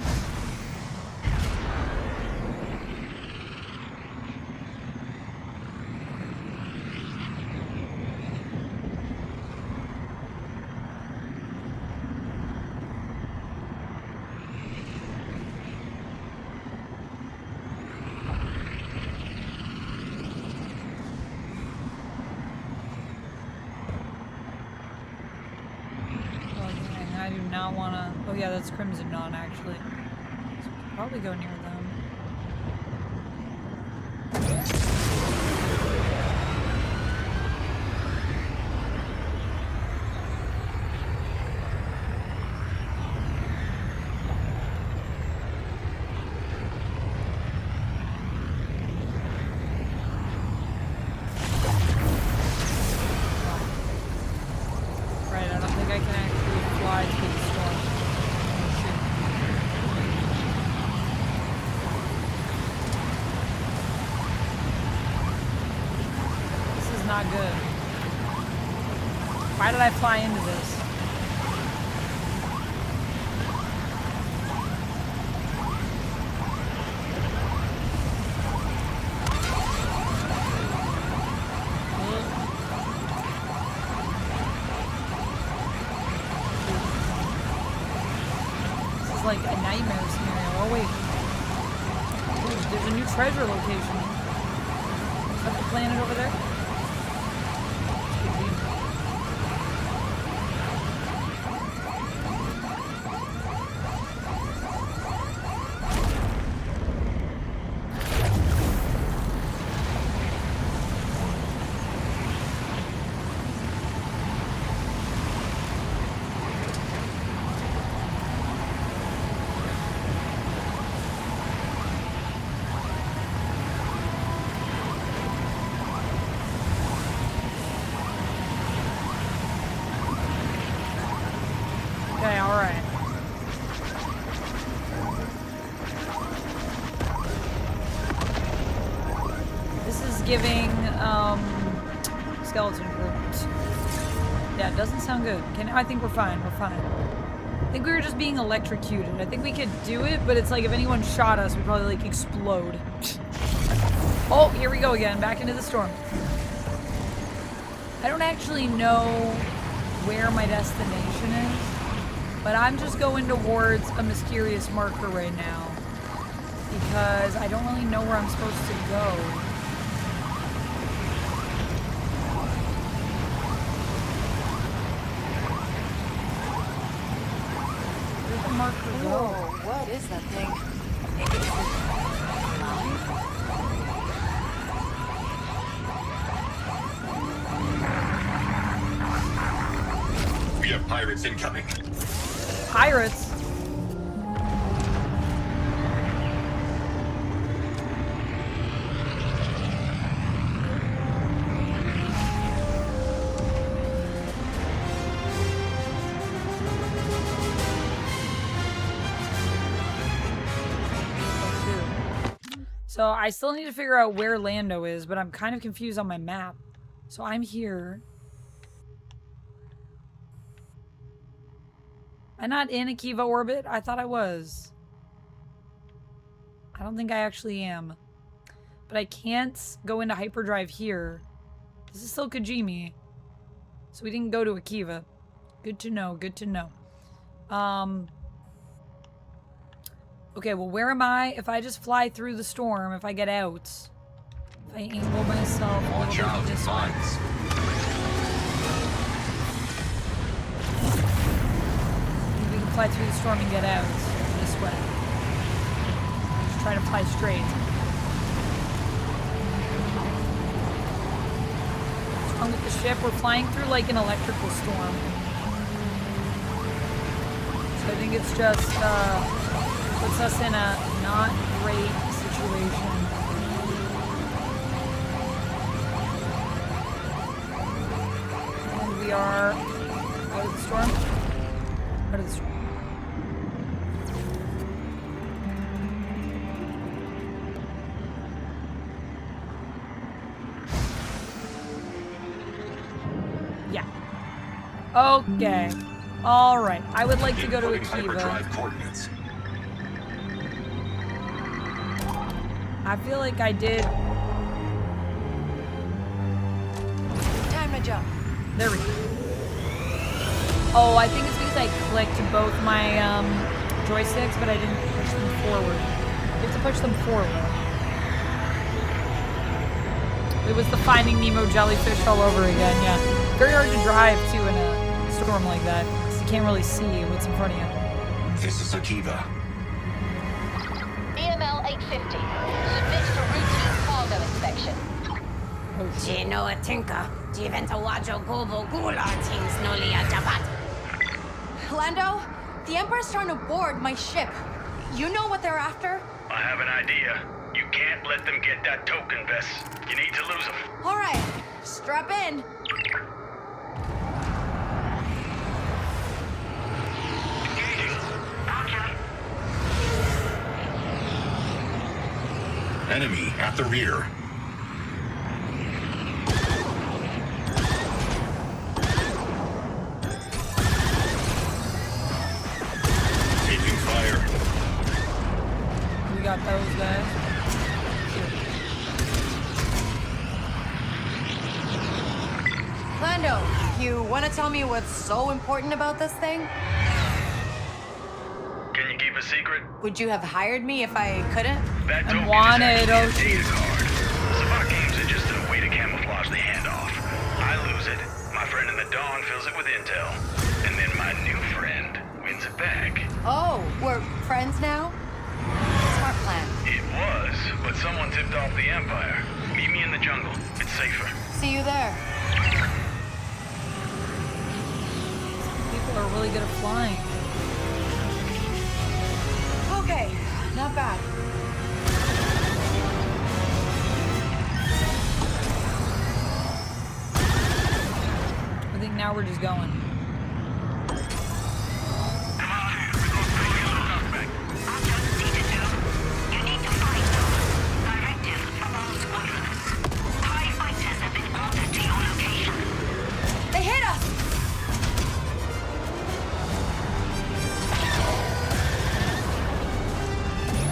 Oh yeah, that's Crimson Dawn actually. So we could probably go near them. Right, I don't think I can actually fly through the storm. Not good. Why did I fly into this? This is like a nightmare scenario. Oh wait. Ooh, there's a new treasure location. Is that the planet over there? Okay, alright. This is giving, skeleton crew. Yeah, it doesn't sound good. Okay, now I think we're fine, we're fine. I think we were just being electrocuted. I think we could do it, but it's like if anyone shot us, we'd probably like explode. Oh, here we go again, back into the storm. I don't actually know where my destination is. But I'm just going towards a mysterious marker right now because I don't really know where I'm supposed to go. Where'd the marker go? Whoa, what is that thing? We have pirates incoming. Pirates? So I still need to figure out where Lando is, but I'm kind of confused on my map. So I'm here. Am I not in Akiva orbit? I thought I was. I don't think I actually am. But I can't go into hyperdrive here. This is still Kajimi. So we didn't go to Akiva. Good to know, good to know. Okay, well, where am I? If I just fly through the storm, if I get out, if I angle myself a Watch little out, bit this way. mines. We can fly through the storm and get out this way. Just try to fly straight. What's wrong with the ship? We're flying through like an electrical storm. So I think it's just, puts us in a not great situation. And we are out of the storm. Out of the storm. Yeah. Okay. All right. I would like to go to Inputting Akiva. hyperdrive coordinates. I feel like I did. Time to jump. There we go. Oh, I think it's because I clicked both my joysticks, but I didn't push them forward. You have to push them forward. It was the Finding Nemo jellyfish all over again, yeah. Very hard to drive, too, in a storm like that. Because you can't really see what's in front of you. This is Akiva. EML 850. Submit for routine cargo inspection. Gino Atinka, Jiventa Wajo Gobo Gula Tings Nolia Jabat. Lando, the Empire's trying to board my ship. You know what they're after? I have an idea. You can't let them get that token, Vess. You need to lose them. All right, strap in. Enemy at the rear. Taking fire. We got those guys. Lando, you want to tell me what's so important about this thing? Can you keep a secret? Would you have hired me if I couldn't? That And token wanted, is oh, actually a data jeez. card. Sabacc games it just a way to camouflage the handoff. I lose it. My friend in the Dawn fills it with intel. And then my new friend wins it back. Oh, we're friends now? Smart plan. It was, but someone tipped off the Empire. Meet me in the jungle. It's safer. See you there. People are really good at flying. Okay, not bad. I think now we're just going. They hit us!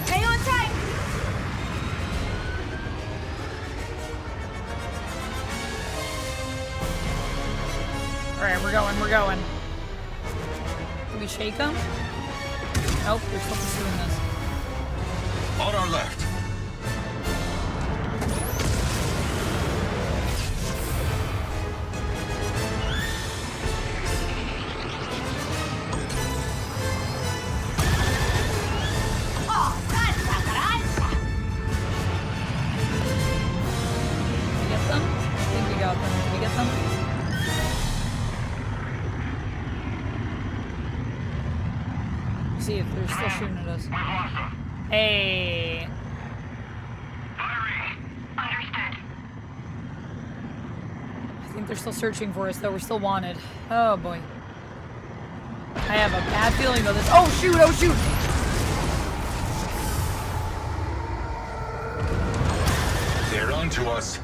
Hang on tight! Alright, we're going, we're going. Can we shake them? Nope, we're still pursuing this. On our left. Oh, that's Did we get them? I think we got them. Did we get them? See if they're still shooting at us. Hey. Understood. I think they're still searching for us, though. We're still wanted. Oh, boy. I have a bad feeling about this. Oh, shoot! Oh, shoot! Outlaws.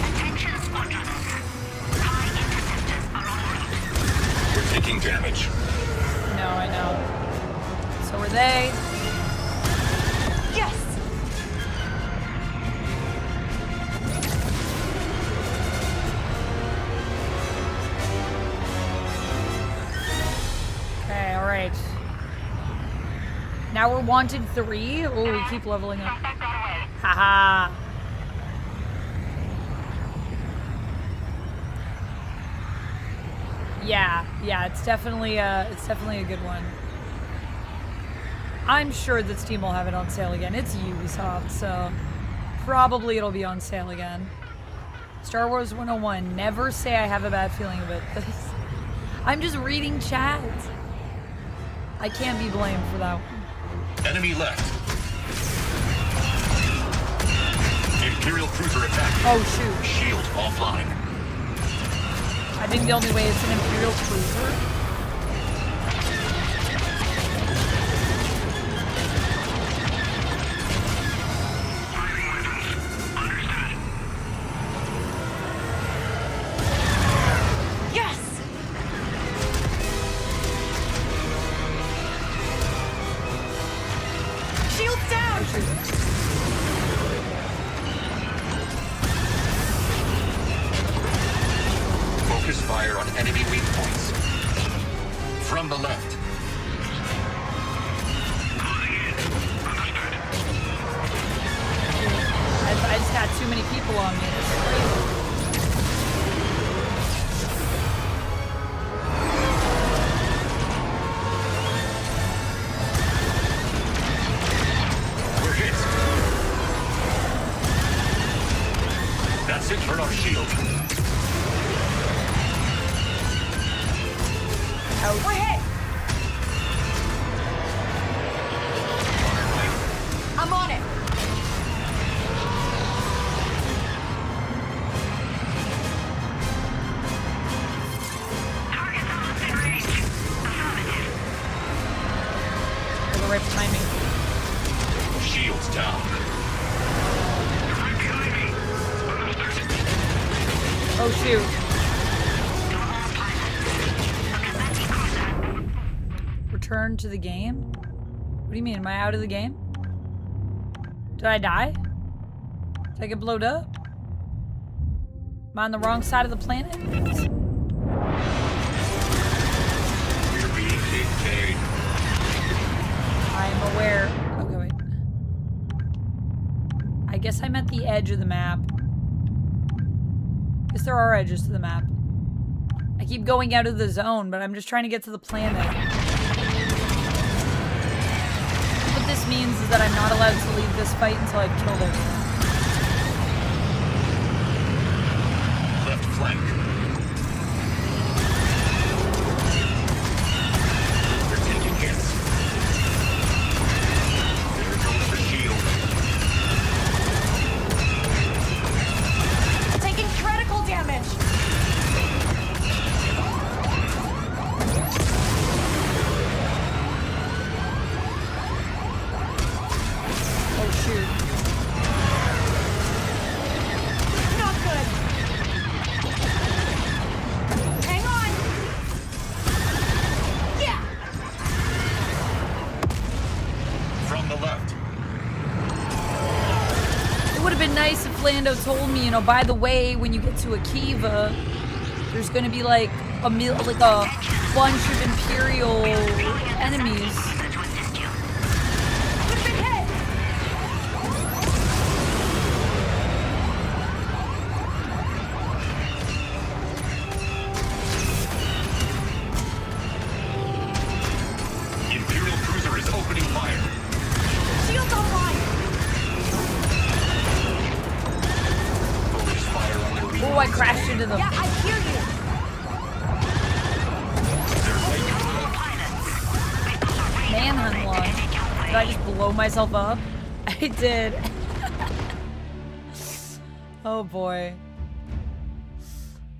Attention, squadron. High interceptors are en route. We're taking damage. No, I know. So were they. Yes! Okay, alright. Now we're wanted 3. Oh, we keep leveling up. Haha. Yeah, it's definitely a good one. I'm sure that Steam will have it on sale again. It's Ubisoft, so probably it'll be on sale again. Star Wars 101. Never say I have a bad feeling about this. I'm just reading chat. I can't be blamed for that one. Enemy left. Imperial cruiser attack. Oh, shoot. Shield offline. I think the only way it's an Imperial cruiser. Focus fire on enemy weak points. From the left. I just got too many people on me. It's crazy. We're hit. That's it for our shield. Ouch. We're hit! I'm on it! Target's almost in range. Affirmative. For the right timing. Shields down. Right behind me. Oh, shoot. Return to the game? What do you mean? Am I out of the game? Did I die? Did I get blowed up? Am I on the wrong side of the planet? We're being dictated. I'm aware. Okay, wait. I guess I'm at the edge of the map. Guess there are edges to the map. I keep going out of the zone, but I'm just trying to get to the planet. What this means is that I'm not allowed to leave this fight until I've killed everyone. Left flank. We're taking hits. There goes the shield. Taking critical damage! Oh shoot. Not good! Hang on! Yeah! From the left. It would have been nice if Lando told me, you know, by the way, when you get to Akiva, there's gonna be like a bunch of Imperial enemies. We've been hit! Imperial cruiser is opening fire. Shields online! Focus fire on their weak Oh, I crashed into them. Yeah, I hear you! Manhunt launch. Did I just blow myself up? I did. Oh boy.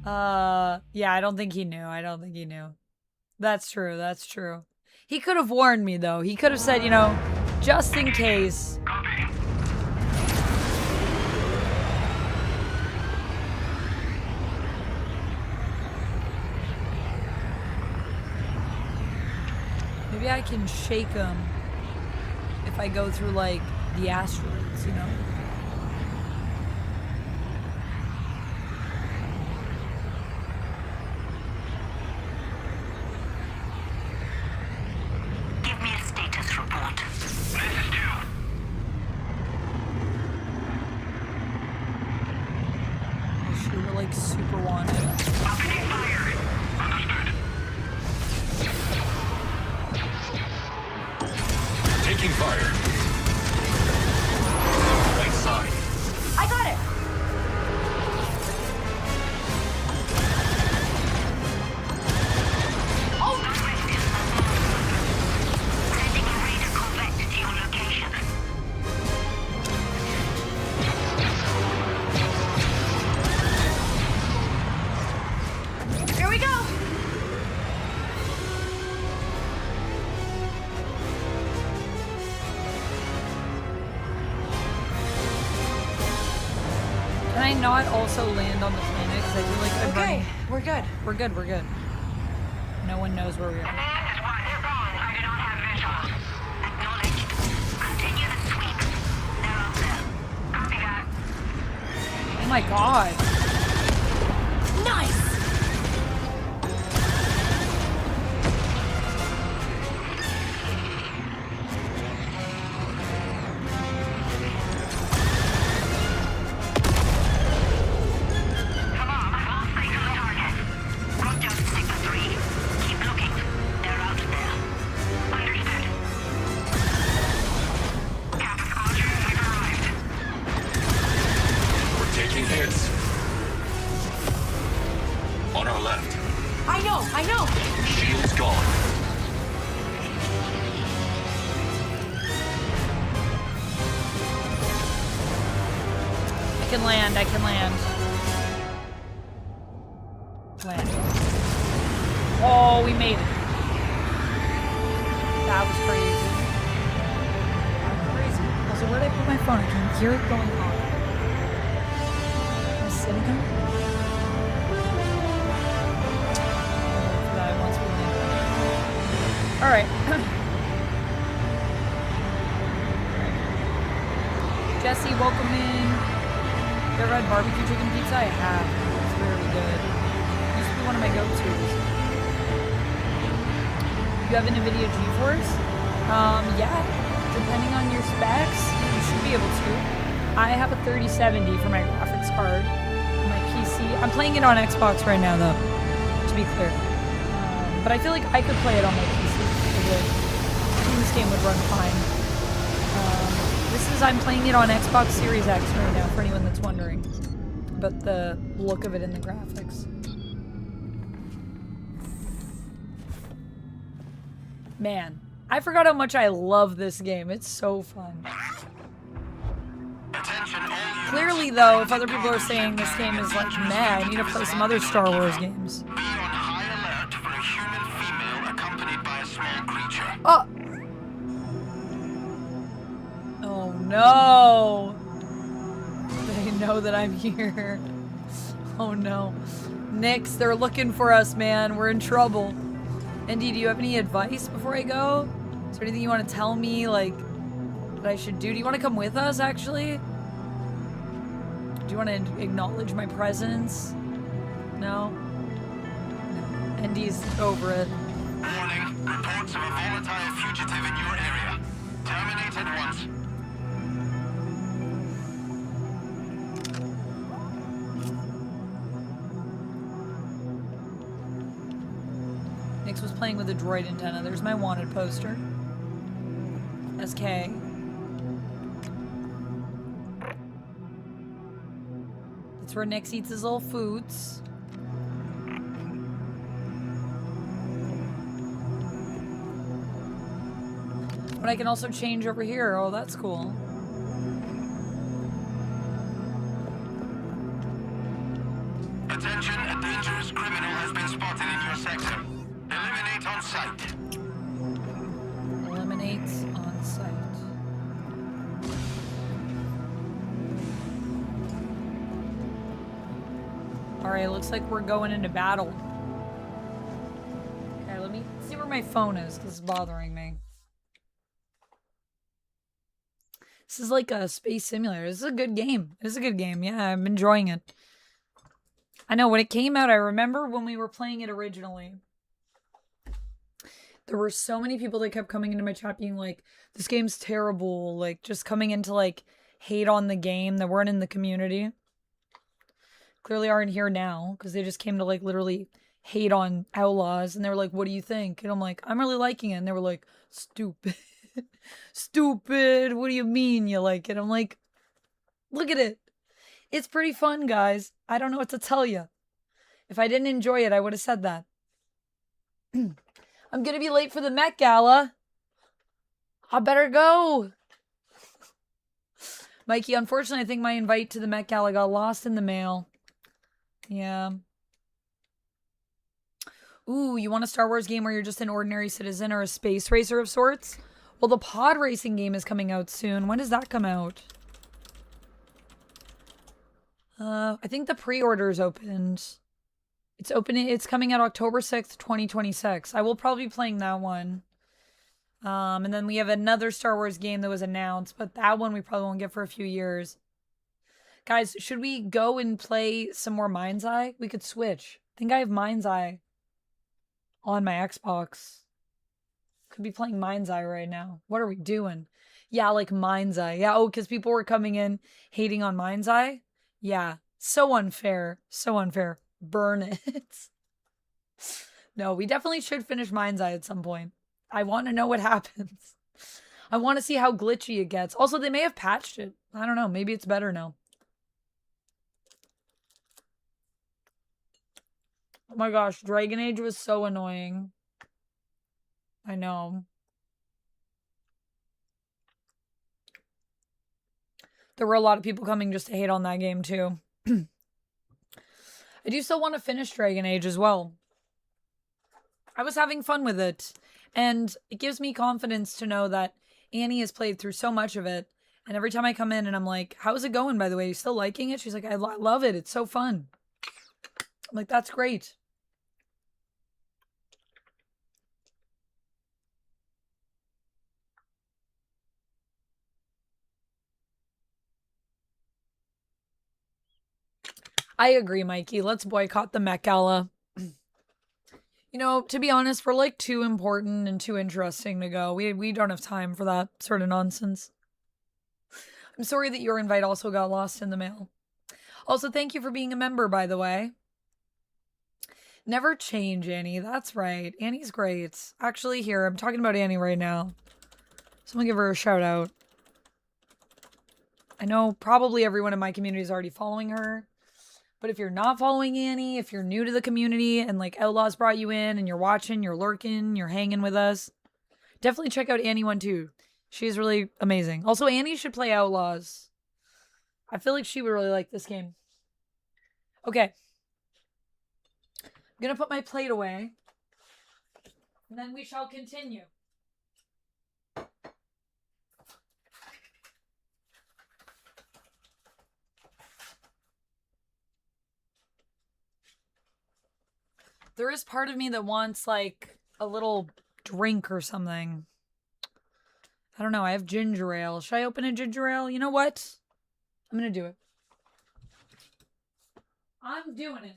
Yeah, I don't think he knew. I don't think he knew. That's true. That's true. He could have warned me though. He could have said, you know, just in case. Maybe I can shake them if I go through, like, the asteroids, you know? Give me a status report. This is 2. Oh, shoot, we're, like, super wanted. Opening fire. Understood. Taking fire. Right side. I got it. Sending a raider corvette to your location. Here we go. Can I not also land on the planet? Because I feel like I'm Okay, running. we're good. We're good, we're good. No one knows where we are. Command is 1. They're gone. I do not have visual. Acknowledged. Continue the sweep. They're up there. Copy that. Oh my god. Nice. Come on. All sight on the target. Roger, Sigma 3. Keep looking. They're out there. Understood. Kappa Squadron, we've arrived. We're taking hits. On our left. I know. Shield's gone. I can land, I can land. Land. Oh, we made it. That was crazy. That was crazy. Also, where'd I put my phone? I can hear it going on. Am I sitting on it? For that once we land. Alright. Jesse, welcome in. You ever had barbecue chicken pizza? I have. It's very good. It used to be one of my go-tos. You have a NVIDIA GeForce? Yeah. Depending on your specs, you should be able to. I have a 3070 for my graphics card. My PC. I'm playing it on Xbox right now, though, to be clear. But I feel like I could play it on my PC. I think this game would run fine. I'm playing it on Xbox Series X right now, for anyone that's wondering. But the look of it in the graphics. Man, I forgot how much I love this game. It's so fun. Clearly, though, if other people are saying this game is like meh, I need to play some other Star Wars games. Be on high alert for a human female accompanied by a small creature. Oh! Oh no! They know that I'm here. Oh no. Nix, they're looking for us, man. We're in trouble. Indy, do you have any advice before I go? Is there anything you want to tell me, like, that I should do? Do you want to come with us, actually? Do you want to acknowledge my presence? No? No. Indy's over it. Warning, reports of a volatile fugitive in your area. Terminate at once. Nix was playing with a droid antenna. There's my wanted poster. SK. That's where Nix eats his little foods. But I can also change over here. Oh, that's cool. Attention, a dangerous criminal has been spotted in your sector. Eliminate on sight. Eliminate on sight. Alright, looks like we're going into battle. Okay, let me see where my phone is. This is bothering me. This is like a space simulator. This is a good game. It is a good game. Yeah, I'm enjoying it. I know, when it came out, I remember when we were playing it originally. There were so many people that kept coming into my chat being like, this game's terrible. Like, just coming in to, like, hate on the game that weren't in the community. Clearly aren't here now, because they just came to, like, literally hate on Outlaws. And they were like, what do you think? And I'm like, I'm really liking it. And they were like, stupid. Stupid. What do you mean you like it? I'm like, look at it. It's pretty fun, guys. I don't know what to tell you. If I didn't enjoy it, I would have said that. I'm gonna be late for the Met Gala. I better go. Mikey, unfortunately, I think my invite to the Met Gala got lost in the mail. Yeah. Ooh, you want a Star Wars game where you're just an ordinary citizen or a space racer of sorts? Well, the pod racing game is coming out soon. When does that come out? I think the pre-order's opened. It's opening. It's coming out October 6th, 2026. I will probably be playing that one. And then we have another Star Wars game that was announced, but that one we probably won't get for a few years. Guys, should we go and play some more Mind's Eye? We could switch. I think I have Mind's Eye on my Xbox. Could be playing Mind's Eye right now. What are we doing? Yeah, like Mind's Eye. Yeah, oh, because people were coming in hating on Mind's Eye. Yeah, so unfair. So unfair. Burn it. No, we definitely should finish Mind's Eye at some point. I want to know what happens. I want to see how glitchy it gets. Also, they may have patched it. I don't know. Maybe it's better now. Oh my gosh, Dragon Age was so annoying. I know. There were a lot of people coming just to hate on that game too. I do still want to finish Dragon Age as well. I was having fun with it. And it gives me confidence to know that Annie has played through so much of it. And every time I come in and I'm like, how's it going, by the way? You still liking it? She's like, I love it. It's so fun. I'm like, that's great. I agree, Mikey. Let's boycott the Met Gala. You know, to be honest, we're like too important and too interesting to go. We don't have time for that sort of nonsense. I'm sorry that your invite also got lost in the mail. Also, thank you for being a member, by the way. Never change, Annie. That's right. Annie's great. Actually, here, I'm talking about Annie right now. Someone give her a shout out. I know probably everyone in my community is already following her. But if you're not following Annie, if you're new to the community and like Outlaws brought you in and you're watching, you're lurking, you're hanging with us, definitely check out Annie 1 too. She's really amazing. Also, Annie should play Outlaws. I feel like she would really like this game. Okay. I'm going to put my plate away. And then we shall continue. There is part of me that wants, like, a little drink or something. I don't know. I have ginger ale. Should I open a ginger ale? You know what? I'm going to do it. I'm doing it.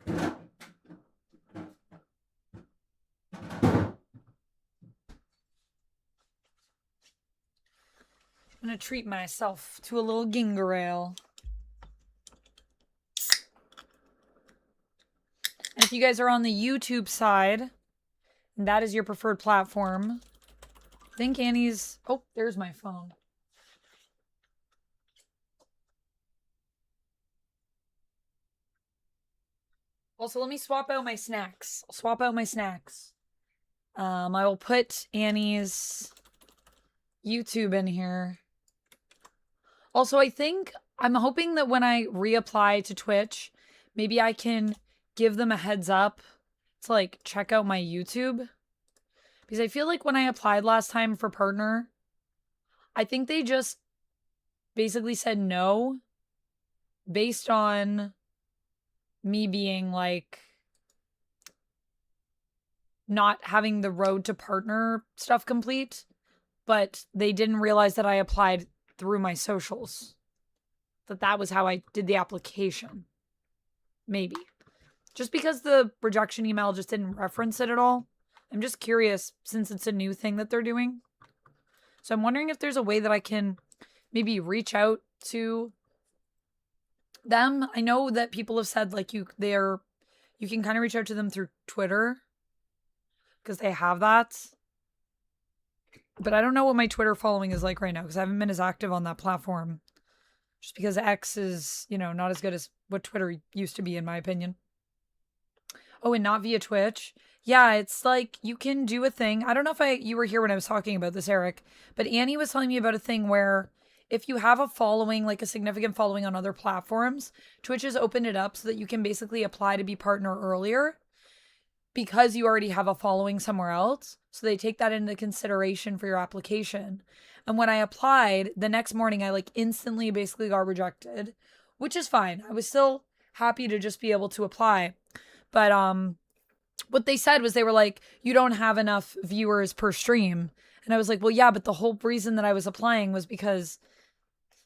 I'm going to treat myself to a little ginger ale. And if you guys are on the YouTube side, and that is your preferred platform, I think Annie's... Oh, there's my phone. Also, let me swap out my snacks. I'll swap out my snacks. I will put Annie's YouTube in here. Also, I'm hoping that when I reapply to Twitch, maybe I can give them a heads up to like check out my YouTube. Because I feel like when I applied last time for partner, I think they just basically said no based on me being like not having the road to partner stuff complete, but they didn't realize that I applied through my socials. That was how I did the application. Maybe. Just because the rejection email just didn't reference it at all. I'm just curious since it's a new thing that they're doing. So I'm wondering if there's a way that I can maybe reach out to them. I know that people have said like you can kind of reach out to them through Twitter because they have that. But I don't know what my Twitter following is like right now because I haven't been as active on that platform. Just because X is, you know, not as good as what Twitter used to be, in my opinion. Oh, and not via Twitch. Yeah, it's like you can do a thing. I don't know if you were here when I was talking about this, Eric, but Annie was telling me about a thing where if you have a following, like a significant following on other platforms, Twitch has opened it up so that you can basically apply to be partner earlier because you already have a following somewhere else. So they take that into consideration for your application. And when I applied, the next morning I like instantly basically got rejected, which is fine. I was still happy to just be able to apply. But what they said was they were like, you don't have enough viewers per stream. And I was like, well, yeah, but the whole reason that I was applying was because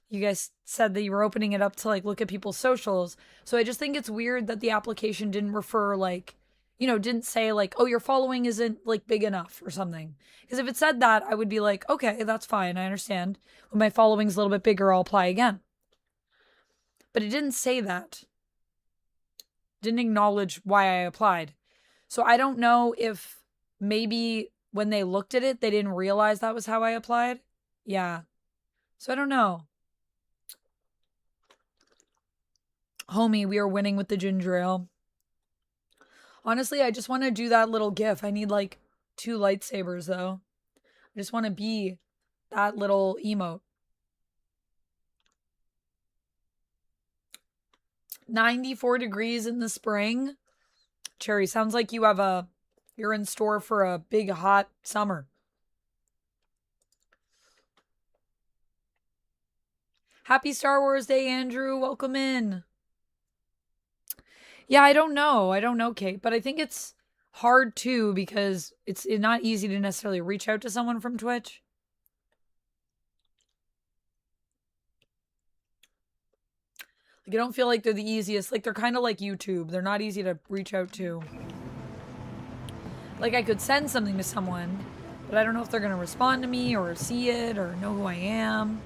you guys said that you were opening it up to like look at people's socials. So I just think it's weird that the application didn't refer like, you know, didn't say like, oh, your following isn't like big enough or something. Because if it said that, I would be like, okay, that's fine. I understand. When my following's a little bit bigger, I'll apply again. But it didn't say that. Didn't acknowledge why I applied. So I don't know if maybe when they looked at it, they didn't realize that was how I applied. Yeah. So I don't know. Homie, we are winning with the ginger ale. Honestly, I just want to do that little gif. I need like 2 lightsabers though. I just want to be that little emote. 94 degrees in the spring. Cherry, sounds like you're in store for a big hot summer. Happy Star Wars Day, Andrew. Welcome in. Yeah, I don't know, Kate, but I think it's hard too because it's not easy to necessarily reach out to someone from Twitch. Like, I don't feel like they're the easiest. Like, they're kind of like YouTube. They're not easy to reach out to. Like, I could send something to someone, but I don't know if they're going to respond to me or see it or know who I am.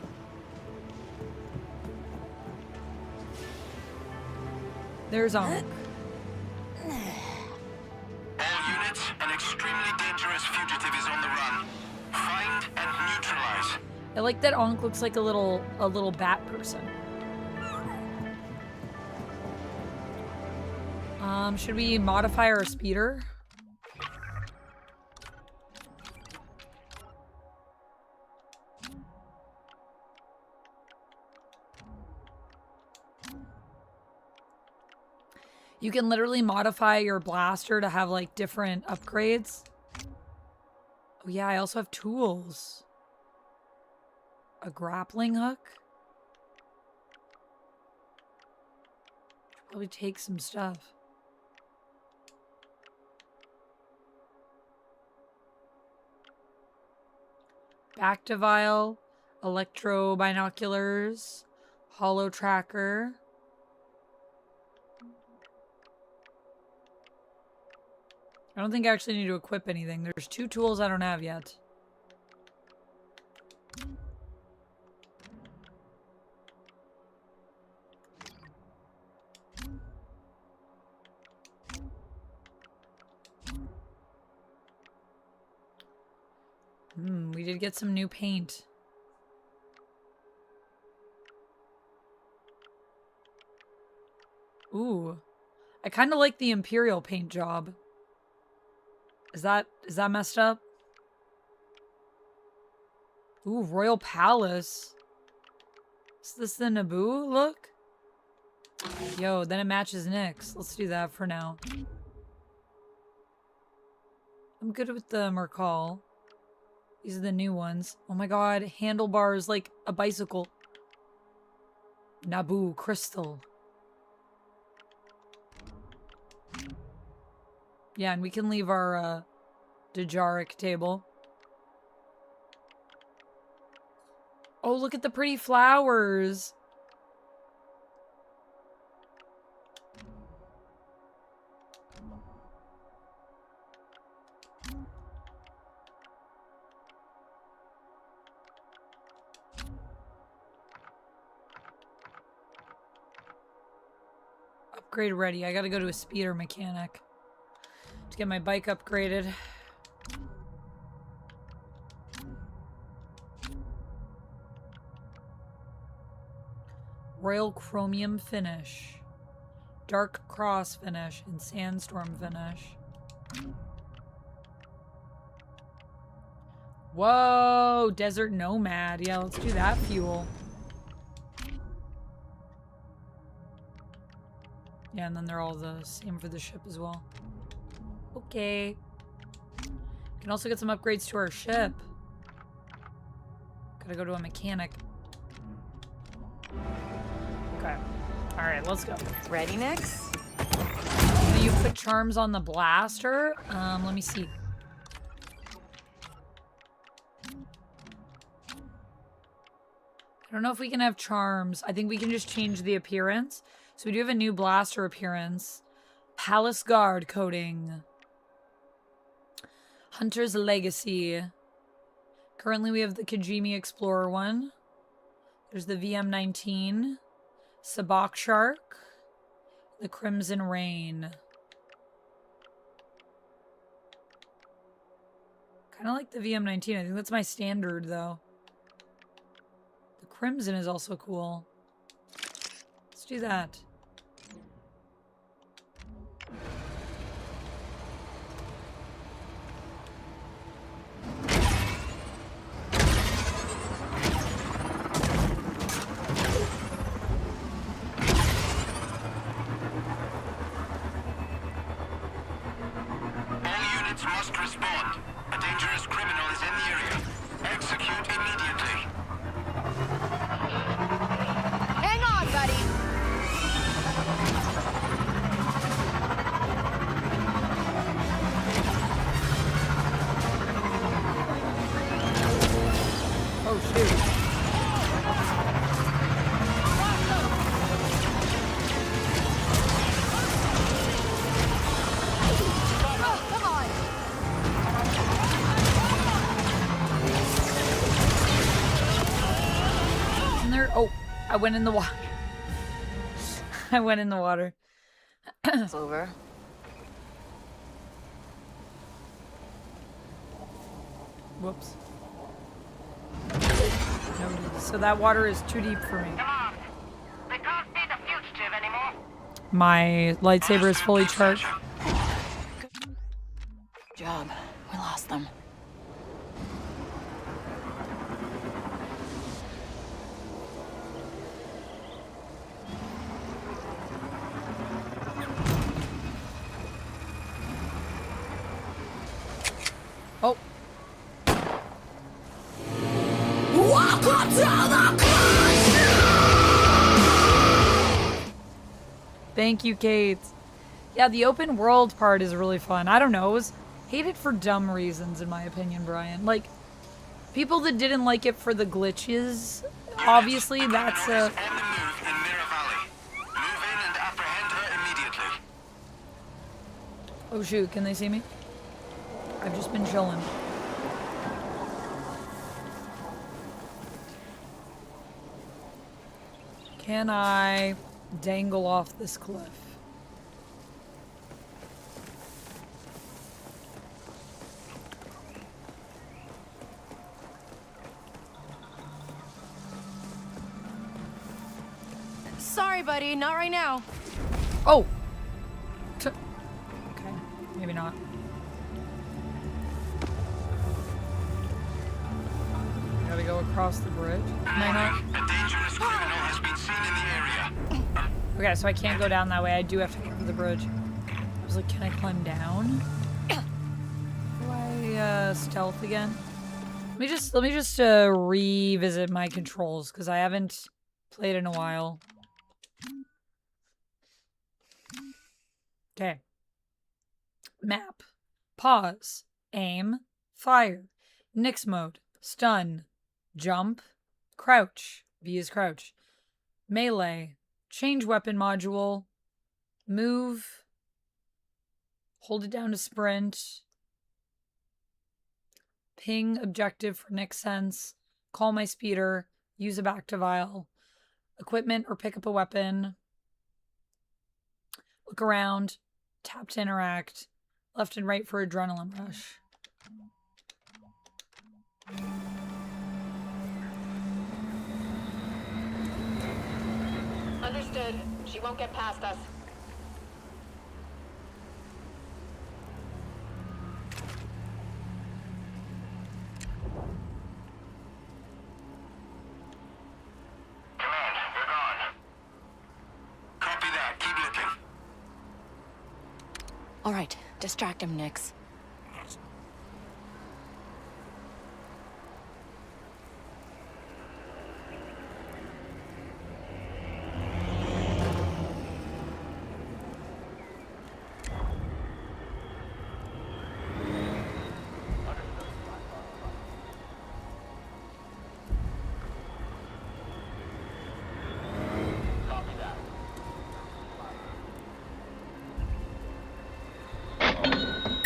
There's Onk. All units, an extremely dangerous fugitive is on the run. Find and neutralize. I like that Onk looks like a little bat person. Should we modify our speeder? You can literally modify your blaster to have like different upgrades. Oh yeah, I also have tools. A grappling hook. Should probably take some stuff. Back to vial, electro binoculars, holo tracker. I don't think I actually need to equip anything. There's 2 tools I don't have yet. We did get some new paint. Ooh. I kind of like the Imperial paint job. Is that messed up? Ooh, Royal Palace. Is this the Naboo look? Yo, then it matches Nick's. Let's do that for now. I'm good with the Mercal. These are the new ones. Oh my god, handlebars like a bicycle. Naboo crystal. Yeah, and we can leave our Dejaric table. Oh, look at the pretty flowers. Upgrade ready. I gotta go to a speeder mechanic to get my bike upgraded. Royal chromium finish, dark cross finish, and sandstorm finish. Whoa, desert nomad. Yeah, let's do that fuel. Yeah, and then they're all the same for the ship as well. Okay. We can also get some upgrades to our ship. Gotta go to a mechanic. Okay. Alright, let's go. Ready, Nix? So you put charms on the blaster? Let me see. I don't know if we can have charms. I think we can just change the appearance. So we do have a new blaster appearance. Palace Guard coating. Hunter's Legacy. Currently we have the Kajimi Explorer one. There's the VM-19. Sabacc Shark. The Crimson Rain. Kind of like the VM-19. I think that's my standard though. The Crimson is also cool. Let's do that. Must respond. A dangerous criminal is in the area. Execute immediately. Hang on, buddy. Oh, shoot. Oh, I went in the water. I went in the water. It's over. Whoops. No, so that water is too deep for me. Come on. We can't see the fugitive anymore. My lightsaber is fully charged. Good job. We lost them. Oh. Welcome to the club! Thank you, Kate. Yeah, the open world part is really fun. I don't know. It was hated for dumb reasons, in my opinion, Brian. Like, people that didn't like it for the glitches, obviously that's a... Oh shoot, can they see me? I've just been chilling. Can I dangle off this cliff? Sorry, buddy. Not right now. Oh! Okay, maybe not. Gotta go across the bridge. Am I not? A dangerous criminal has been seen in the area. Okay, so I can't go down that way. I do have to go over the bridge. I was like, can I climb down? Do I stealth again? Let me just revisit my controls because I haven't played in a while. Okay. Map. Pause. Aim. Fire. Nix mode. Stun. Jump. Crouch. V is crouch. Melee. Change weapon module. Move. Hold it down to sprint. Ping objective for Nix sense. Call my speeder. Use a back to vial. Equipment or pick up a weapon. Look around. Tap to interact. Left and right for adrenaline rush. Understood. She won't get past us. Command, they're gone. Copy that. Keep looking. All right, distract him, Nix.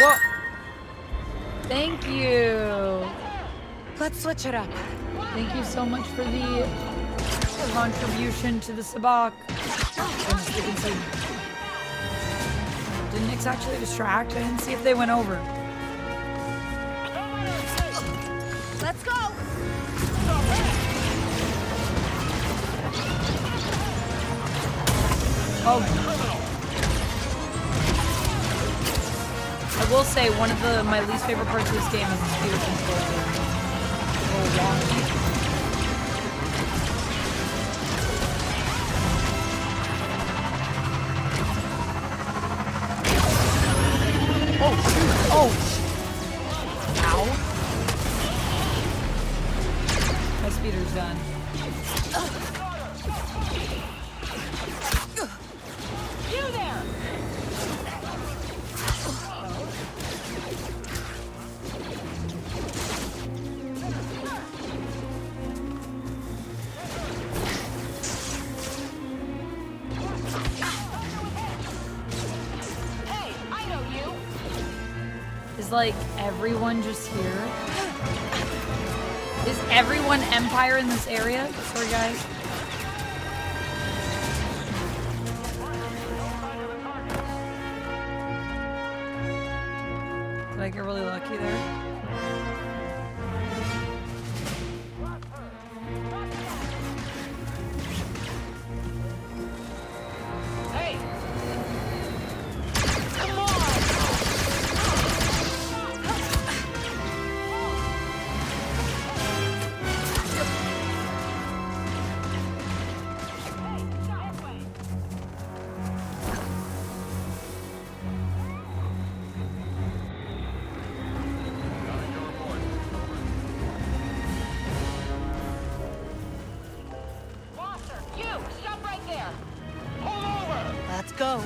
Whoa! Thank you. Let's switch it up. Thank you so much for the contribution to the Sabacc. Did Nix actually distract? I didn't see if they went over. Let's go! Oh. I will say one of my least favorite parts of this game is the speeder control. A little wonky. Oh shoot! Oh! Ow! My speeder's done. You there! Hey, I know you. Is like everyone just here? Is everyone Empire in this area? Sorry guys. Did I get really lucky there? Hey! Come on! Foster, you! Stop right there! Pull over! Let's go.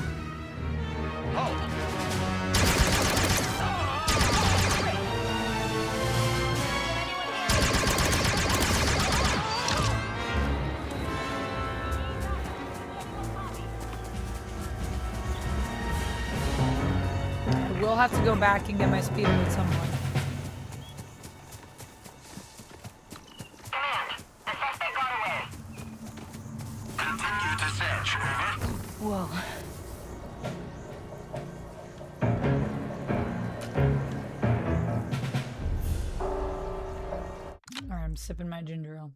I will have to go back and get my speeder at some point. Command, the suspect got away. Continue to search. Over. Whoa. Alright, I'm sipping my ginger ale.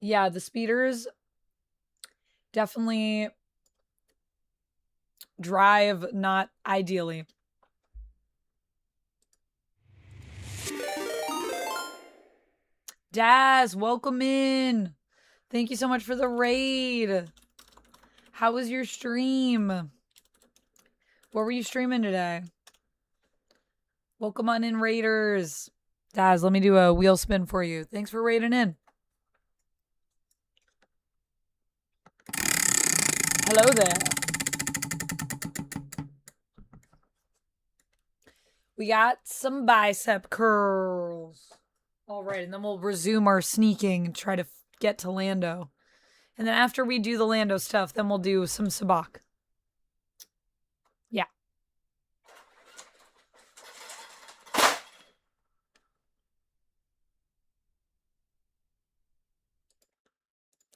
Yeah, the speeders definitely drive not ideally. Daz, welcome in. Thank you so much for the raid. How was your stream? What were you streaming today? Welcome on in, raiders. Daz, let me do a wheel spin for you. Thanks for raiding in. Hello there. We got some bicep curls. All right, and then we'll resume our sneaking and try to get to Lando. And then after we do the Lando stuff, then we'll do some Sabacc. Yeah.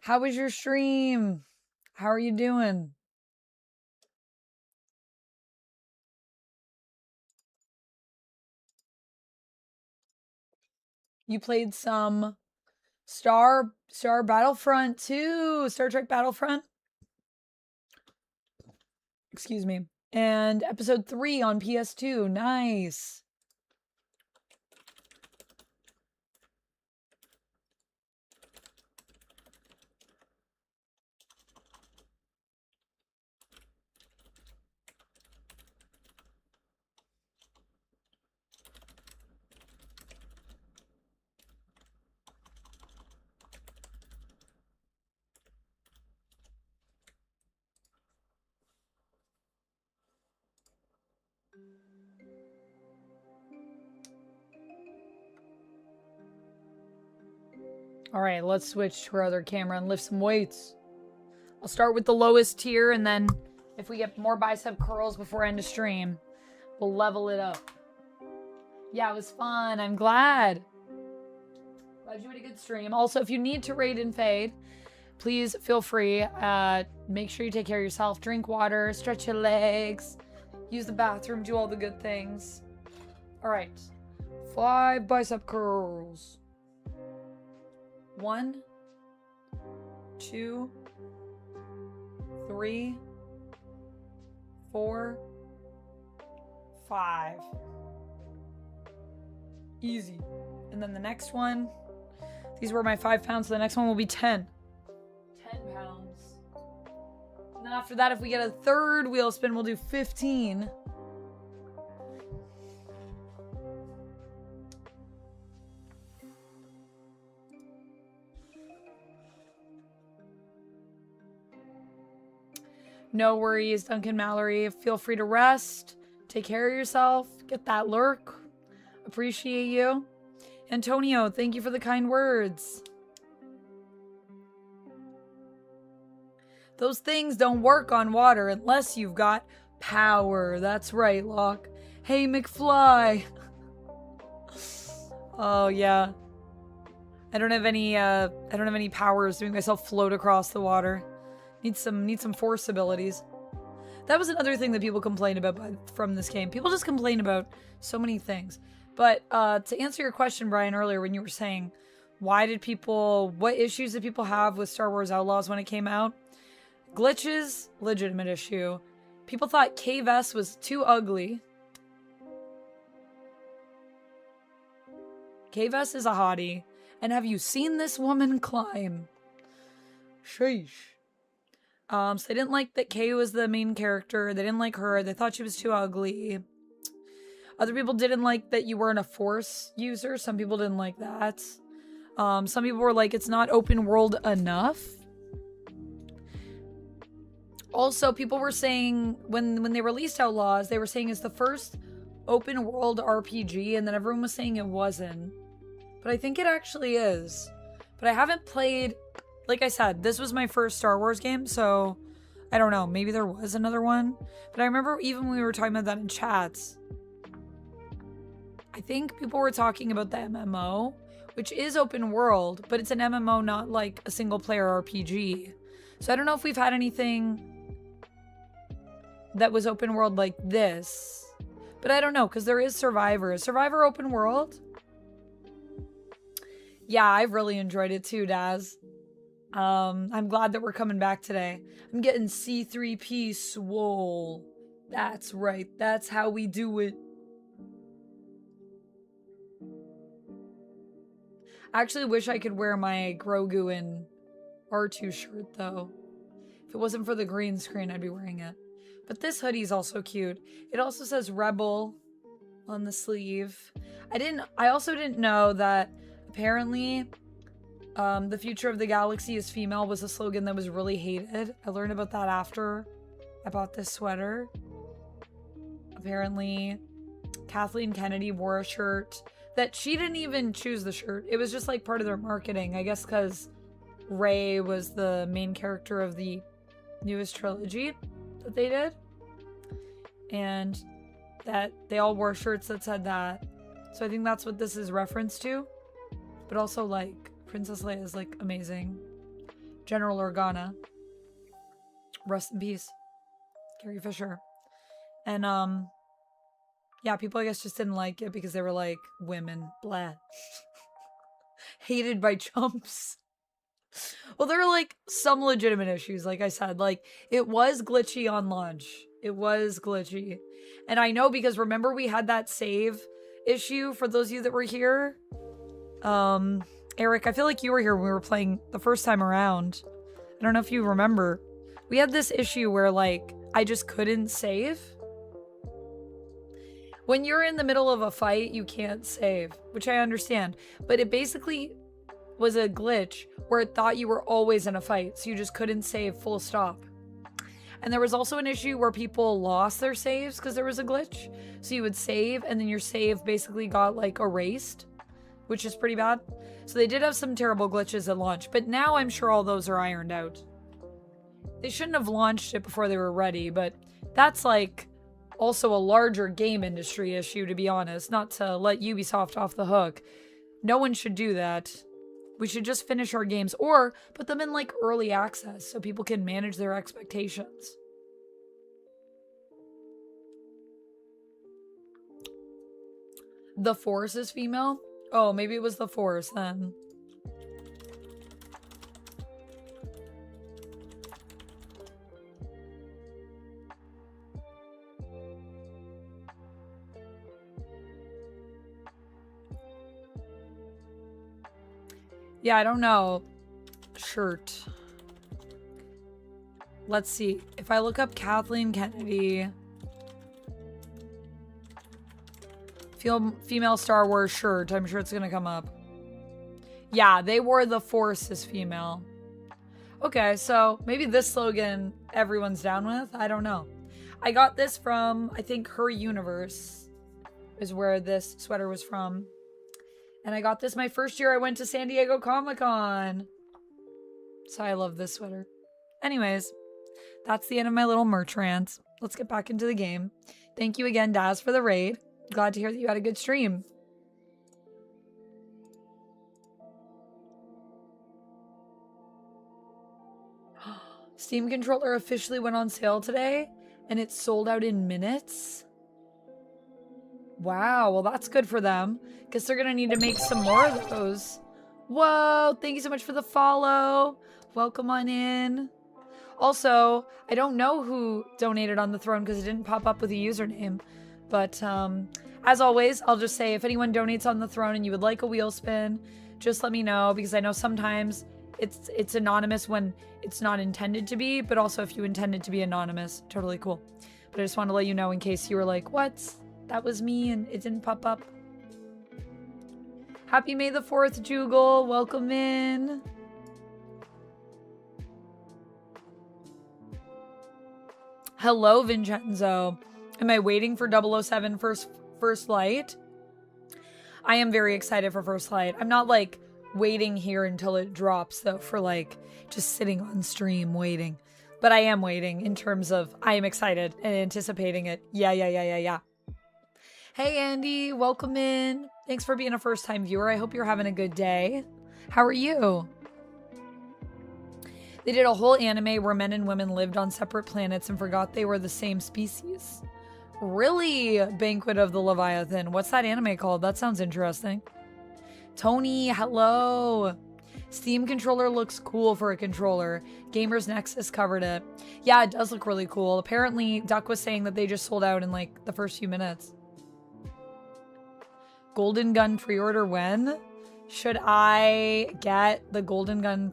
How was your stream? How are you doing? You played some Star Battlefront 2, Star Trek Battlefront. Excuse me. And episode 3 on PS2. Nice. All right, let's switch to our other camera and lift some weights. I'll start with the lowest tier, and then if we get more bicep curls before end of stream, we'll level it up. Yeah, it was fun. I'm glad. Glad you had a good stream. Also, if you need to raid and fade, please feel free. Make sure you take care of yourself. Drink water, stretch your legs, use the bathroom, do all the good things. All right, 5 bicep curls. 1, 2, 3, 4, 5. Easy. And then the next one, these were my 5 pounds, so the next one will be 10. 10 pounds. And then after that, if we get a third wheel spin, we'll do 15. No worries, Duncan Mallory. Feel free to rest. Take care of yourself. Get that lurk. Appreciate you. Antonio, thank you for the kind words. Those things don't work on water unless you've got power. That's right, Locke. Hey, McFly. Oh, yeah. I don't have any powers to make myself float across the water. Need some force abilities. That was another thing that people complain about from this game. People just complain about so many things. But to answer your question, Brian, earlier when you were saying, what issues did people have with Star Wars Outlaws when it came out? Glitches, legitimate issue. People thought Kay Vess was too ugly. Kay Vess is a hottie. And have you seen this woman climb? Sheesh. So they didn't like that Kay was the main character. They didn't like her. They thought she was too ugly. Other people didn't like that you weren't a Force user. Some people didn't like that. Some people were like, it's not open world enough. Also, people were saying, when they released Outlaws, they were saying it's the first open world RPG, and then everyone was saying it wasn't. But I think it actually is. But I haven't played... Like I said, this was my first Star Wars game, so I don't know. Maybe there was another one. But I remember even when we were talking about that in chats, I think people were talking about the MMO, which is open world, but it's an MMO, not like a single player RPG. So I don't know if we've had anything that was open world like this. But I don't know, because there is Survivor. Is Survivor open world? Yeah, I've really enjoyed it too, Daz. I'm glad that we're coming back today. I'm getting C3P swole. That's right. That's how we do it. I actually wish I could wear my Grogu and R2 shirt, though. If it wasn't for the green screen, I'd be wearing it. But this hoodie's also cute. It also says Rebel on the sleeve. I also didn't know that apparently The future of the galaxy is female was a slogan that was really hated. I learned about that after I bought this sweater. Apparently, Kathleen Kennedy wore a shirt that she didn't even choose the shirt. It was just like part of their marketing. I guess because Rey was the main character of the newest trilogy that they did. And that they all wore shirts that said that. So I think that's what this is reference to. But also, like, Princess Leia is, like, amazing. General Organa. Rest in peace. Carrie Fisher. And, yeah, people, I guess, just didn't like it because they were, like, women. Blah. Hated by chumps. Well, there are, like, some legitimate issues, like I said. Like, it was glitchy on launch. It was glitchy. And I know because, remember, we had that save issue for those of you that were here? Eric, I feel like you were here when we were playing the first time around. I don't know if you remember. We had this issue where, like, I just couldn't save. When you're in the middle of a fight, you can't save, which I understand. But it basically was a glitch where it thought you were always in a fight, so you just couldn't save full stop. And there was also an issue where people lost their saves because there was a glitch. So you would save, and then your save basically got, like, erased, which is pretty bad. So they did have some terrible glitches at launch, but now I'm sure all those are ironed out. They shouldn't have launched it before they were ready, but that's, like, also a larger game industry issue, to be honest, not to let Ubisoft off the hook. No one should do that. We should just finish our games or put them in, like, early access so people can manage their expectations. The Force is female? Oh, maybe it was the Force then. Yeah, I don't know. Shirt. Let's see. If I look up Kathleen Kennedy. Female Star Wars shirt. I'm sure it's going to come up. Yeah, they wore the Force as female. Okay, so maybe this slogan everyone's down with. I don't know. I got this from, I think, Her Universe is where this sweater was from. And I got this my first year I went to San Diego Comic-Con. So I love this sweater. Anyways, that's the end of my little merch rant. Let's get back into the game. Thank you again, Daz, for the raid. Glad to hear that you had a good stream. Steam controller officially went on sale today, and it's sold out in minutes. Wow, well that's good for them. Guess they're gonna need to make some more of those. Whoa, thank you so much for the follow. Welcome on in. Also, I don't know who donated on the throne because it didn't pop up with a username. But as always, I'll just say if anyone donates on the throne and you would like a wheel spin, just let me know because I know sometimes it's anonymous when it's not intended to be, but also if you intended to be anonymous, totally cool. But I just want to let you know in case you were like, what? That was me and it didn't pop up. Happy May the 4th, Jugal. Welcome in. Hello, Vincenzo. Am I waiting for 007 First Light? I am very excited for First Light. I'm not like waiting here until it drops though for like just sitting on stream waiting. But I am waiting in terms of I am excited and anticipating it. Yeah. Hey Andy, welcome in. Thanks for being a first time viewer. I hope you're having a good day. How are you? They did a whole anime where men and women lived on separate planets and forgot they were the same species. Really? Banquet of the Leviathan. What's that anime called? That sounds interesting. Tony, hello. Steam controller looks cool for a controller. Gamers Nexus covered it. Yeah, it does look really cool. Apparently, Duck was saying that they just sold out in like the first few minutes. Golden Gun pre-order when? Should I get the Golden Gun?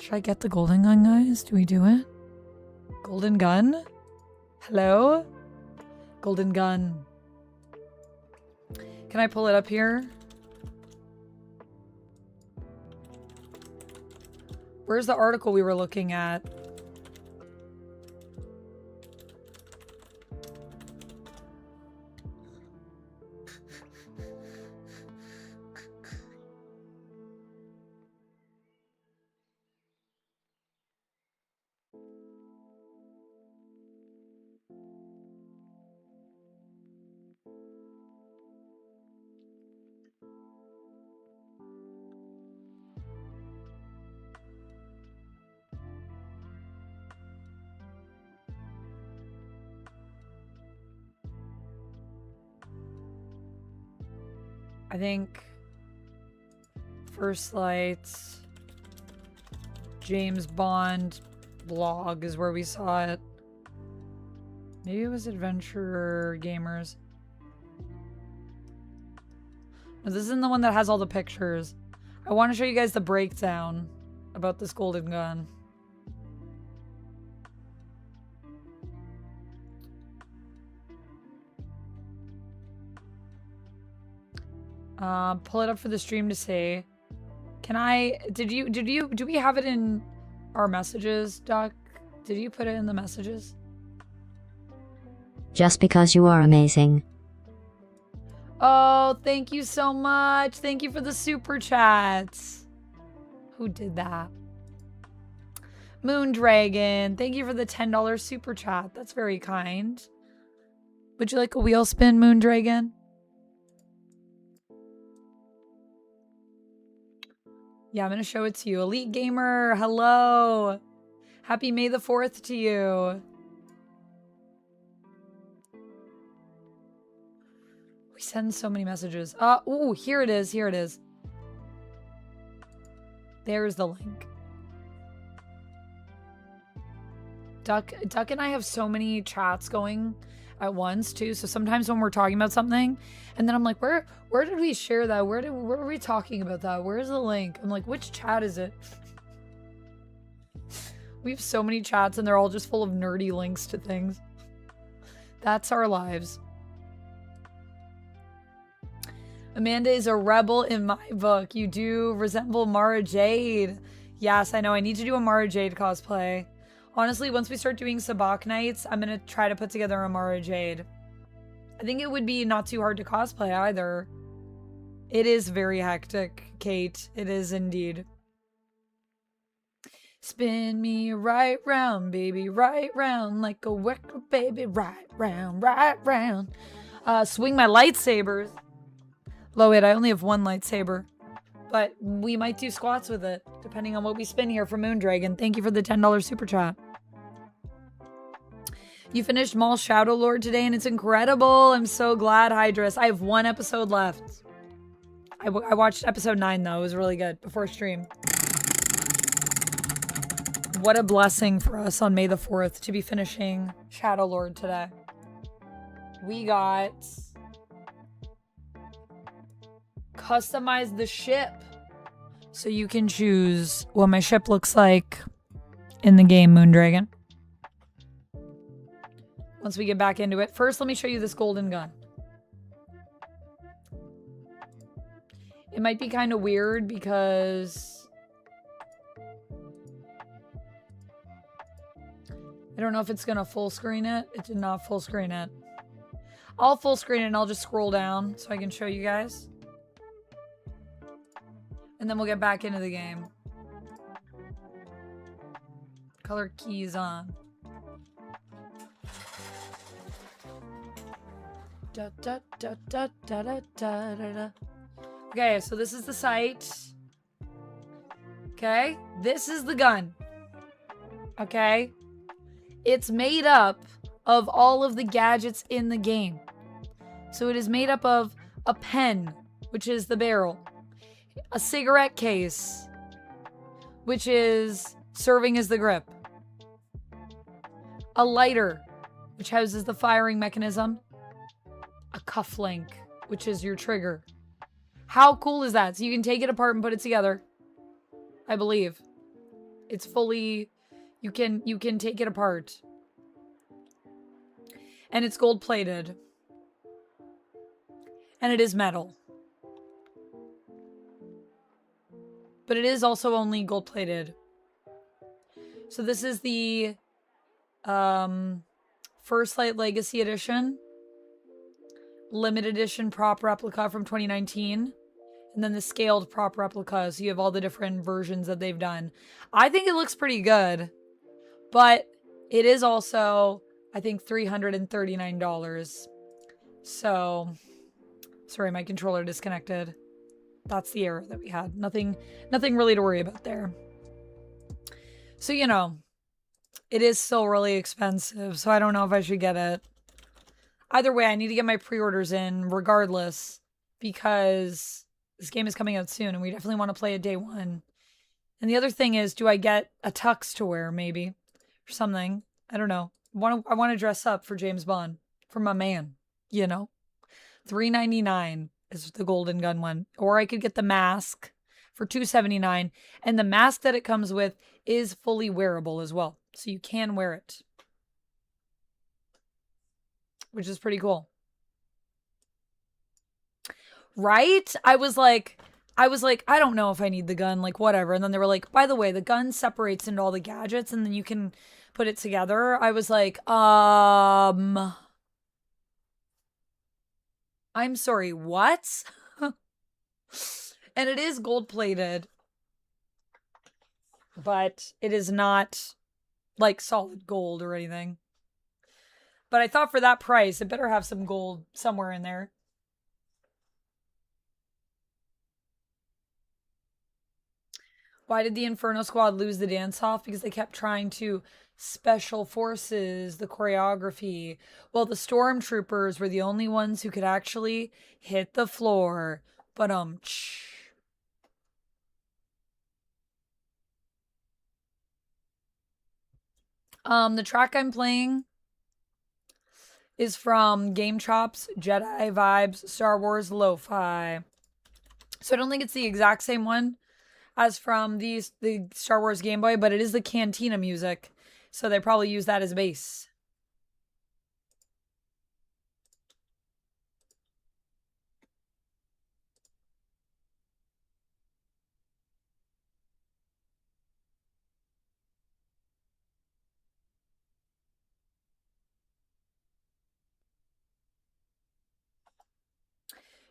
Should I get the Golden Gun, guys? Do we do it? Golden Gun? Hello? Golden Gun. Can I pull it up here? Where's the article we were looking at? I think First Lights, James Bond blog is where we saw it. Maybe it was Adventure Gamers. No, this isn't the one that has all the pictures. I want to show you guys the breakdown about this golden gun. Pull it up for the stream to see. Can I, do we have it in our messages, Doc? Did you put it in the messages? Just because you are amazing. Oh, thank you so much. Thank you for the super chats. Who did that? Moondragon, thank you for the $10 super chat. That's very kind. Would you like a wheel spin, Moondragon? Yeah, I'm going to show it to you. Elite Gamer, hello. Happy May the 4th to you. We send so many messages. Ooh, here it is. Here it is. There's the link. Duck and I have so many chats going at once too. So sometimes when we're talking about something and then I'm like, where did we share that? Where were we talking about that? Where's the link? I'm like, which chat is it? We have so many chats and they're all just full of nerdy links to things. That's our lives. Amanda is a rebel in my book. You do resemble Mara Jade. Yes, I know. I need to do a Mara Jade cosplay. Honestly, once we start doing Sabacc nights, I'm going to try to put together a Mara Jade. I think it would be not too hard to cosplay either. It is very hectic, Kate. It is indeed. Spin me right round, baby, right round, like a wicker, baby, right round, right round. Swing my lightsabers. Low-it, I only have one lightsaber. But we might do squats with it, depending on what we spin here for Moondragon. Thank you for the $10 super chat. You finished Maul Shadow Lord today, and it's incredible. I'm so glad, Hydrus. I have one episode left. I watched episode 9, though. It was really good before stream. What a blessing for us on May the 4th to be finishing Shadow Lord today. We got... customize the ship. So you can choose what my ship looks like in the game, Moondragon. Once we get back into it. First, let me show you this golden gun. It might be kind of weird because... I don't know if it's going to full screen it. It did not full screen it. I'll full screen it and I'll just scroll down so I can show you guys. And then we'll get back into the game. Color keys on. Da, da, da, da, da, da, da, da. Okay, so this is the sight. Okay, this is the gun. Okay, it's made up of all of the gadgets in the game. So it is made up of a pen, which is the barrel, a cigarette case, which is serving as the grip, a lighter, which houses the firing mechanism, a cufflink, which is your trigger. How cool is that? So you can take it apart and put it together. I believe it's fully, you can take it apart, and it's gold plated, and it is metal. But it is also only gold plated. So this is the First Light Legacy Edition. Limited edition prop replica from 2019. And then the scaled prop replica. So you have all the different versions that they've done. I think it looks pretty good. But it is also, I think, $339. So, sorry, my controller disconnected. That's the error that we had. Nothing really to worry about there. So, you know, it is still really expensive. So I don't know if I should get it. Either way, I need to get my pre-orders in regardless, because this game is coming out soon and we definitely want to play it day one. And the other thing is, do I get a tux to wear maybe or something? I don't know. I want to dress up for James Bond, for my man, you know. $3.99 is the Golden Gun one. Or I could get the mask for $2.79. And the mask that it comes with is fully wearable as well. So you can wear it, which is pretty cool. Right? I was like, I don't know if I need the gun, like whatever. And then they were like, by the way, the gun separates into all the gadgets and then you can put it together. I was like, I'm sorry, what? And it is gold plated, but it is not like solid gold or anything. But I thought for that price, it better have some gold somewhere in there. Why did the Inferno Squad lose the dance-off? Because they kept trying to special forces the choreography. Well, the stormtroopers were the only ones who could actually hit the floor. But the track I'm playing is from Game Chops, Jedi Vibes, Star Wars Lo-Fi. So I don't think it's the exact same one as from the Star Wars Game Boy, but it is the Cantina music. So they probably use that as base.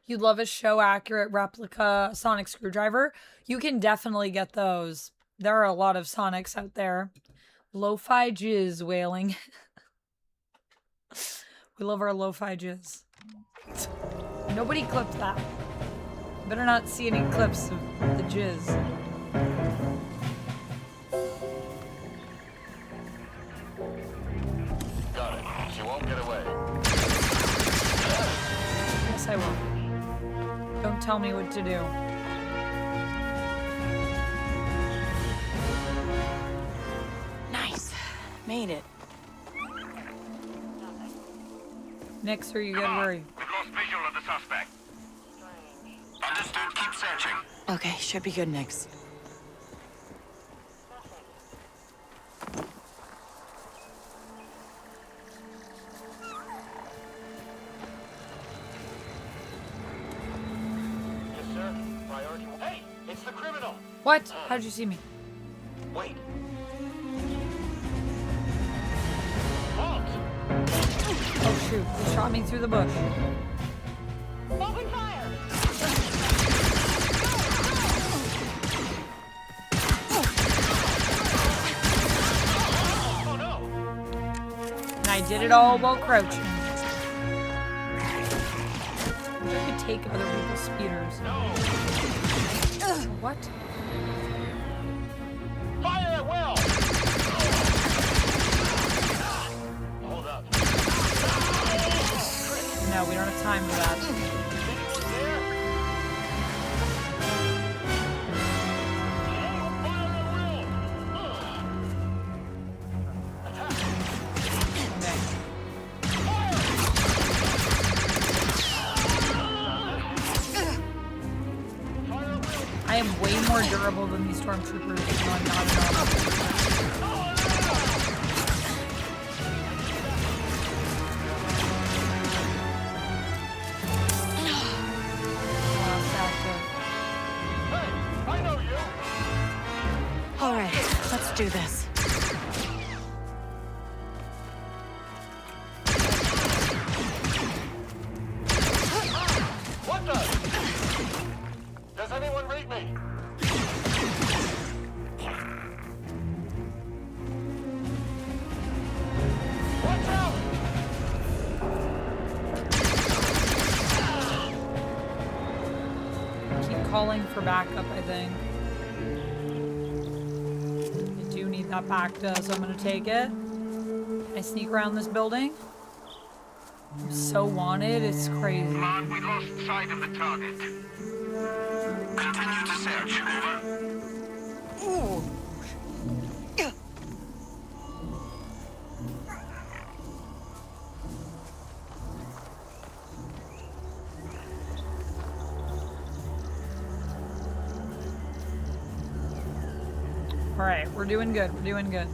You'd love a show-accurate replica Sonic screwdriver. You can definitely get those. There are a lot of Sonics out there. Lo-fi jizz wailing. We love our lo-fi jizz. Nobody clipped that. Better not see any clips of the jizz. Got it. She won't get away. Yes, I will. Don't tell me what to do. Nice. Made it. Nix, are you good? Worry. We've lost visual of the suspect. Understood. Keep searching. Okay, should be good, Nix. Hey, it's the criminal. What? How'd you see me? Wait. Oh shoot, he shot me through the bush. Open fire! Oh no! And I did it all while crouching. I wish I could take other people's speeders. No! What? Fire at will! Hold up. No, we don't have time for that. Anyone there? Fire at will! Attack! Okay. I am way more durable than these stormtroopers. No, I'm not at all. Hey, I know you! All right, let's do this. calling for backup, I think. I do need that back though, so I'm gonna take it. Can I sneak around this building? I'm so wanted, it's crazy. Command, we lost sight of the target. Continue to search. Over. Ooh. Alright, we're doing good, we're doing good.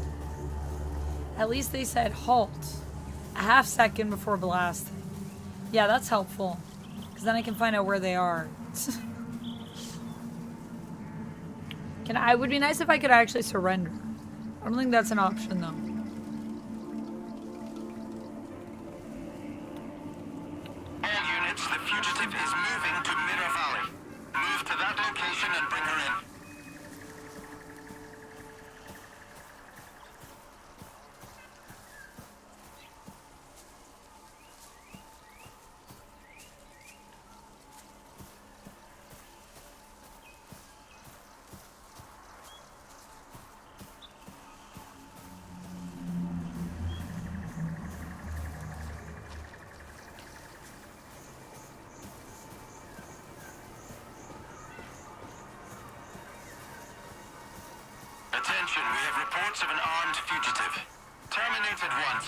At least they said halt. A half second before blasting. Yeah, that's helpful. Because then I can find out where they are. It would be nice if I could actually surrender. I don't think that's an option though. All units, the fugitive is moving to Mirror Valley. Move to that location and bring her in. Attention, we have reports of an armed fugitive. Terminate at once.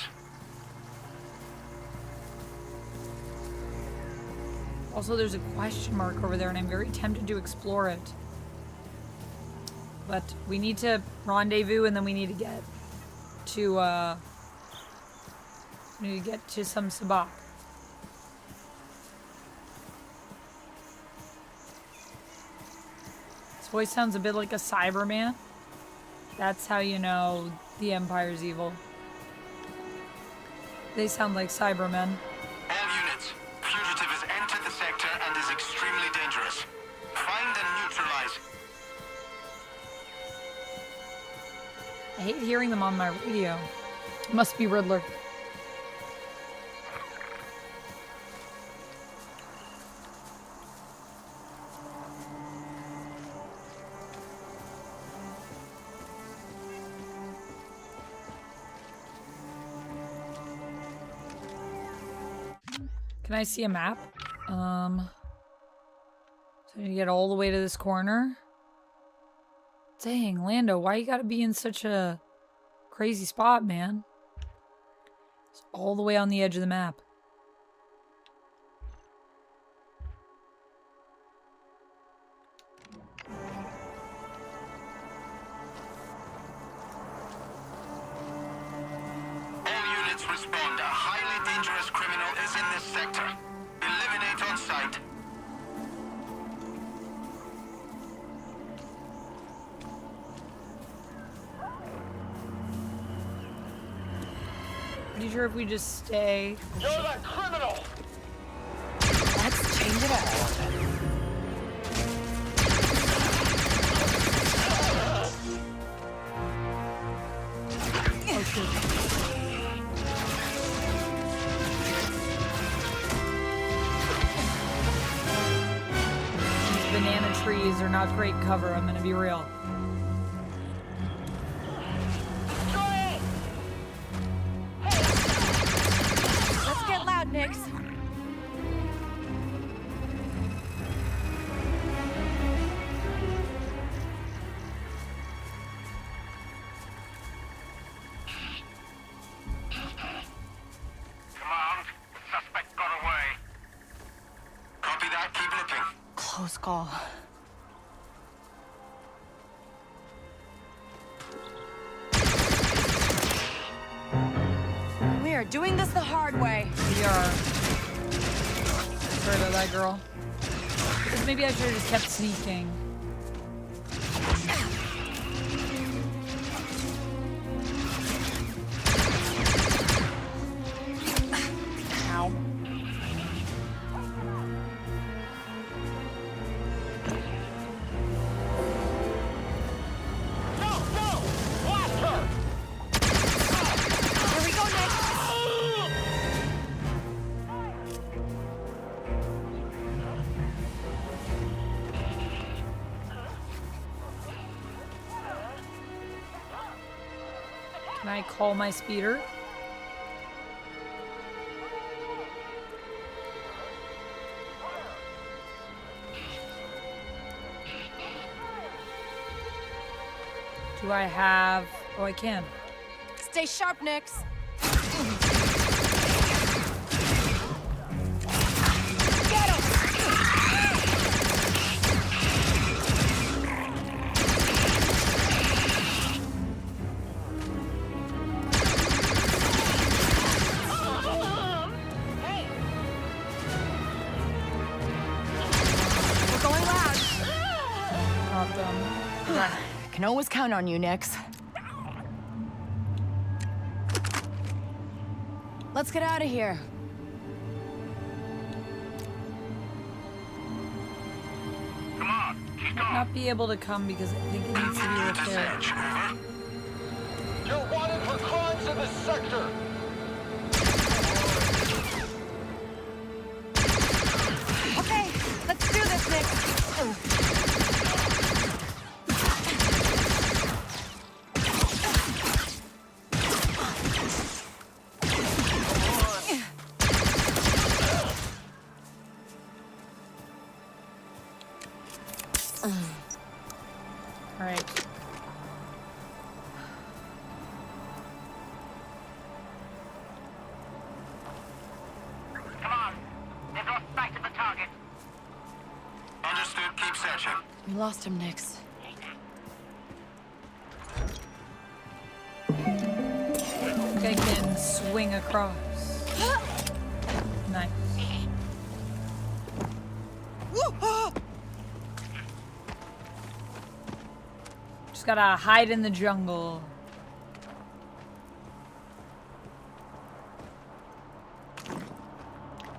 Also, there's a question mark over there, and I'm very tempted to explore it. But we need to rendezvous, and then we need to get to some Sabacc. His voice sounds a bit like a Cyberman. That's how you know the Empire's evil. They sound like Cybermen. All units, fugitive has entered the sector and is extremely dangerous. Find and neutralize. I hate hearing them on my radio. It must be Riddler. Can I see a map? So I need to get all the way to this corner. Dang, Lando, why you gotta be in such a crazy spot, man? It's all the way on the edge of the map. All units respond. A highly dangerous criminal is in this sector. Eliminate on sight. Pretty sure if we just stay. You're the criminal! Let's change it up. Oh shit. These banana trees are not great cover, I'm gonna be real. Let's get loud, Nix. Command, suspect got away. Copy that, keep looking. Close call. We are doing this the hard way. We are. Sorry about that, girl. Because maybe I should have just kept sneaking. Ow. Here we go, Nix. I call my speeder? Do I have... Oh, I can. Stay sharp, Nix. Can always count on you, Nix. Let's get out of here. Come on, keep going. Not be able to come because I think it needs to be repaired. You're wanted for crimes in this sector. Okay, let's do this, Nix. All right. Come on. They've lost sight of the target. Understood. Keep searching. We lost him, Nix. I think I can swing across. Nice. Just gotta hide in the jungle.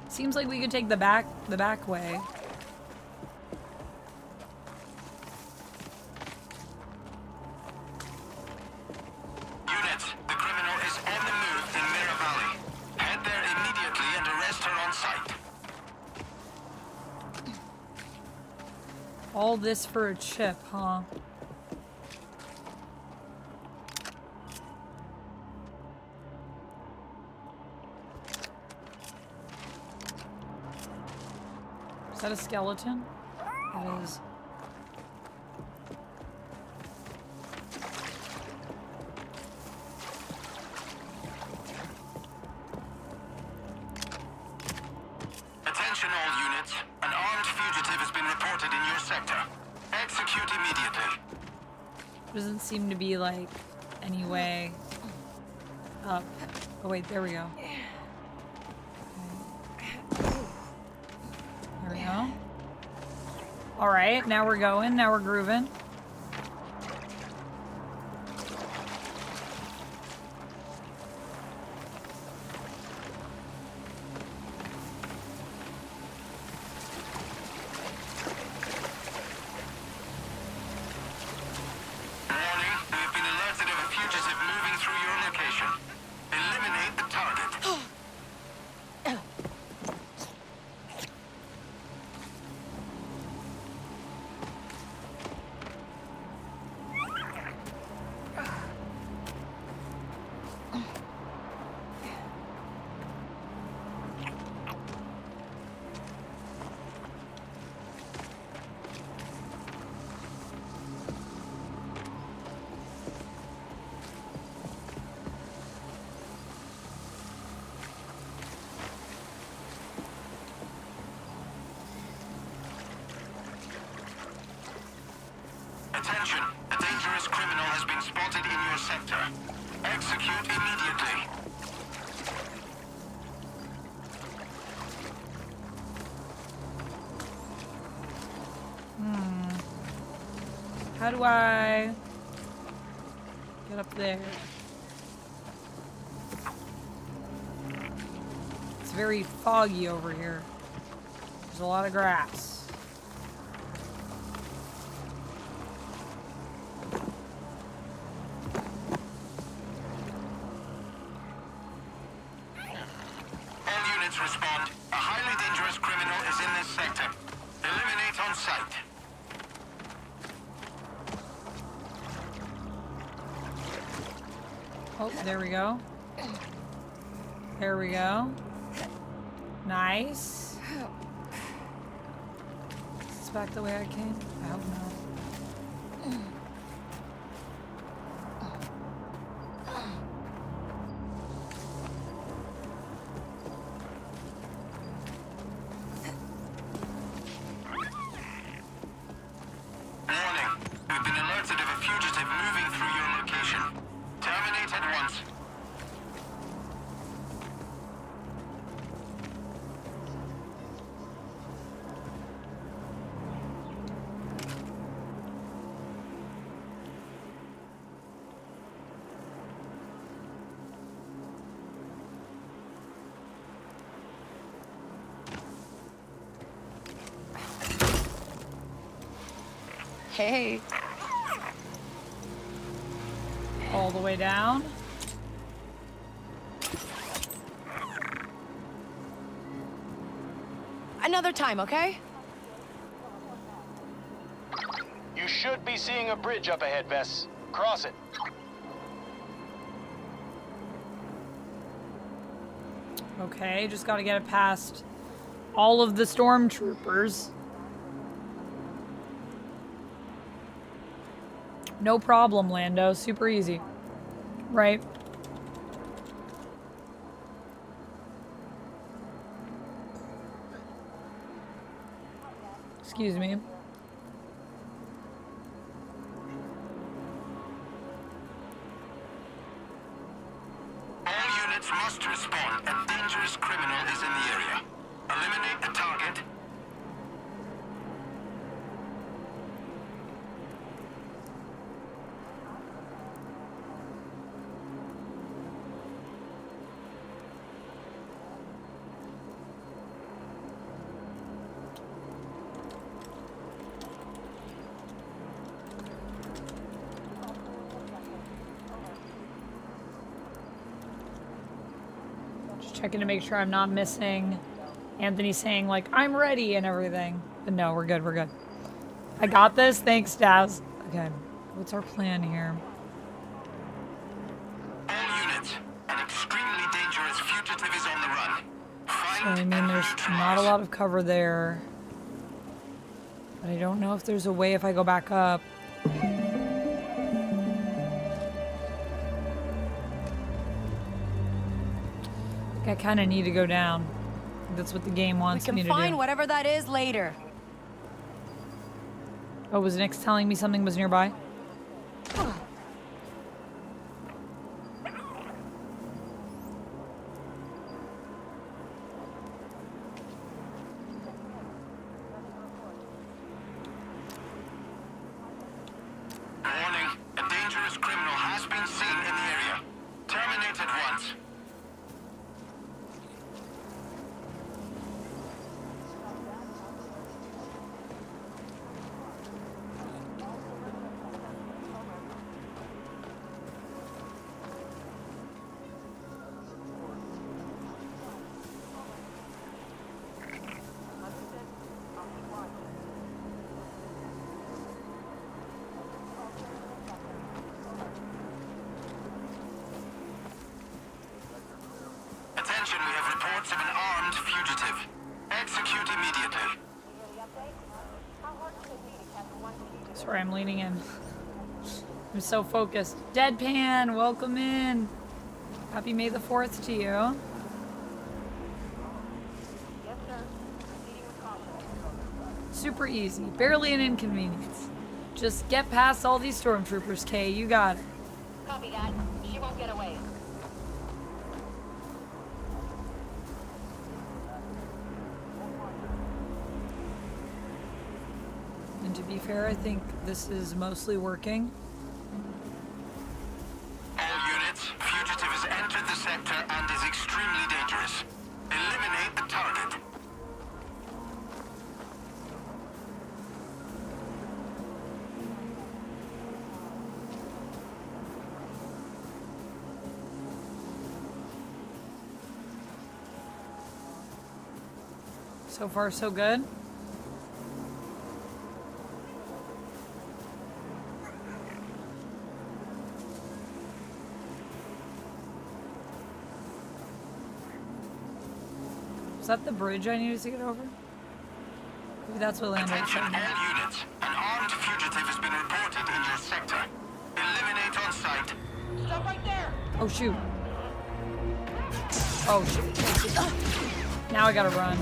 Seems like we could take the back way. Units, the criminal is on the move in Mirror Valley. Head there immediately and arrest her on sight. All this for a chip, huh? Is that a skeleton? It is. Attention all units. An armed fugitive has been reported in your sector. Execute immediately. Doesn't seem to be like any way up. Oh wait, there we go. There we go. All right, now we're going. Now we're grooving. Warning, we have been alerted of a fugitive moving through your location. Eliminate the target. Attention, a dangerous criminal has been spotted in your sector. Execute immediately. How do I get up there? It's very foggy over here. There's a lot of grass. All units respond. A highly dangerous criminal is in this sector. Eliminate on sight. Oh. There we go. There we go. Nice. Is this back the way I came? I hope not. Hey. All the way down. Another time, okay? You should be seeing a bridge up ahead, Vess. Cross it. Okay, just gotta get it past all of the stormtroopers. No problem, Lando. Super easy. Right? Excuse me. All units must respond. A dangerous criminal is in the area. Eliminate the target. Checking to make sure I'm not missing Anthony saying, like, I'm ready and everything. But no, we're good, we're good. I got this. Thanks, Daz. Okay, what's our plan here? All units, an extremely dangerous fugitive is on the run. So, I mean, there's not a lot of cover there. But I don't know if there's a way if I go back up. I kind of need to go down. That's what the game wants me to do. We can find whatever that is later. Oh, was Nyx telling me something was nearby? Warning, a dangerous criminal has been seen in the area. Terminate at once. Attention, we have reports of an armed fugitive. Execute immediately. Sorry, I'm leaning in. I'm so focused. Deadpan, welcome in. Happy May the 4th to you. Super easy. Barely an inconvenience. Just get past all these stormtroopers, Kay. You got it. Copy that. She won't get away. And to be fair, I think this is mostly working. All units, fugitive has entered the sector and is extremely dangerous. Eliminate the target. So far, so good. Is that the bridge I needed to get over? Maybe that's what Lando was saying. All units. An armed fugitive has been reported in your sector. Eliminate on sight. Stop right there! Oh shoot. Oh shoot. Now I gotta run.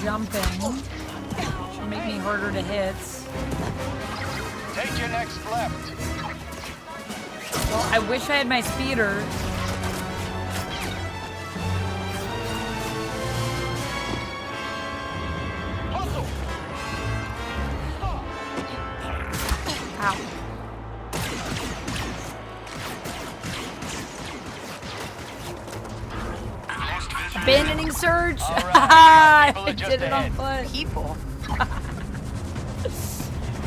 Jumping. Should make me harder to hit. Take your next left. Well, I wish I had my speeder. Hustle! Ow. Abandoning surge. Right, I did it on foot. People.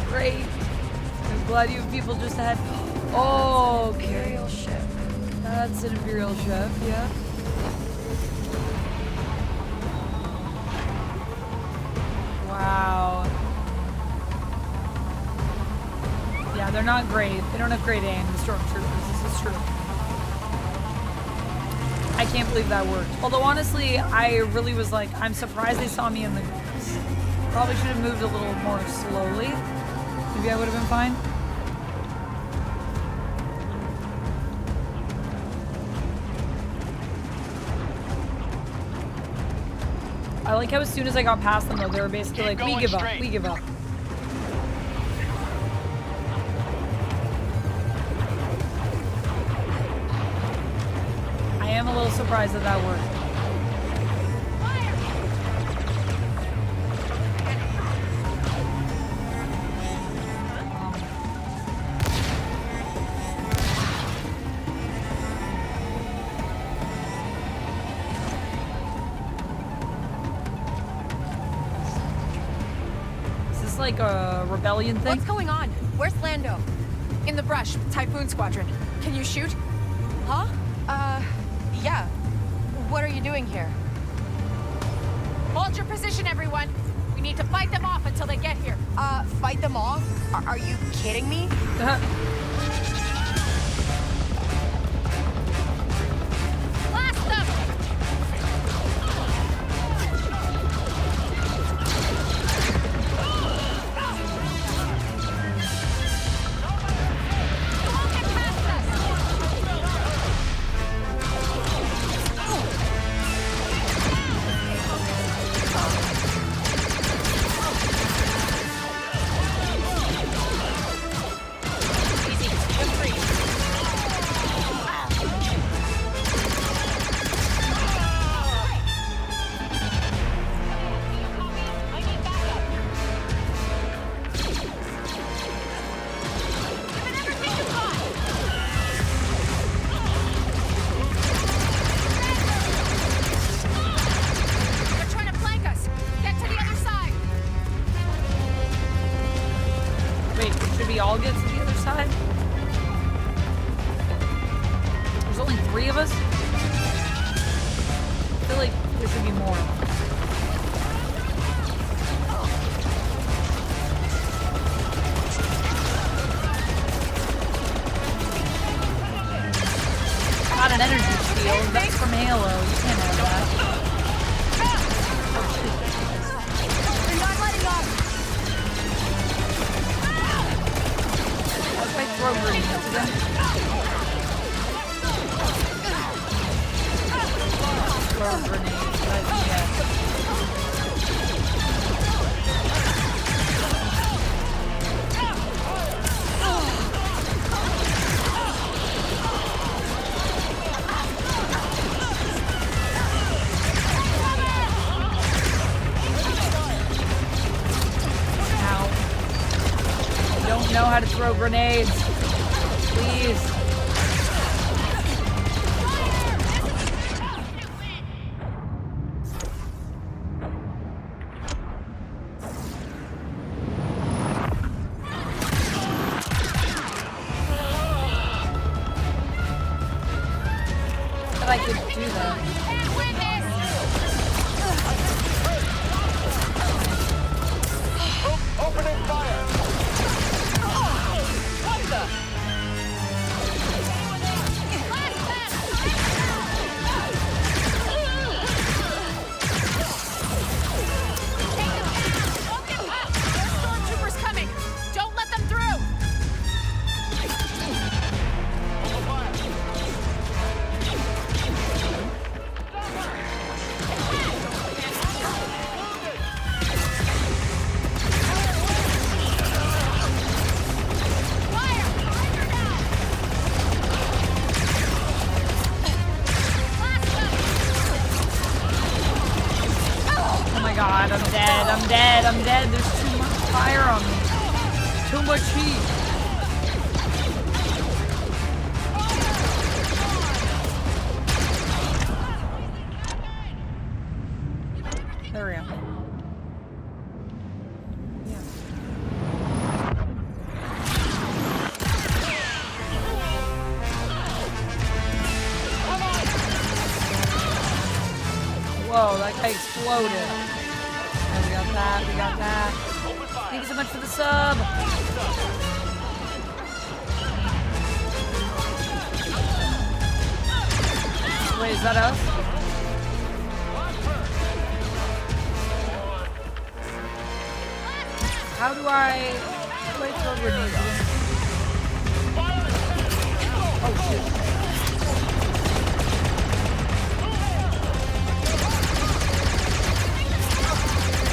Great. I'm glad you people just had. Oh, Imperial ship. That's an Imperial ship. Yeah. Wow. Yeah, they're not great. They don't have great aim, the stormtroopers. This is true. I can't believe that worked. Although honestly, I really was like, I'm surprised they saw me in the grass. Probably should have moved a little more slowly. Maybe I would have been fine. I like how as soon as I got past them though, they were basically like, we give up, we give up. I am a little surprised that that worked. Is this like a rebellion thing? What's going on? Where's Lando? In the brush, Typhoon Squadron. Can you shoot? Huh? Yeah. What are you doing here? Hold your position, everyone. We need to fight them off until they get here. Fight them off? Are you kidding me? Blast them! Throw grenades, please. thought I could do that. Opening fire! What the? Stormtroopers coming! Don't let them through! Oh my god, I'm dead, I'm dead, I'm dead. There's too much fire on me. Too much heat. There we go. Whoa, that guy exploded. Oh, we got that, we got that. Thank you so much for the sub. Wait, is that us? How do I throw grenades in? Oh shit.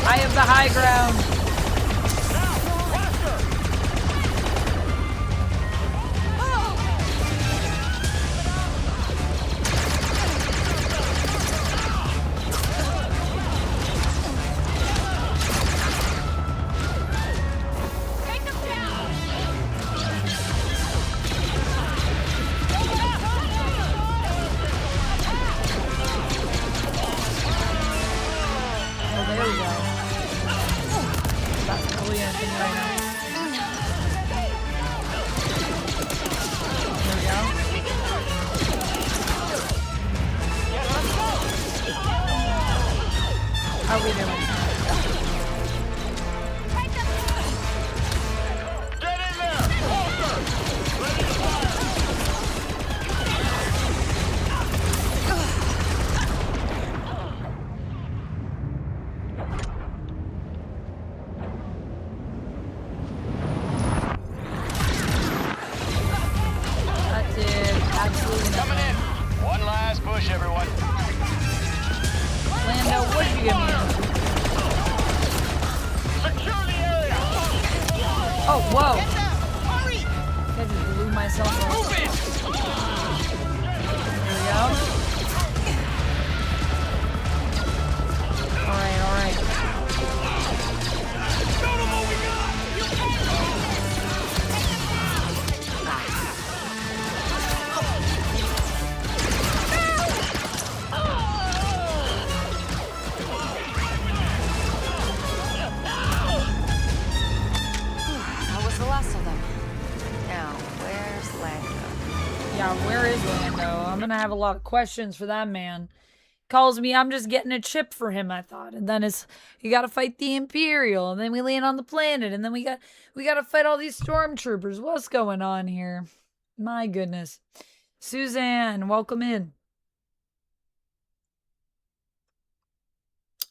I have the high ground. How are we doing? Get in there! Walker! Ready to fire! That did absolutely nothing. Coming in. One last push, everyone. Lando, what did you give me? Secure the area! Oh, whoa. Hurry! I just blew myself up. Move it! There we go. Alright, alright. Show them what we got! That was the last of them. Now, where's Lando? Yeah, where is Lando? I'm gonna have a lot of questions for that man. Calls me, I'm just getting a chip for him, I thought. And then it's, you gotta fight the Imperial, and then we land on the planet, and then we gotta fight all these stormtroopers. What's going on here? My goodness. Suzanne, welcome in.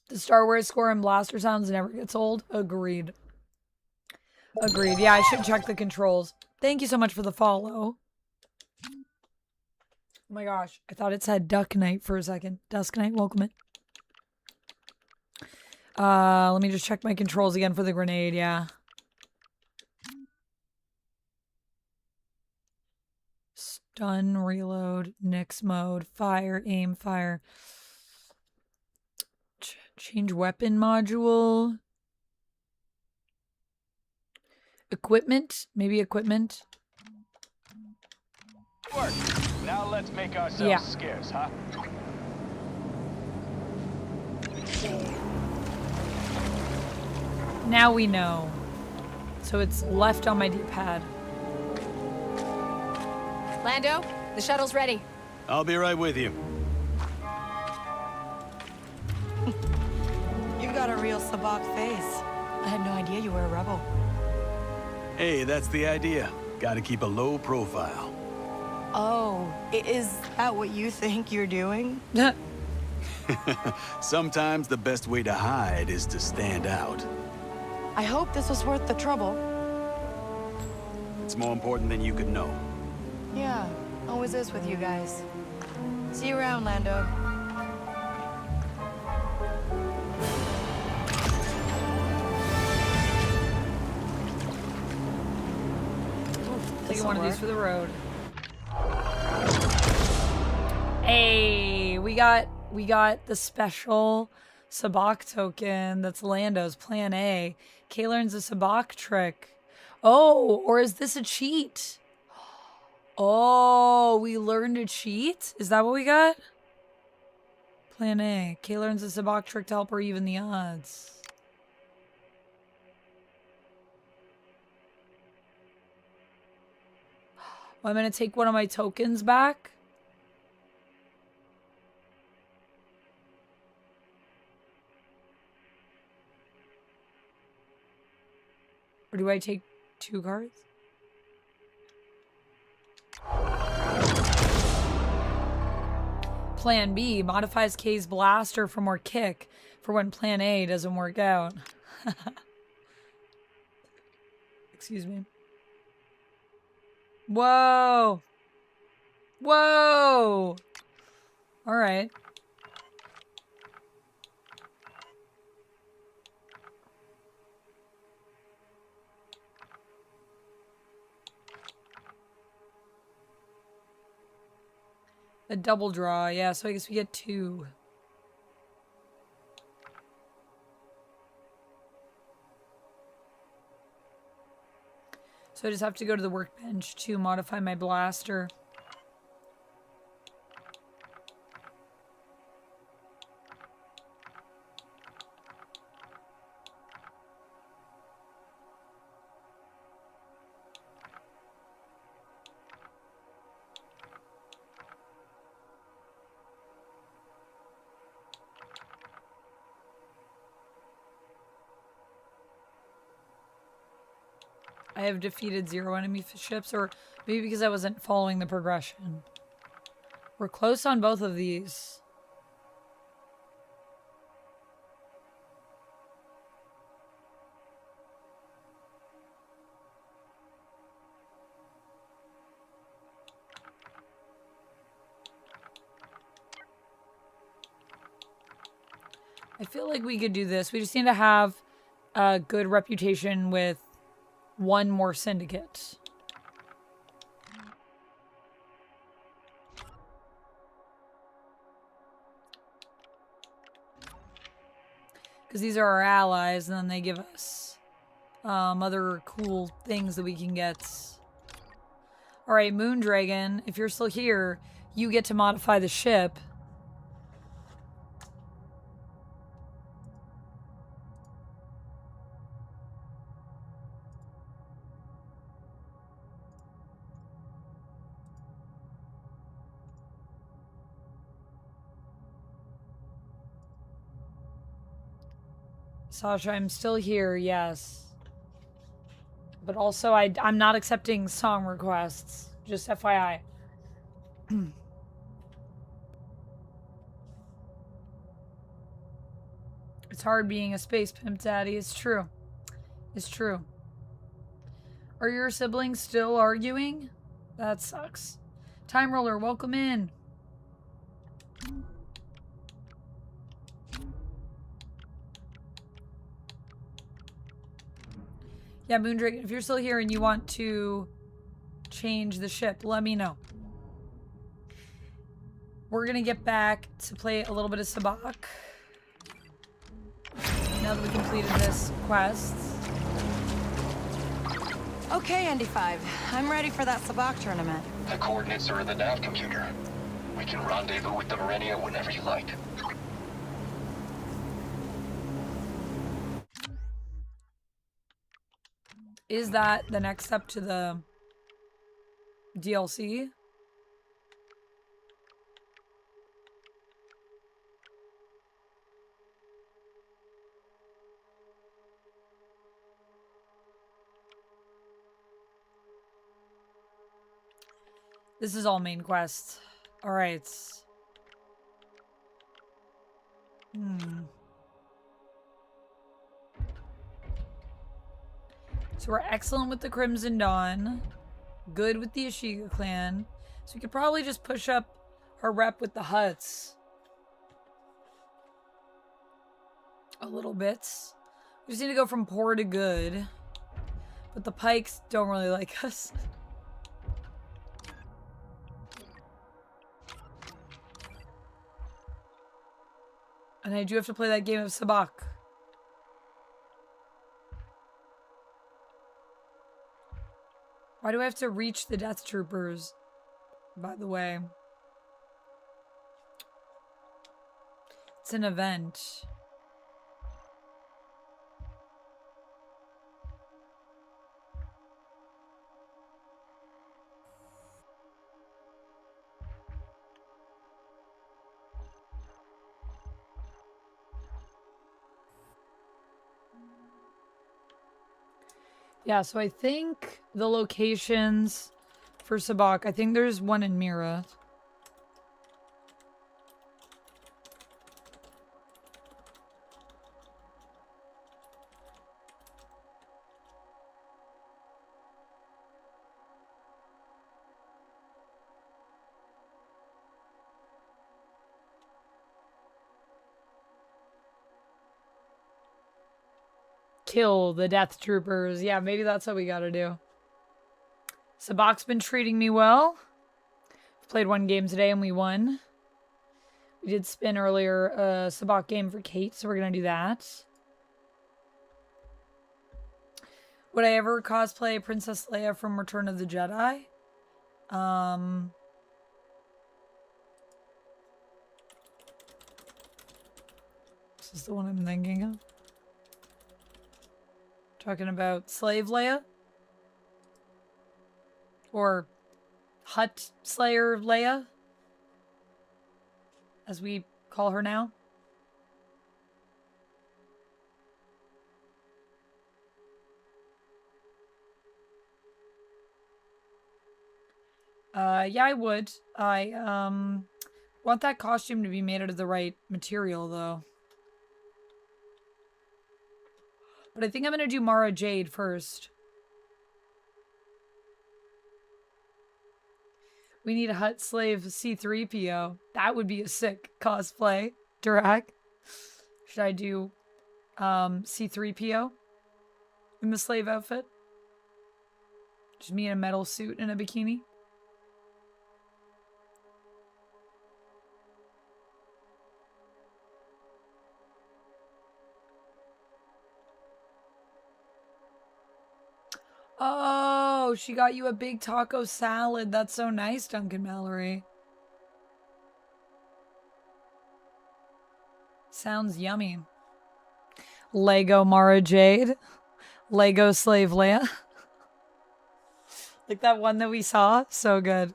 The Star Wars score and blaster sounds never gets old. Agreed. Agreed. Yeah, I should check the controls. Thank you so much for the follow. Oh my gosh, I thought it said Duck Knight for a second. Dusk Knight, welcome in. Let me just check my controls again for the grenade, yeah. Stun, reload, Nix mode, fire, aim, fire. Change weapon module. Equipment, maybe equipment. Work. Now let's make ourselves scarce, huh? Now we know. So it's left on my D-pad. Lando, the shuttle's ready. I'll be right with you. got a real Sabacc face. I had no idea you were a rebel. Hey, that's the idea. Gotta keep a low profile. Oh, is that what you think you're doing? Sometimes the best way to hide is to stand out. I hope this was worth the trouble. It's more important than you could know. Yeah, always is with you guys. See you around, Lando. Taking one of these for the road. Hey, we got the special Sabacc token. That's Lando's plan A. Kay learns a Sabacc trick. Oh, or is this a cheat? Oh, we learned a cheat? Is that what we got? Plan A. Kay learns a Sabacc trick to help her even the odds. I'm going to take one of my tokens back. Or do I take 2 cards? Plan B modifies Kay's blaster for more kick for when Plan A doesn't work out. Excuse me. Whoa. Whoa. All right. A double draw, yeah, so I guess we get 2. So I just have to go to the workbench to modify my blaster. I have defeated 0 enemy ships, or maybe because I wasn't following the progression. We're close on both of these. I feel like we could do this. We just need to have a good reputation with 1 more syndicate. Because these are our allies, and then they give us other cool things that we can get. Alright, Moondragon, if you're still here, you get to modify the ship. Sasha, I'm still here, yes. But also, I'm not accepting song requests. Just FYI. It's hard being a space pimp daddy. It's true. It's true. Are your siblings still arguing? That sucks. Time Roller, welcome in. Yeah, Moondragon, if you're still here and you want to change the ship, let me know. We're gonna get back to play a little bit of Sabacc. Now that we completed this quest. Okay, Andy 5. I'm ready for that Sabacc tournament. The coordinates are in the nav computer. We can rendezvous with the Marenia whenever you like. Is that the next step to the DLC? This is all main quest. All right. So we're excellent with the Crimson Dawn. Good with the Ashiga clan. So we could probably just push up our rep with the Hutts. A little bit. We just need to go from poor to good. But the Pikes don't really like us. And I do have to play that game of Sabacc. Why do I have to reach the Death Troopers, by the way? It's an event. Yeah, so I think the locations for Sabacc, I think there's one in Mira. Kill the Death Troopers. Yeah, maybe that's what we gotta do. Sabacc's been treating me well. Played one game today and we won. We did spin earlier a Sabacc game for Kate, so we're gonna do that. Would I ever cosplay Princess Leia from Return of the Jedi? This is the one I'm thinking of. Talking about Slave Leia? Or Hutt Slayer Leia? As we call her now. Yeah, I would. I want that costume to be made out of the right material, though. But I think I'm gonna do Mara Jade first. We need a Hutt Slave C3PO. That would be a sick cosplay. Drag. Should I do C3PO in the slave outfit? Just me in a metal suit and a bikini. Oh, she got you a big taco salad. That's so nice, Duncan Mallory. Sounds yummy. Lego Mara Jade. Lego Slave Leia. Like that one that we saw. So good.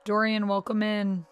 Dorian, welcome in.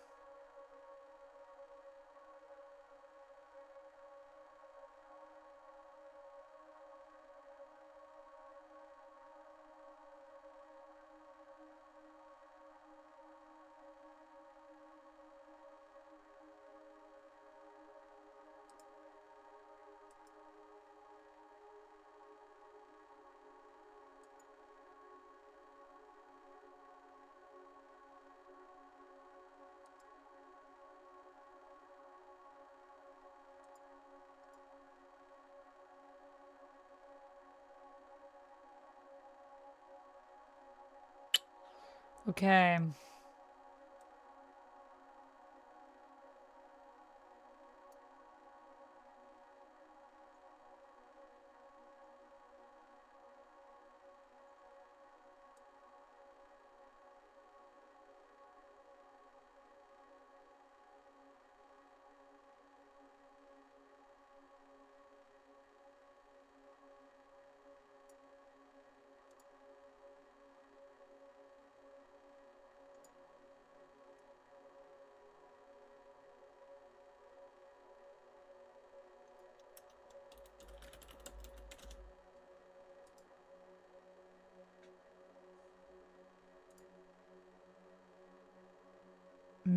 Okay.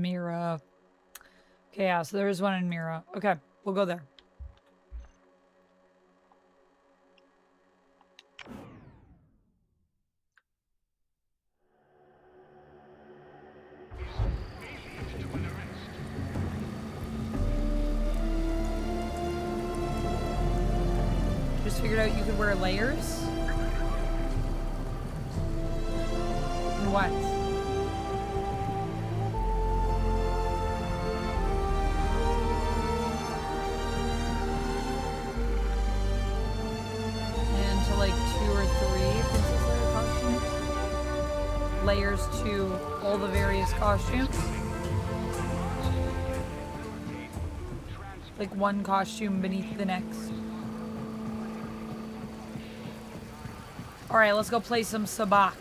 Mira. Okay, yeah, so there's one in Mira. Okay, we'll go there. Just figured out you could wear layers. And what? And to like 2 or 3 Princess Leia costumes. Layers to all the various costumes. Like one costume beneath the next. Alright, let's go play some Sabacc.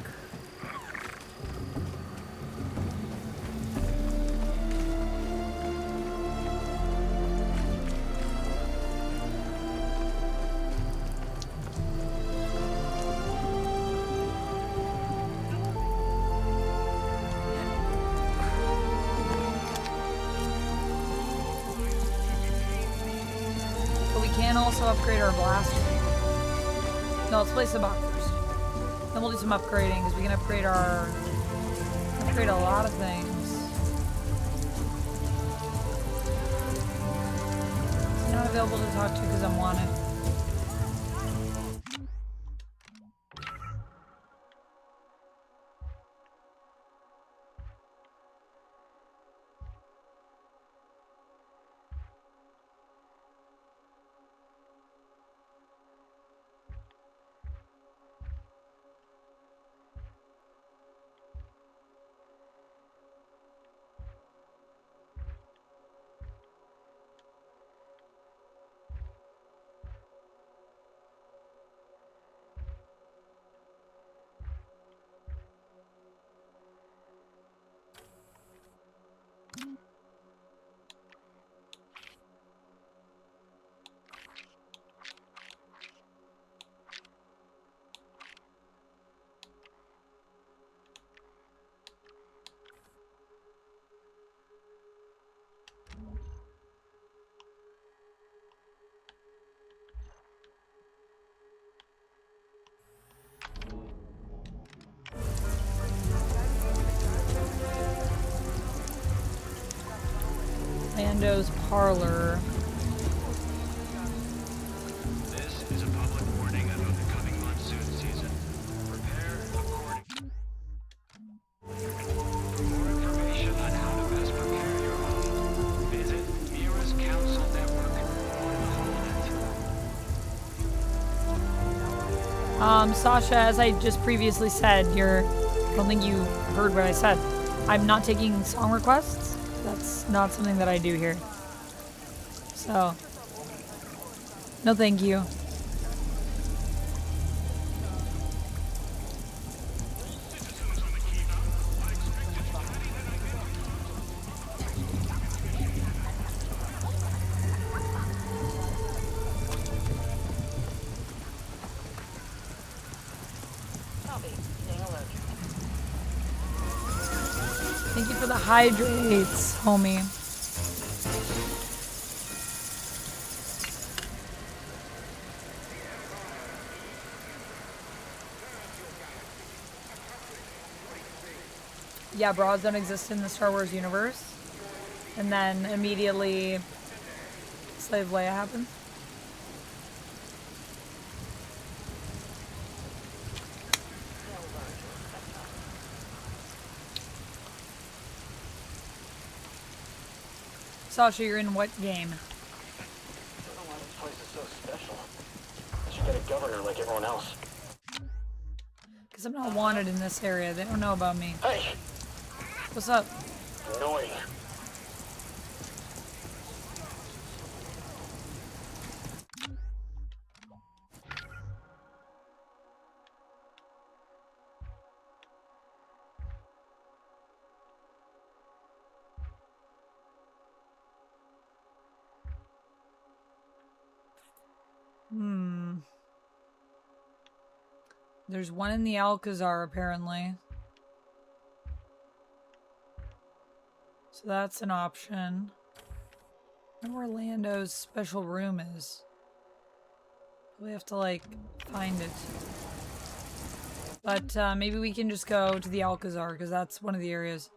But we can also upgrade our blaster. No, let's play Sabacc first. Then we'll do some upgrading because we can upgrade a lot of things. It's not available to talk to because I'm wanted. Lando's parlor. This is a public warning about the coming monsoon season. Prepare accordingly. For more information on how to best prepare your home, visit Mira's Council Network on Holonet. Sasha, as I just previously said, I don't think you heard what I said. I'm not taking song requests. That's not something that I do here. So, no thank you. Thank you for the hydrates, homie. Yeah, bras don't exist in the Star Wars universe. And then immediately Slave Leia happens. Sasha, you're in what game? I don't know why this place is so special. I should get a governor like everyone else. Because I'm not wanted in this area. They don't know about me. Hey! What's up? Annoying. There's one in the Alcazar, apparently. So that's an option. I wonder where Lando's special room is. We have to, like, find it. But maybe we can just go to the Alcazar, because that's one of the areas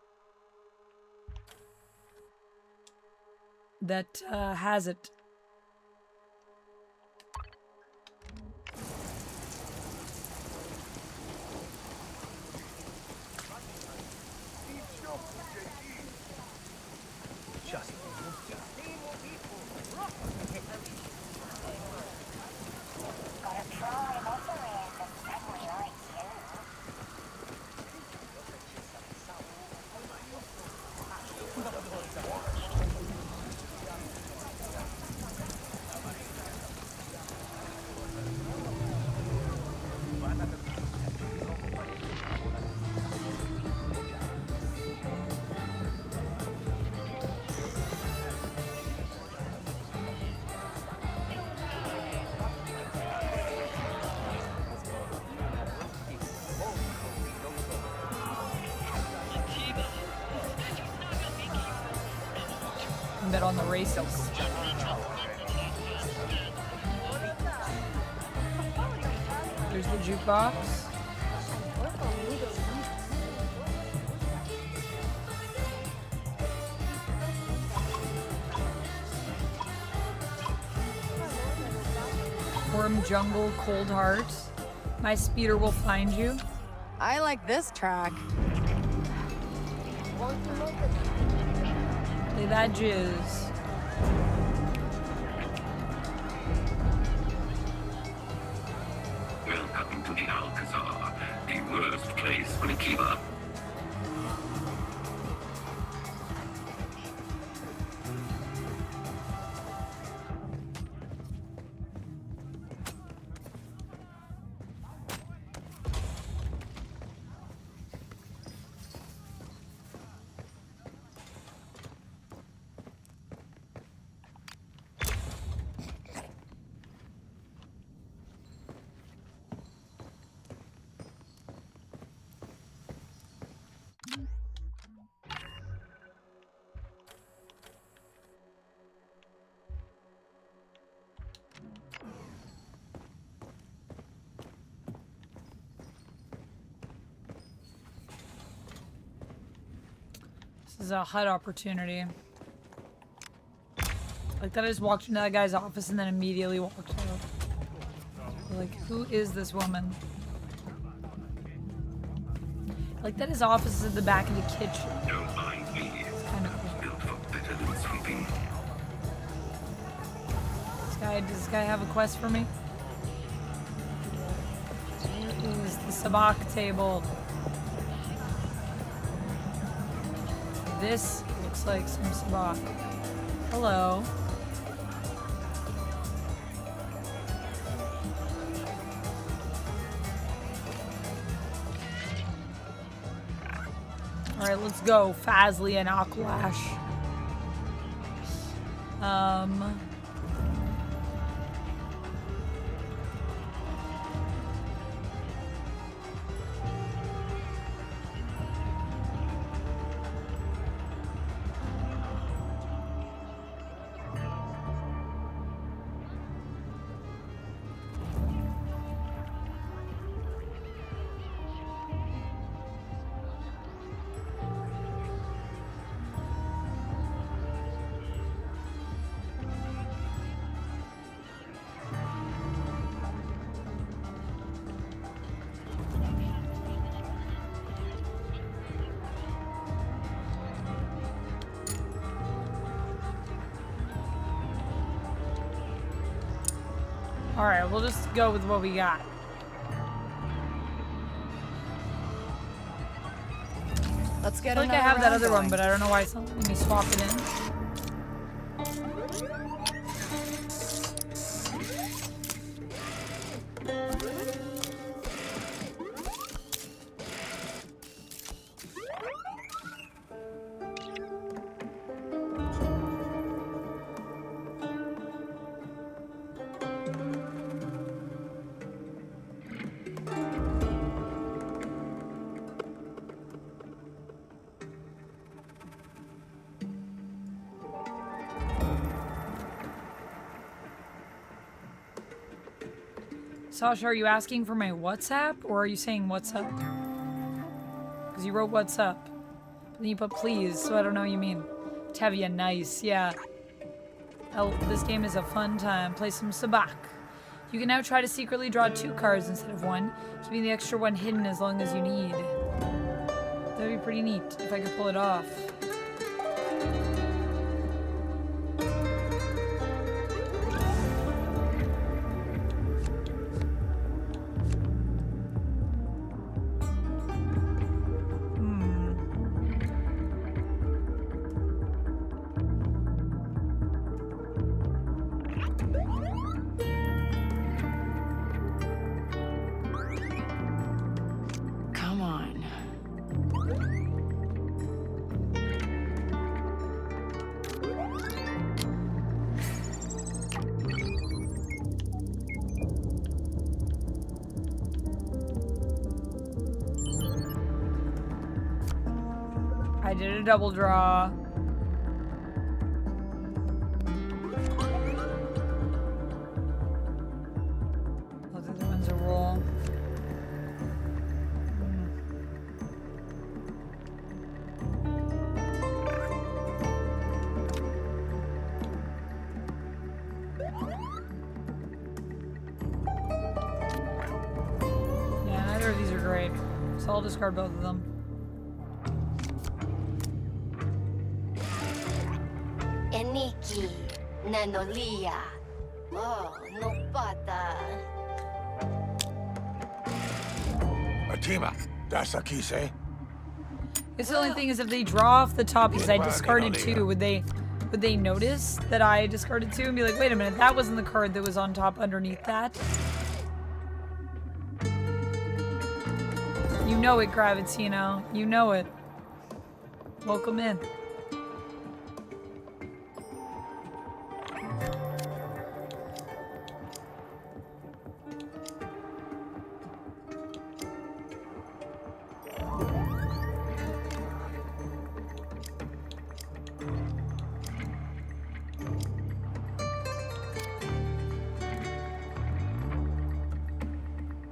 that has it. Bet on the races. There's the jukebox. Worm Jungle, Cold Heart. My speeder will find you. I like this track. Play that jizz. Welcome to the Alcazar, the worst place for Akiva. This is a HUD opportunity. Like that I just walked into that guy's office and then immediately walked out. Like, who is this woman? Like that his office is at the back of the kitchen. Don't mind me. It's kind of cool. Built for better than sweeping. Does this guy have a quest for me? Where is the Sabacc table? This looks like some Sabacc. Hello. Alright, let's go. Fazly and Aqualash. Alright, we'll just go with what we got. Let's get I feel like I have that other one, but I don't know why it's not letting me swap it in. Sasha, are you asking for my WhatsApp or are you saying what's up? Because you wrote what's up. But then you put please, so I don't know what you mean. Tevya, nice, yeah. Oh, this game is a fun time. Play some Sabacc. You can now try to secretly draw 2 cards instead of 1, keeping the extra one hidden as long as you need. That'd be pretty neat if I could pull it off. Come on. I did a double draw. Both of the ones a roll. Yeah, neither of these are great. So I'll discard both of them. Eniki, Nanolia. Oh, no pata. Fatima, that's a key, say? Guess the only thing is if they draw off the top because I discarded 2, would they notice that I discarded 2 and be like, wait a minute, that wasn't the card that was on top underneath that? You know it, Gravitino. You know it. Welcome in.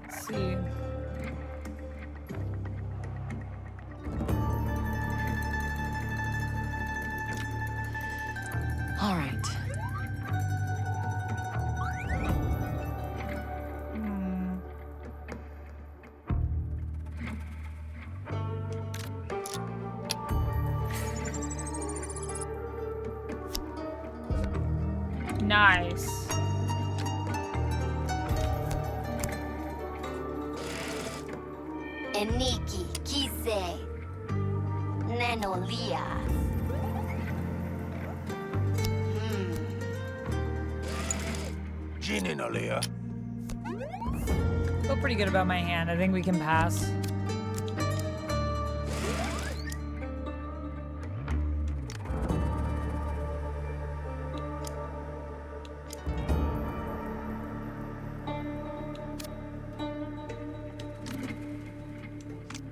Let's see. All right. Nice. Eniki, Kise, Nanolia. Gininolia. Feel pretty good about my hand. I think we can pass.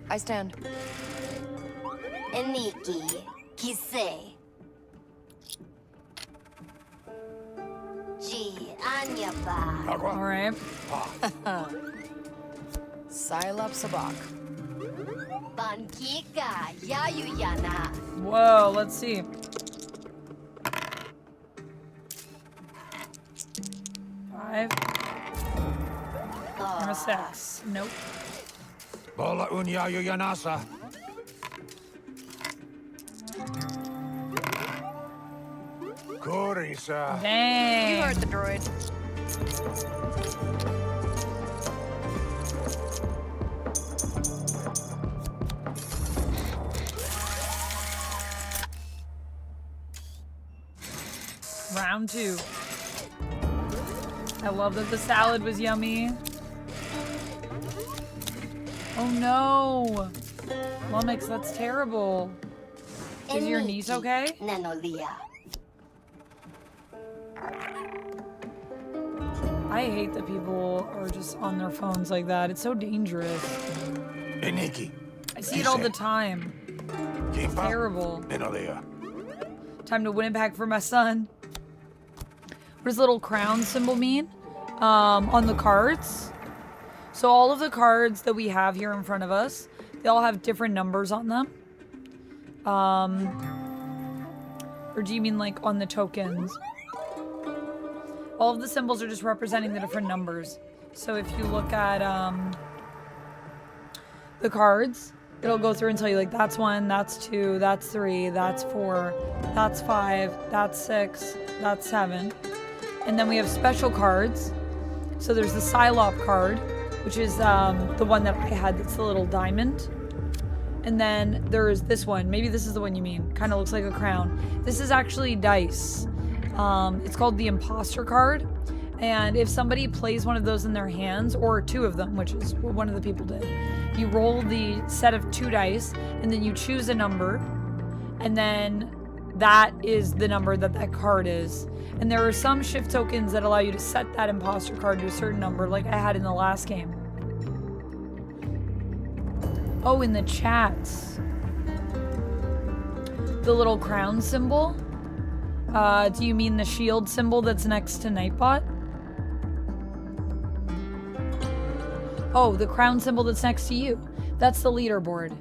I stand. Eniki, Kise. G, Anyaba. All right. Silop Sabacc. Bankika, Yayuyana. Whoa, let's see. Five. I'm a 6. Nope. Bola unyayo yanasa. Korisa. Dang. You heard the droid. Round 2. I love that the salad was yummy. Oh no! Lumix, that's terrible. Is your niece okay? Nanolia. I hate that people are just on their phones like that. It's so dangerous. Eniki. I see it all the time. It's terrible. Nanolia. Time to win it back for my son. What does the little crown symbol mean? On the cards? So all of the cards that we have here in front of us, they all have different numbers on them. Or do you mean like on the tokens? All of the symbols are just representing the different numbers. So if you look at the cards, it'll go through and tell you like that's 1, that's 2, that's 3, that's 4, that's 5, that's 6, that's 7. And then we have special cards. So there's the Psylop card, which is the one that I had that's the little diamond. And then there's this one. Maybe this is the one you mean. Kind of looks like a crown. This is actually dice. It's called the Imposter card. And if somebody plays one of those in their hands, or 2 of them, which is what one of the people did, you roll the set of 2 dice, and then you choose a number, and then that is the number that that card is. And there are some shift tokens that allow you to set that imposter card to a certain number, like I had in the last game. Oh, in the chats. The little crown symbol? Do you mean the shield symbol that's next to Nightbot? Oh, the crown symbol that's next to you. That's the leaderboard.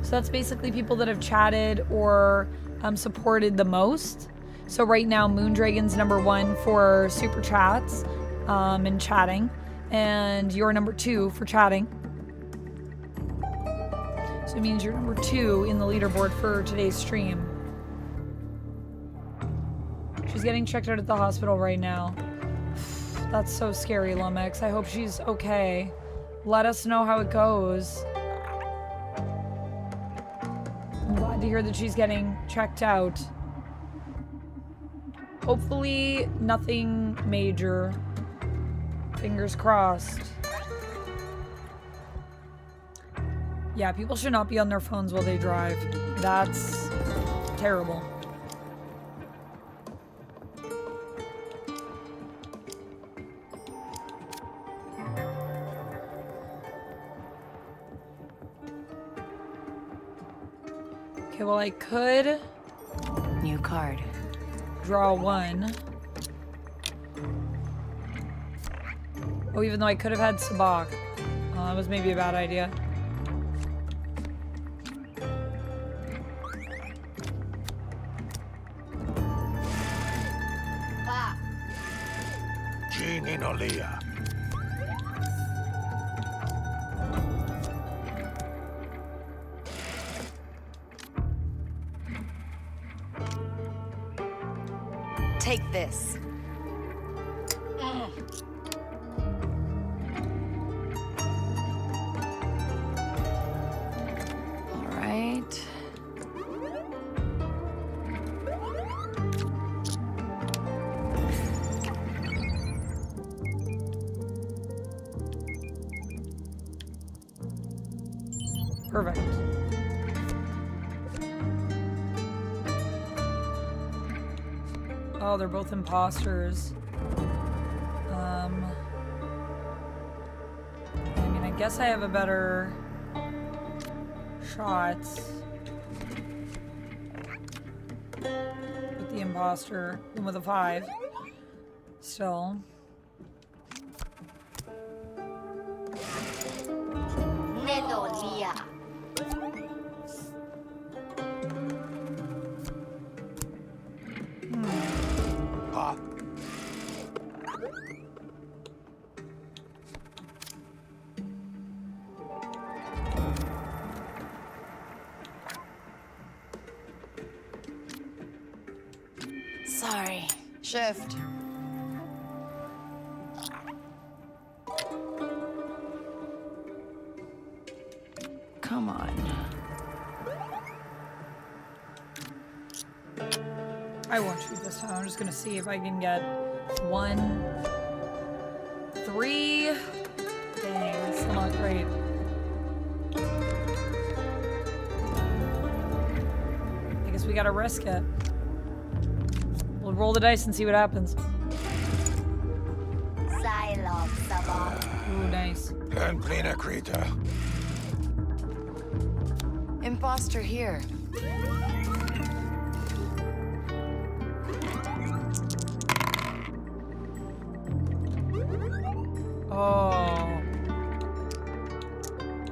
So that's basically people that have chatted or supported the most. So right now, Moondragon's #1 for super chats and chatting. And you're #2 for chatting. So it means you're #2 in the leaderboard for today's stream. She's getting checked out at the hospital right now. That's so scary, Lumix. I hope she's okay. Let us know how it goes. I'm glad to hear that she's getting checked out. Hopefully nothing major. Fingers crossed. Yeah, people should not be on their phones while they drive. That's terrible. Okay, well, I could New card. draw 1. Oh, even though I could have had Sabacc. That was maybe a bad idea. Gininolia. Take this. All right. Perfect. Oh, they're both imposters. I mean, I guess I have a better shot with the imposter than with a 5. Still. Nedolia. Sorry. Shift. Come on. I won't shoot this time. I'm just gonna see if I can get 1, 3. Dang, that's still not great. I guess we gotta risk it. We'll roll the dice and see what happens. Xylop, Sabacc. Ooh, nice. And Plina Krita. Imposter here. Oh.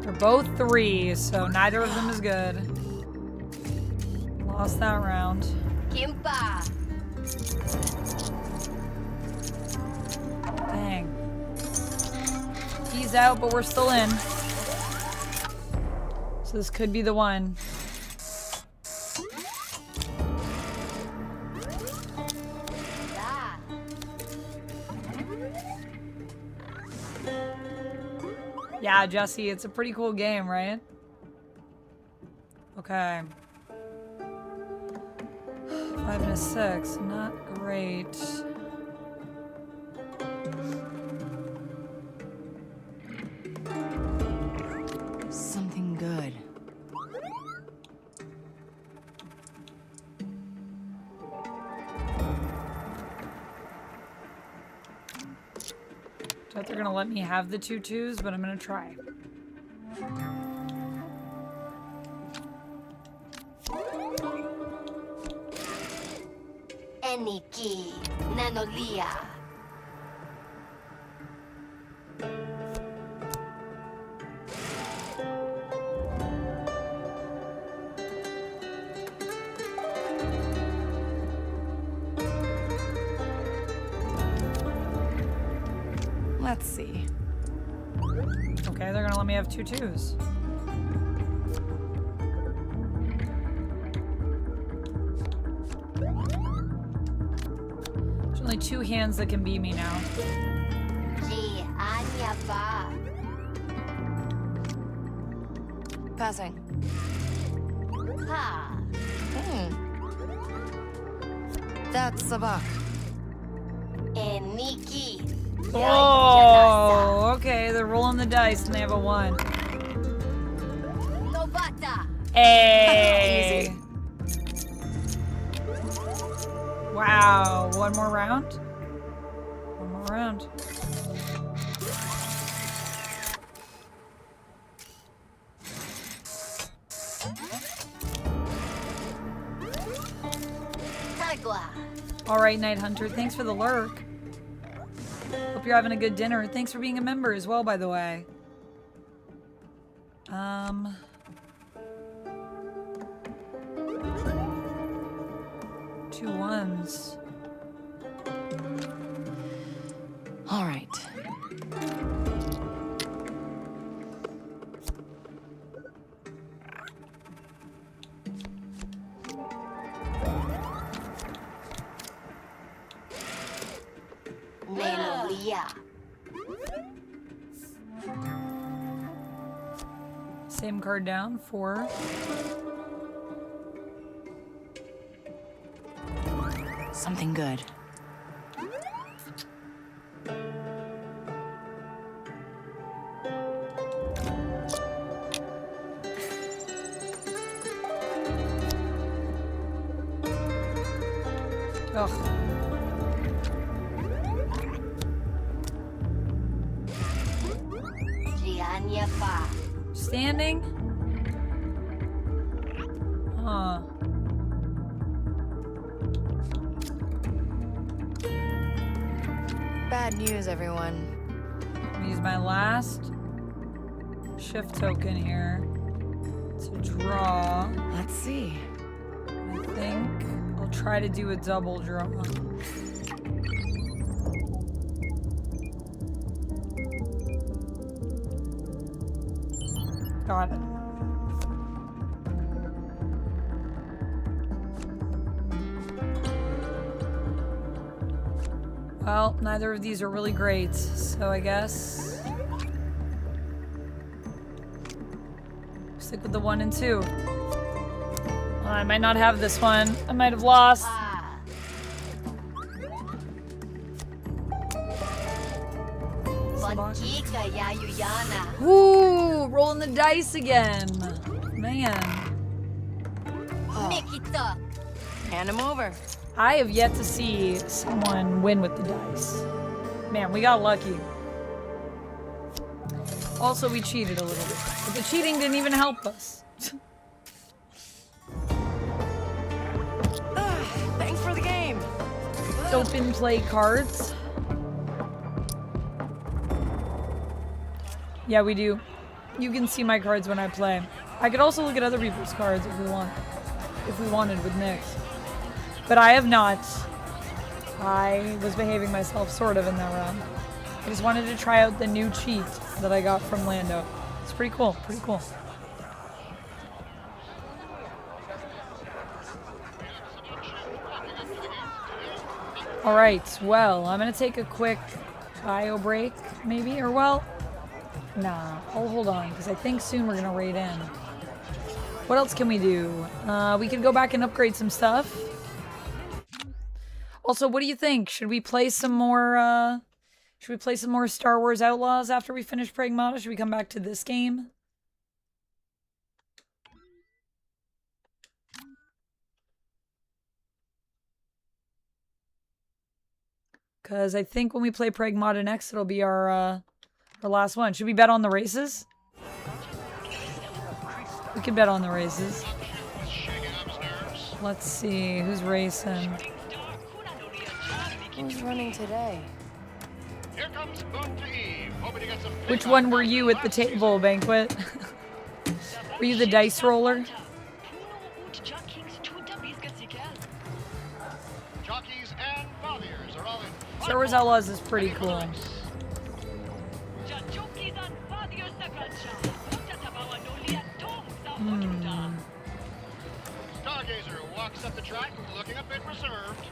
They're both 3, so neither of them is good. Lost that round. Kimpa. Dang. He's out, but we're still in. So this could be the one. Yeah, Jesse, it's a pretty cool game, right? Okay. 5 and a 6, not great. Something good. Doubt they're gonna let me have the 2 2s, but I'm gonna try. Eniki. Nanolia. Let's see. Okay, they're gonna let me have 2 2s. There's only 2 hands that can beat me now. Ji Anya Ba. Passing. Ha. That's Sabacc. Eniki. Oh, okay, they're rolling the dice and they have a 1. Novata. Hey! Wow, one more round? One more round. Tagua. All right, Night Hunter, thanks for the lurk. Hope you're having a good dinner. Thanks for being a member as well, by the way. 2 1s. All right. Nanolia. Same card down, 4. Something good. Ugh. Gianya Ba. Standing? Huh. Bad news, everyone. I'm gonna use my last shift token here to draw. Let's see. I think I'll try to do a double draw. Got it. Well, neither of these are really great, so I guess stick with the 1 and 2. I might not have this one. I might have lost. Ooh, rolling the dice again. Man. Hand him over. I have yet to see someone win with the dice. Man, we got lucky. Also, we cheated a little bit. But the cheating didn't even help us. Thanks for the game. Open play cards. Yeah, we do. You can see my cards when I play. I could also look at other people's cards if we wanted with Nick's. But I have not. I was behaving myself sort of in that round. I just wanted to try out the new cheat that I got from Lando. It's pretty cool, pretty cool. All right, well, I'm gonna take a quick bio break, maybe, or well, nah, I'll hold on, because I think soon we're gonna raid in. What else can we do? We could go back and upgrade some stuff. Also, what do you think? Should we play some more, Star Wars Outlaws after we finish Pragmata? Should we come back to this game? Because I think when we play Pragmata next, it'll be our last one. Should we bet on the races? We could bet on the races. Let's see, who's racing? Who's running today? Which one were you at the table, Banquet? Were you the dice roller? Star Wars Outlaws is pretty cool. Stargazer walks up the track looking a bit reserved.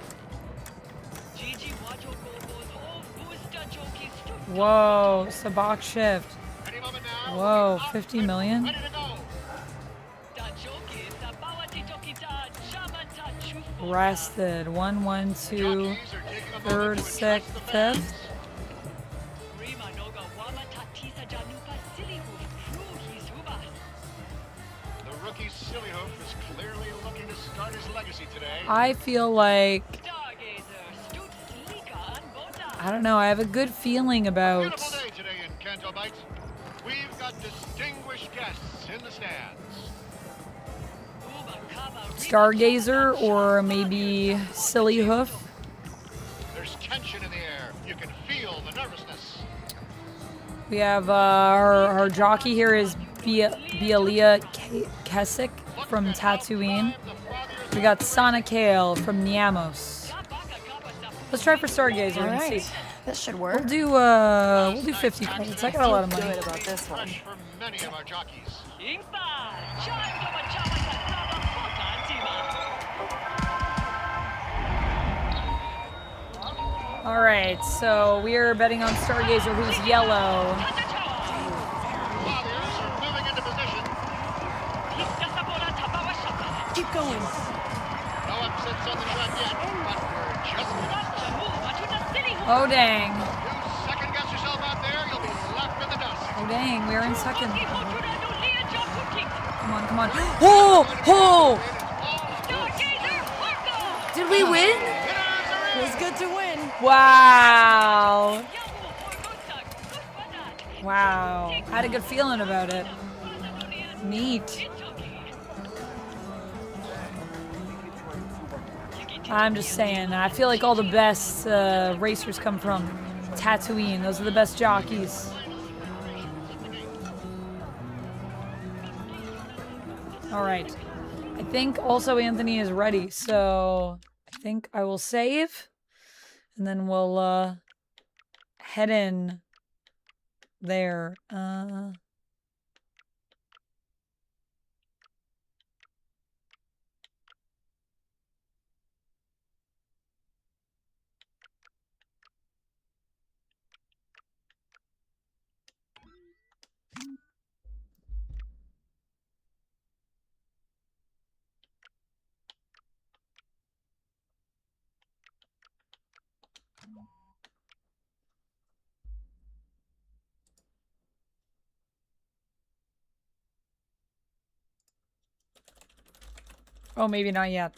Whoa, Sabacc shift. Whoa, 50 million? Rested. 1, 1, 2, 3rd, 6th, 5th. The rookie Sillyhoof is clearly looking to start his legacy today. I feel like... I don't know, I have a good feeling about... Beautiful day today in Canto Bight. We've got distinguished guests in the stands. Stargazer or maybe Sillyhoof. There's tension in the air. You can feel the nervousness. We have our jockey here is Bialia Kesik from Tatooine. We got Sana Kale from Niamos. Let's try for Stargazer and see. This should work. We'll do 50 credits. I got a lot of money. Good about this one. For many of our jockeys. All right, so we are betting on Stargazer, who's yellow. Keep going. No upsets on the track yet, but we're just Oh, dang. you second guess yourself out there, you'll be left in the dust. Oh, dang, we're in second. Come on, come on. Oh! Oh! Did we win? Feels good to win. Wow. Wow. I had a good feeling about it. Neat. I'm just saying, I feel like all the best racers come from Tatooine. Those are the best jockeys. All right. I think also Anthony is ready, so I think I will save, and then we'll head in there. Oh, maybe not yet.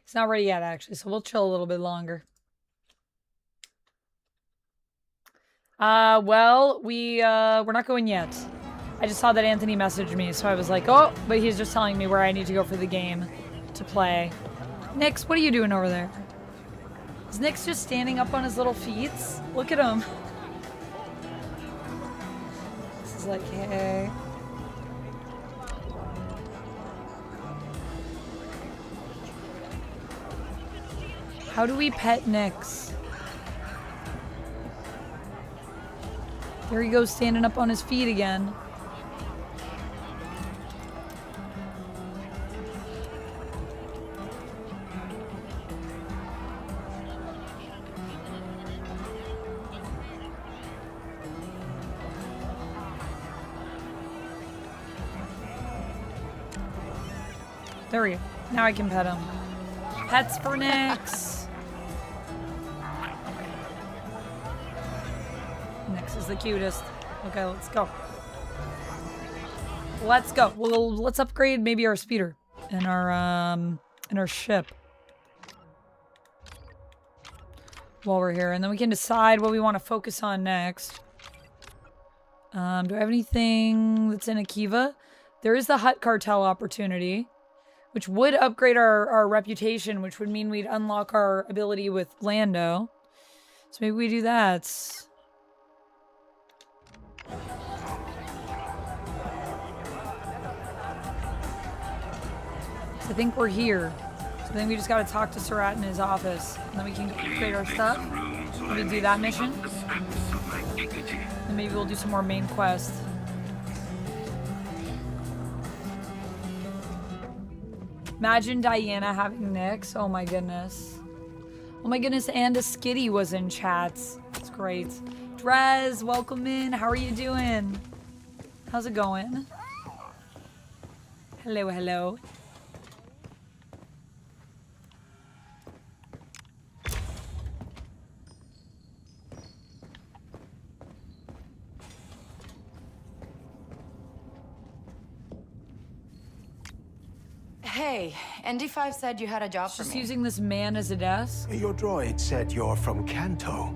It's not ready yet, actually, so we'll chill a little bit longer. Well, we're not going yet. I just saw that Anthony messaged me, so I was like, oh, but he's just telling me where I need to go for the game to play. Nix, what are you doing over there? Is Nix just standing up on his little feet? Look at him. This is like, hey. How do we pet Nix? There he goes, standing up on his feet again. There we go. Now I can pet him. Pets for Nix. Nix is the cutest. Okay, let's go. Let's go. Well, let's upgrade maybe our speeder and our ship while we're here, and then we can decide what we want to focus on next. Do I have anything that's in Akiva? There is the Hut Cartel opportunity, which would upgrade our reputation, which would mean we'd unlock our ability with Lando. So maybe we do that. So I think we're here. So then we just gotta talk to Surratt in his office. And then we can upgrade our stuff. Maybe do that mission. And maybe we'll do some more main quests. Imagine Diana having Nix. Oh my goodness. Oh my goodness, and a Skitty was in chats. It's great. Drez, welcome in. How are you doing? How's it going? Hello, hello. Hey, ND5 said you had a job for Just me. using this man as a desk. Your droid said you're from Kanto.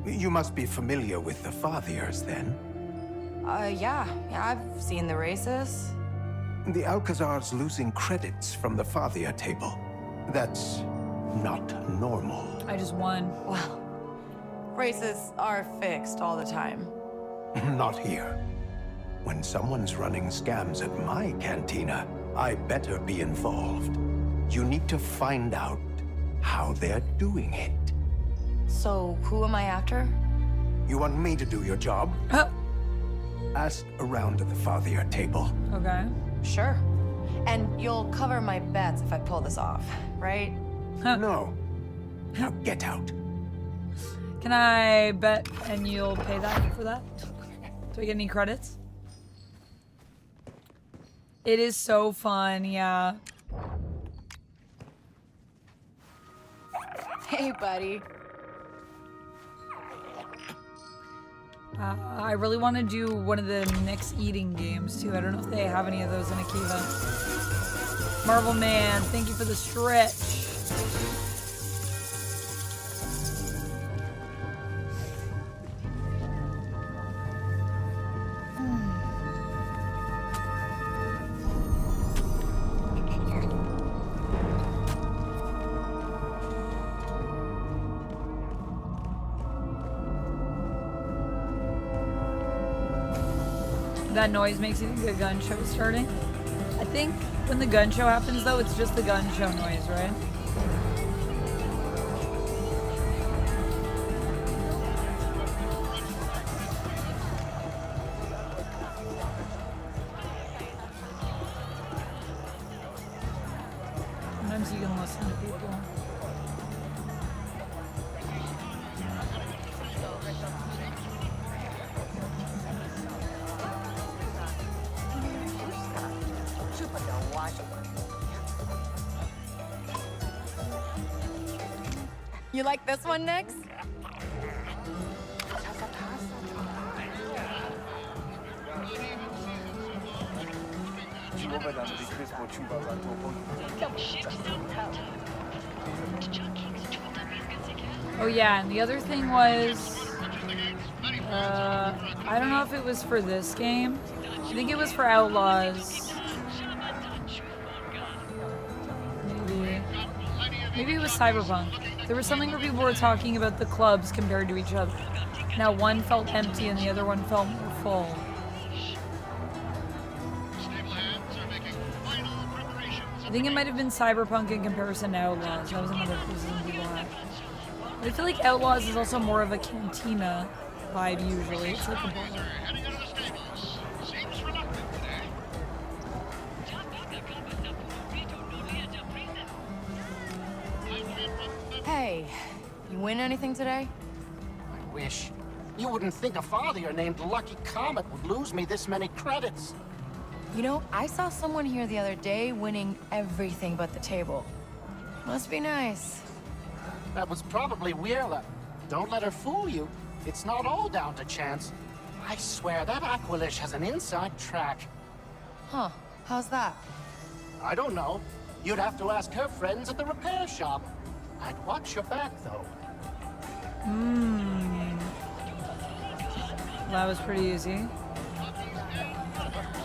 You must be familiar with the Fathiers, then? Yeah, I've seen the races. The Alcazar's losing credits from the Fathier table. That's not normal. I just won. Well, races are fixed all the time. Not here. When someone's running scams at my cantina, I better be involved. You need to find out how they're doing it. So, who am I after? You want me to do your job? Ask around at the Fathier table. Okay. Sure. And you'll cover my bets if I pull this off, right? No. Now get out. Can I bet and you'll pay that for that? Do we get any credits? It is so fun, yeah. Hey, buddy. I really want to do one of the Nix eating games too. I don't know if they have any of those in Akiva. Marvel Man, thank you for the stretch. That noise makes you think a gun show is starting. I think when the gun show happens though, it's just the gun show noise, right? Sometimes you can listen to people. You like this one, Nix? Oh yeah, and the other thing was, I don't know if it was for this game, I think it was for Outlaws. Maybe it was Cyberpunk. There was something where people were talking about the clubs compared to each other. Now one felt empty and the other one felt more full. I think it might have been Cyberpunk in comparison to Outlaws. That was another criticism people had. But I feel like Outlaws is also more of a cantina vibe usually. It's like a bar. Hey, you win anything today? I wish. You wouldn't think a father named Lucky Comet would lose me this many credits. You know, I saw someone here the other day winning everything but the table. Must be nice. That was probably Wheeler. Don't let her fool you. It's not all down to chance. I swear that Aquilish has an inside track. Huh, how's that? I don't know. You'd have to ask her friends at the repair shop. I'd watch your back, though. That was pretty easy.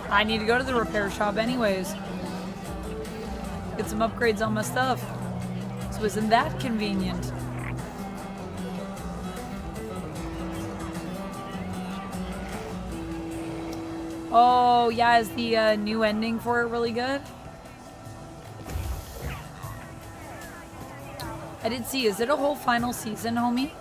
I need to go to the repair shop anyways. Get some upgrades on my stuff. So isn't that convenient? Oh, yeah, is the new ending for it really good? I did see. Is it a whole final season, homie?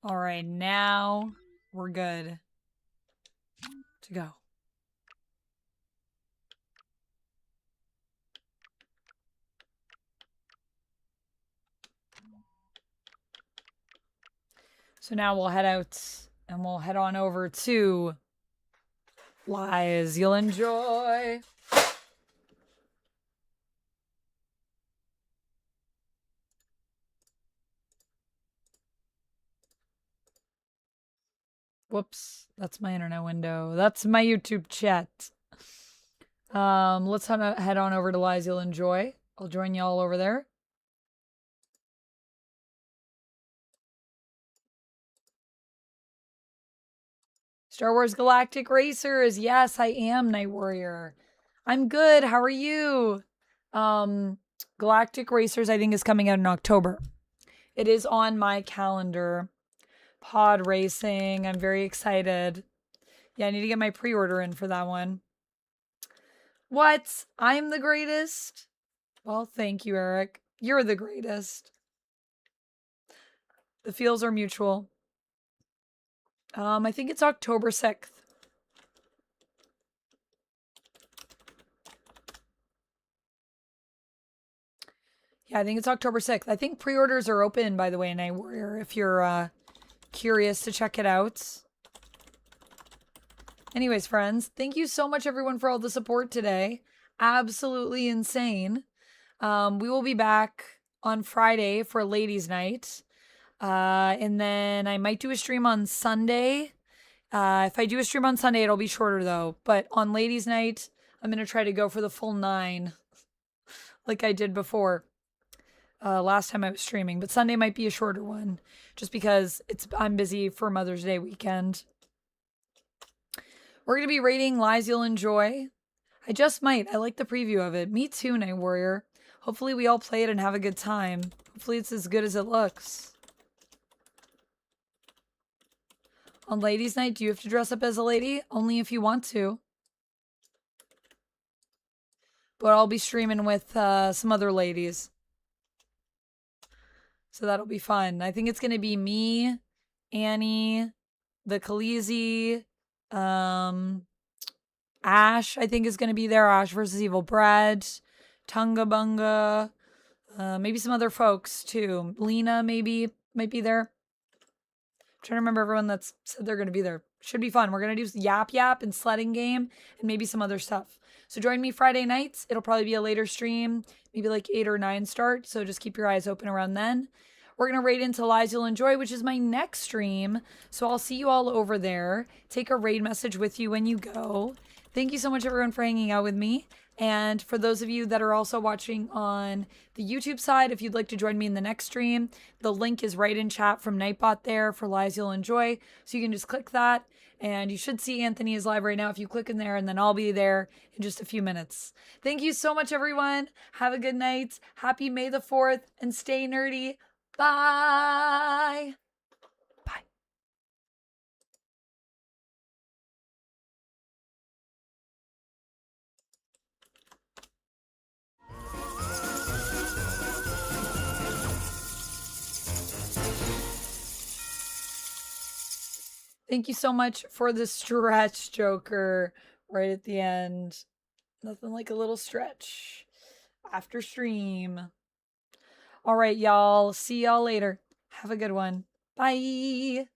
All right, now we're good to go. So now we'll head out and we'll head on over to Lies You'll Enjoy. Whoops, that's my internet window. That's my YouTube chat. Let's head on over to Lies You'll Enjoy. I'll join y'all over there. Star Wars Galactic Racers. Yes, I am, Night Warrior. I'm good. How are you? Galactic Racers, I think, is coming out in October. It is on my calendar. Pod racing. I'm very excited. Yeah, I need to get my pre-order in for that one. What? I'm the greatest? Well, thank you, Eric. You're the greatest. The feels are mutual. I think it's October 6th. Yeah, I think it's October 6th. I think pre-orders are open, by the way, Night Warrior, if you're curious to check it out. Anyways, friends, thank you so much, everyone, for all the support today. Absolutely insane. We will be back on Friday for Ladies' Night. And then I might do a stream on Sunday. If I do a stream on Sunday, it'll be shorter though. But on Ladies' Night, I'm going to try to go for the full 9 like I did before. Last time I was streaming. But Sunday might be a shorter one just because I'm busy for Mother's Day weekend. We're going to be rating Lies You'll Enjoy. I just might. I like the preview of it. Me too, Night Warrior. Hopefully we all play it and have a good time. Hopefully it's as good as it looks. On Ladies' Night, do you have to dress up as a lady? Only if you want to. But I'll be streaming with some other ladies. So that'll be fun. I think it's going to be me, Annie, the Khaleesi, Ash, I think is going to be there. Ash versus Evil Bread, Tunga Bunga, maybe some other folks too. Lena maybe might be there. I'm trying to remember everyone that's said they're going to be there. Should be fun. We're going to do Yap Yap and sledding game and maybe some other stuff. So join me Friday nights. It'll probably be a later stream, maybe like 8 or 9 start. So just keep your eyes open around then. we're going to raid into Lies You'll Enjoy, which is my next stream. So I'll see you all over there. Take a raid message with you when you go. Thank you so much, everyone, for hanging out with me. And for those of you that are also watching on the YouTube side, if you'd like to join me in the next stream, the link is right in chat from Nightbot there for Lies You'll Enjoy. So you can just click that, and you should see Anthony is live right now if you click in there, and then I'll be there in just a few minutes. Thank you so much, everyone. Have a good night. Happy May the 4th, and stay nerdy. Bye. Bye. Thank you so much for the stretch, Joker, right at the end. Nothing like a little stretch after stream. All right, y'all. See y'all later. Have a good one. Bye.